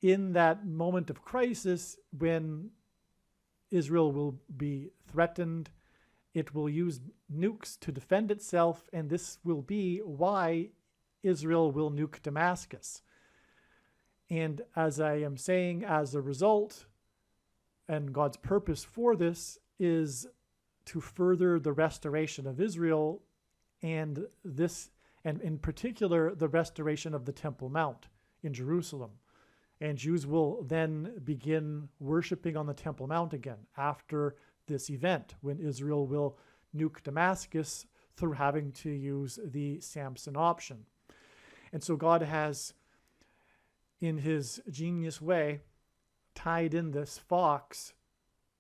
in that moment of crisis, when Israel will be threatened, it will use nukes to defend itself, and this will be why Israel will nuke Damascus. And as I am saying, as a result, and God's purpose for this is to further the restoration of Israel, and in particular the restoration of the Temple Mount in Jerusalem. And Jews will then begin worshiping on the Temple Mount again after this event, when Israel will nuke Damascus through having to use the Samson option. And so God has, in his genius way, tied in this fox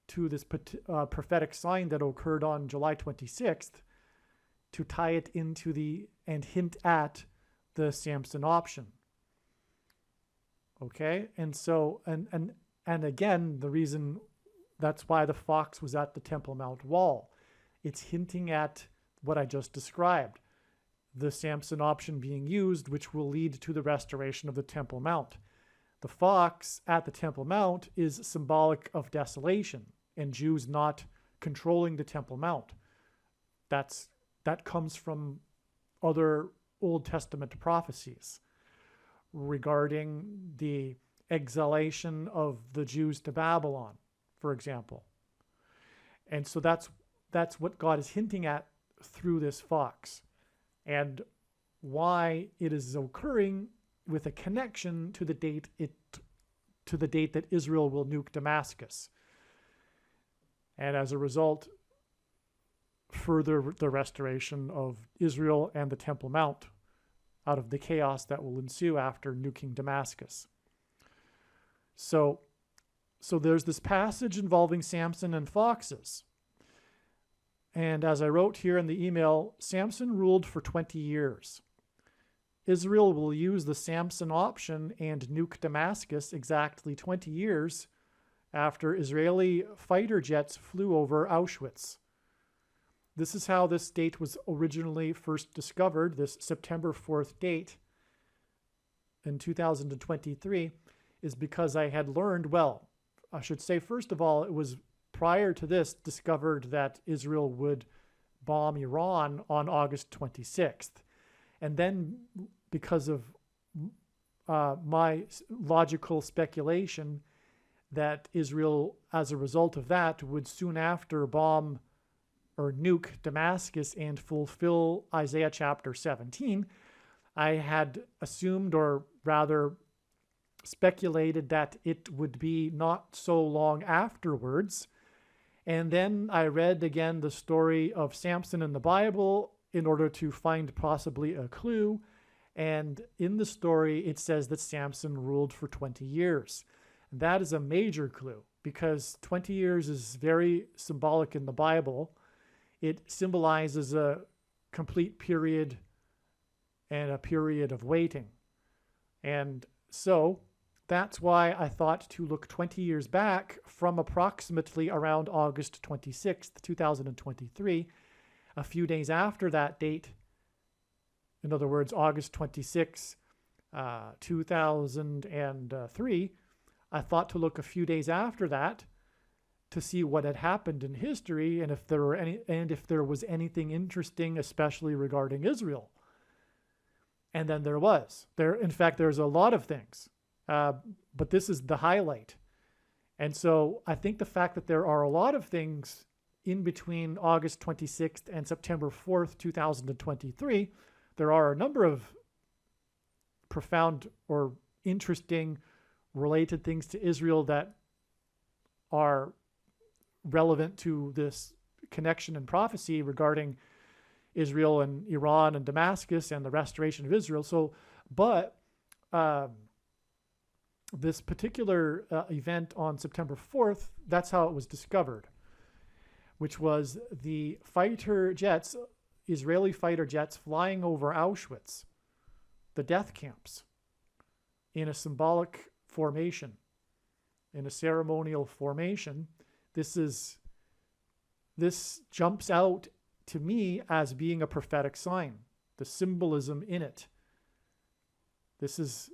to this prophetic sign that occurred on July 26th to tie it into and hint at the Samson option. Okay? And so, and again, the reason that's why the fox was at the Temple Mount wall. It's hinting at what I just described, the Samson option being used, which will lead to the restoration of the Temple Mount. The fox at the Temple Mount is symbolic of desolation and Jews not controlling the Temple Mount. That comes from other Old Testament prophecies regarding the exilation of the Jews to Babylon, for example. And so that's what God is hinting at through this fox, and why it is occurring with a connection to the date that Israel will nuke Damascus. And as a result, further the restoration of Israel and the Temple Mount out of the chaos that will ensue after nuking Damascus. So there's this passage involving Samson and foxes. And as I wrote here in the email, Samson ruled for 20 years. Israel will use the Samson option and nuke Damascus exactly 20 years after Israeli fighter jets flew over Auschwitz. This is how this date was originally first discovered, this September 4th date in 2023, is because I had learned, well, I should say, first of all, it was prior to this discovered that Israel would bomb Iran on August 26th. And then because of my logical speculation that Israel, as a result of that, would soon after bomb or nuke Damascus and fulfill Isaiah chapter 17, I had assumed, or rather speculated, that it would be not so long afterwards. And then I read again the story of Samson in the Bible in order to find possibly a clue. And in the story, it says that Samson ruled for 20 years. And that is a major clue, because 20 years is very symbolic in the Bible. It symbolizes a complete period and a period of waiting. And so that's why I thought to look 20 years back from approximately around August 26th, 2023, a few days after that date. In other words, August 26, 2003, I thought to look a few days after that to see what had happened in history and if there was anything interesting, especially regarding Israel. And then there was. In fact, there's a lot of things, but this is the highlight. And so I think the fact that there are a lot of things in between August 26th and September 4th, 2023, there are a number of profound or interesting related things to Israel that are relevant to this connection and prophecy regarding Israel and Iran and Damascus and the restoration of Israel. So, but this particular event on September 4th, that's how it was discovered, which was the fighter jets, Israeli fighter jets flying over Auschwitz, the death camps, in a symbolic formation, in a ceremonial formation. This jumps out to me as being a prophetic sign, the symbolism in it. This is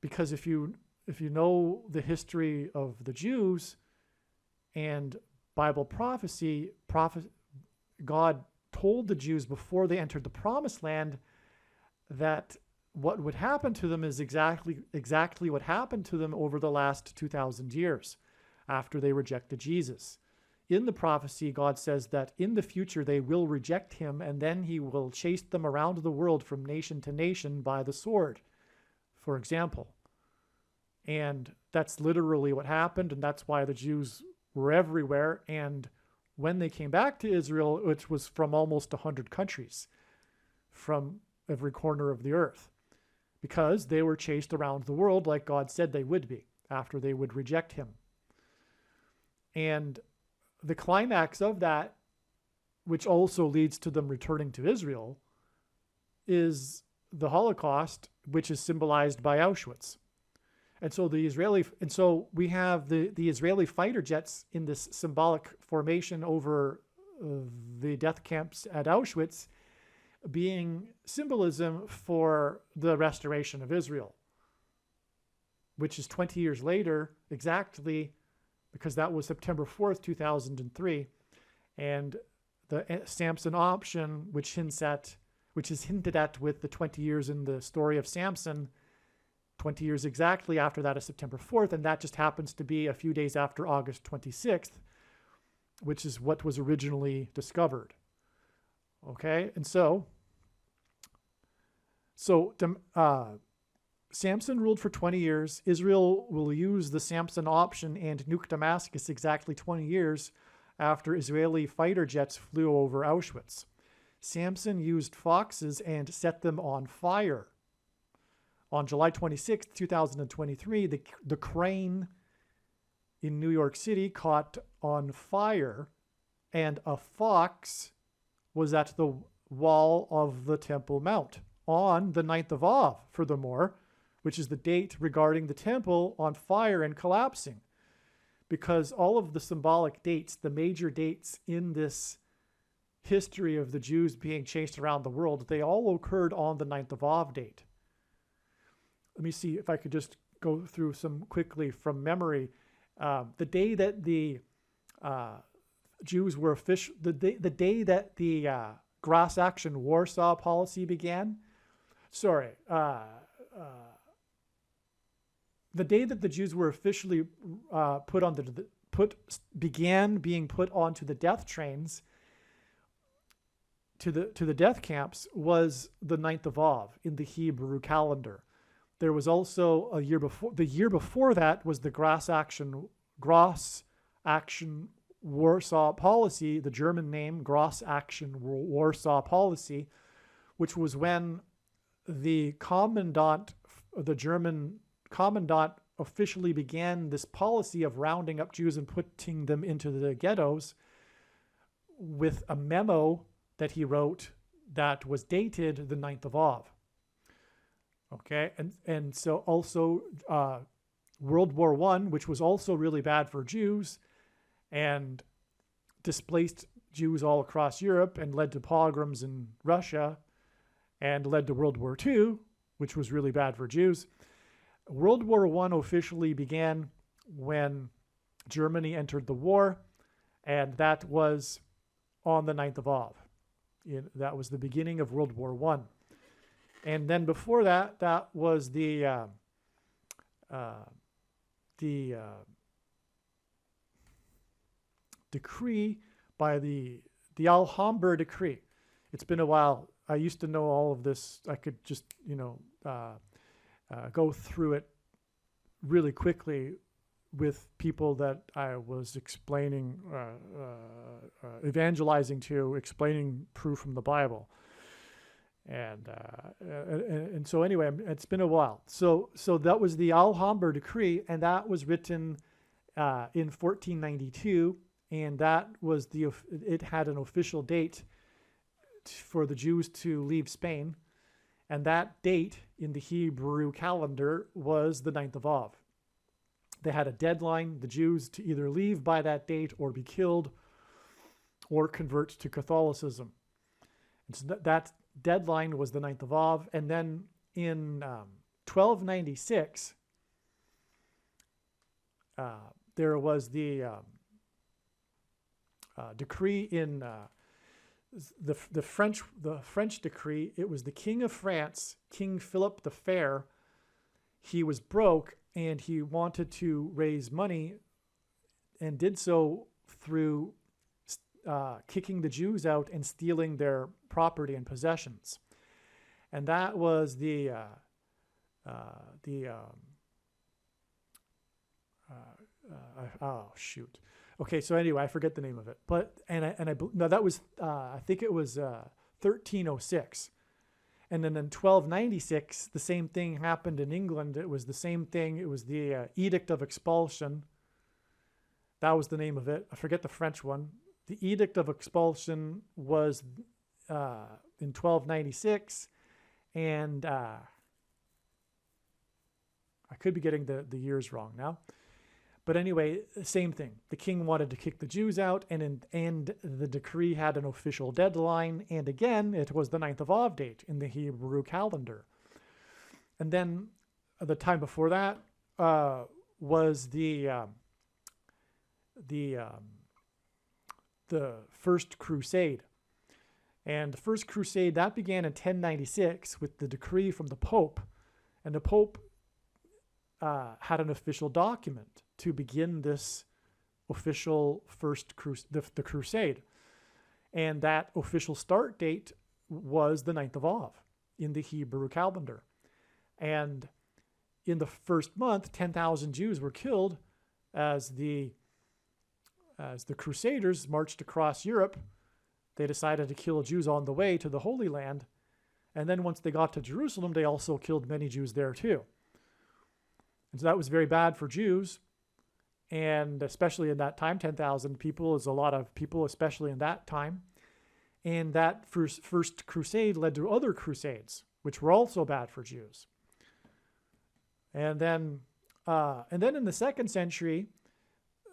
because if you know the history of the Jews and Bible prophecy, God told the Jews before they entered the Promised Land that what would happen to them is exactly what happened to them over the last 2,000 years after they rejected Jesus. In the prophecy, God says that in the future they will reject him, and then he will chase them around the world from nation to nation by the sword, for example. And that's literally what happened, and that's why the Jews were everywhere. And when they came back to Israel, which was from almost 100 countries, from every corner of the earth, because they were chased around the world like God said they would be after they would reject him. And the climax of that, which also leads to them returning to Israel, is the Holocaust, which is symbolized by Auschwitz. And so we have the Israeli fighter jets in this symbolic formation over the death camps at Auschwitz being symbolism for the restoration of Israel, which is 20 years later exactly, because that was September 4th, 2003. And the Samson option, which is hinted at with the 20 years in the story of Samson, 20 years exactly after that is September 4th, and that just happens to be a few days after August 26th, which is what was originally discovered. Okay, and so Samson ruled for 20 years. Israel will use the Samson option and nuke Damascus exactly 20 years after Israeli fighter jets flew over Auschwitz. Samson used foxes and set them on fire. On July 26, 2023, the crane in New York City caught on fire, and a fox was at the wall of the Temple Mount on the 9th of Av, furthermore, which is the date regarding the temple on fire and collapsing. Because all of the symbolic dates, the major dates in this history of the Jews being chased around the world, they all occurred on the 9th of Av date. Let me see if I could just go through some quickly from memory. The day that the Jews were the day that the Grass Action Warsaw policy began. The day that the Jews were officially began being put onto the death trains to the death camps was the 9th of Av in the Hebrew calendar. There was also the year before that was the Grass Action Warsaw policy, the German name Grass Action Warsaw policy, which was when the German commandant officially began this policy of rounding up Jews and putting them into the ghettos with a memo that he wrote that was dated the 9th of Av. Okay, and so also World War I, which was also really bad for Jews and displaced Jews all across Europe and led to pogroms in Russia and led to World War II, which was really bad for Jews. World War I officially began when Germany entered the war, and that was on the 9th of Av. That was the beginning of World War I. And then before that, that was the decree by the Alhambra decree. It's been a while. I used to know all of this. I could just, go through it really quickly with people that I was explaining, evangelizing to, explaining proof from the Bible. And so anyway, it's been a while. So that was the Alhambra decree, and that was written in 1492, and that was it had an official date for the Jews to leave Spain, and that date in the Hebrew calendar was the 9th of Av. They had a deadline, the Jews, to either leave by that date or be killed or convert to Catholicism. And so that deadline was the 9th of Av. And then in 1296, there was the decree in the French decree. It was the King of France, King Philip the Fair. He was broke and he wanted to raise money and did so through kicking the Jews out and stealing their property and possessions. And that was oh shoot. Okay, so anyway, I forget the name of it. But that was I think it was 1306. And then in 1296, the same thing happened in England. It was the same thing. It was the Edict of Expulsion. That was the name of it. I forget the French one. The Edict of Expulsion was in 1296. And I could be getting the years wrong now. But anyway, same thing. The king wanted to kick the Jews out, and the decree had an official deadline. And again, it was the 9th of Av date in the Hebrew calendar. And then the time before that was the First Crusade. And the First Crusade, that began in 1096 with the decree from the Pope. And the Pope had an official document to begin this official the crusade. And that official start date was the 9th of Av in the Hebrew calendar. And in the first month, 10,000 Jews were killed as the Crusaders marched across Europe. They decided to kill Jews on the way to the Holy Land. And then once they got to Jerusalem, they also killed many Jews there too. And so that was very bad for Jews. And especially in that time, 10,000 people is a lot of people, especially in that time. And that first crusade led to other crusades, which were also bad for Jews. And then in the 2nd century,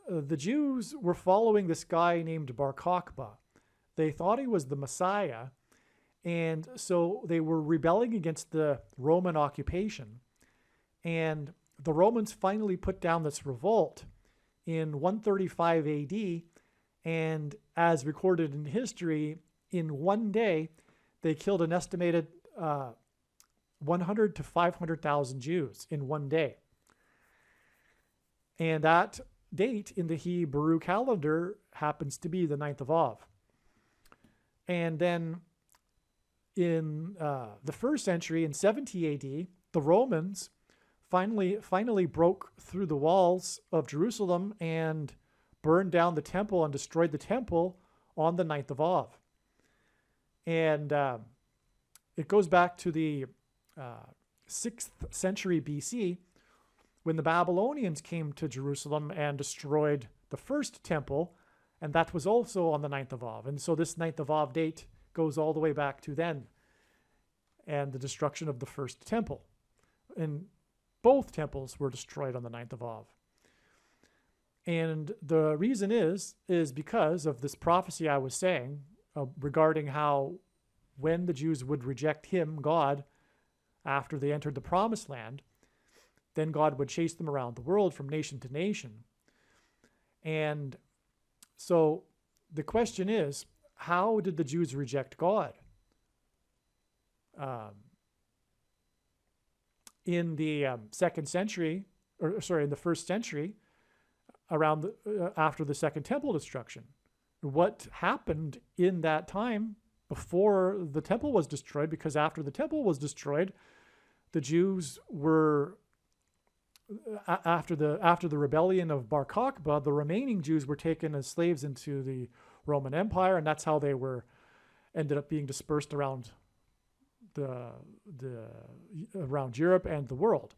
the Jews were following this guy named Bar Kokhba. They thought he was the Messiah, and so they were rebelling against the Roman occupation. And the Romans finally put down this revolt in 135 AD, and as recorded in history, in one day, they killed an estimated 100 to 500,000 Jews in one day. And that date in the Hebrew calendar happens to be the 9th of Av. And then in the 1st century, in 70 AD, the Romans finally broke through the walls of Jerusalem and burned down the temple and destroyed the temple on the 9th of Av. And it goes back to the 6th century BC when the Babylonians came to Jerusalem and destroyed the first temple, and that was also on the 9th of Av. And so this 9th of Av date goes all the way back to then and the destruction of the first temple. And both temples were destroyed on the 9th of Av. And the reason is because of this prophecy I was saying regarding how when the Jews would reject him, God, after they entered the promised land, then God would chase them around the world from nation to nation. And so the question is, how did the Jews reject God? In the second century, or sorry, in the first century, around after the Second Temple destruction, what happened in that time before the temple was destroyed? Because after the temple was destroyed, the Jews were after the rebellion of Bar Kokhba, the remaining Jews were taken as slaves into the Roman Empire, and that's how they ended up being dispersed around around Europe and the world.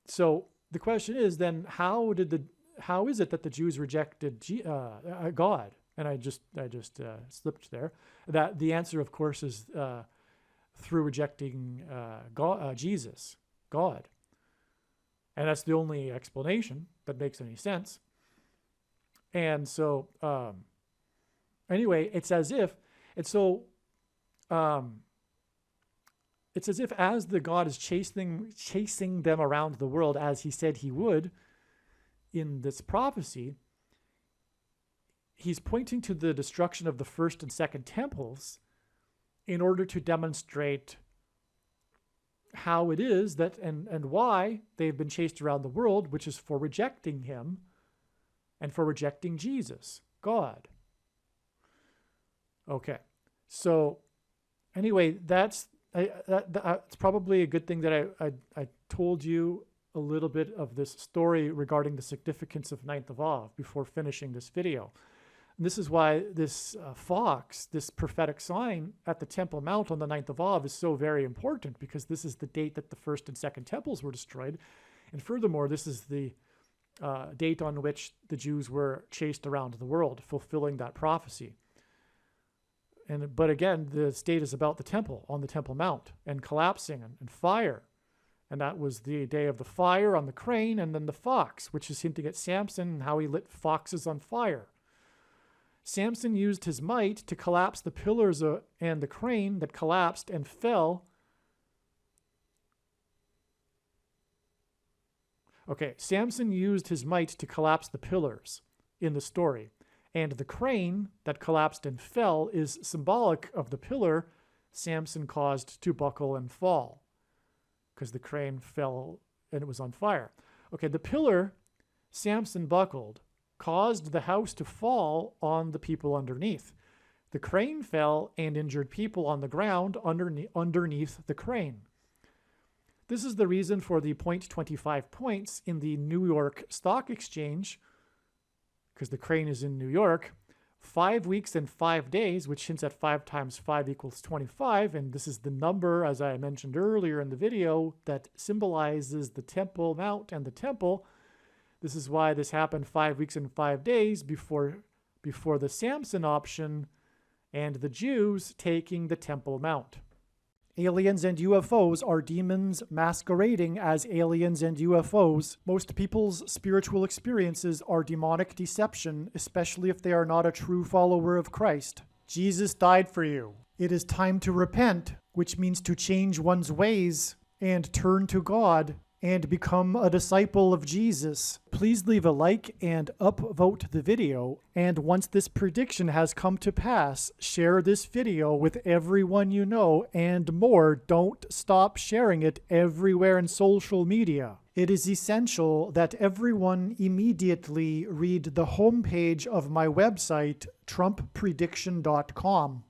So the question is then, how is it that the Jews rejected God? And I just slipped there. That the answer, of course, is through rejecting Jesus, God. And that's the only explanation that makes any sense. And so, anyway, it's as if as the God is chasing them around the world as he said he would in this prophecy, he's pointing to the destruction of the first and second temples in order to demonstrate how it is that and why they've been chased around the world, which is for rejecting him and for rejecting Jesus, God. Okay, so anyway, that's probably a good thing that I told you a little bit of this story regarding the significance of 9th of Av before finishing this video. And this is why this fox, this prophetic sign at the Temple Mount on the 9th of Av is so very important, because this is the date that the first and second temples were destroyed. And furthermore, this is the date on which the Jews were chased around the world, fulfilling that prophecy. But again, the date is about the temple on the Temple Mount and collapsing and fire. And that was the day of the fire on the crane, and then the fox, which is hinting at Samson and how he lit foxes on fire. Samson used his might to collapse the pillars and the crane that collapsed and fell. Okay, Samson used his might to collapse the pillars in the story. And the crane that collapsed and fell is symbolic of the pillar Samson caused to buckle and fall, because the crane fell and it was on fire. Okay, the pillar Samson buckled caused the house to fall on the people underneath. The crane fell and injured people on the ground underneath the crane. This is the reason for the 0.25 points in the New York Stock Exchange, because the crane is in New York, 5 weeks and 5 days, which hints at 5 times 5 equals 25. And this is the number, as I mentioned earlier in the video, that symbolizes the Temple Mount and the temple. This is why this happened 5 weeks and 5 days before the Samson option and the Jews taking the Temple Mount. Aliens and UFOs are demons masquerading as aliens and UFOs. Most people's spiritual experiences are demonic deception, especially if they are not a true follower of Christ. Jesus died for you. It is time to repent, which means to change one's ways and turn to God and become a disciple of Jesus. Please leave a like and upvote the video. And once this prediction has come to pass, share this video with everyone you know, and more. Don't stop sharing it everywhere in social media. It is essential that everyone immediately read the homepage of my website, TrumpPrediction.com.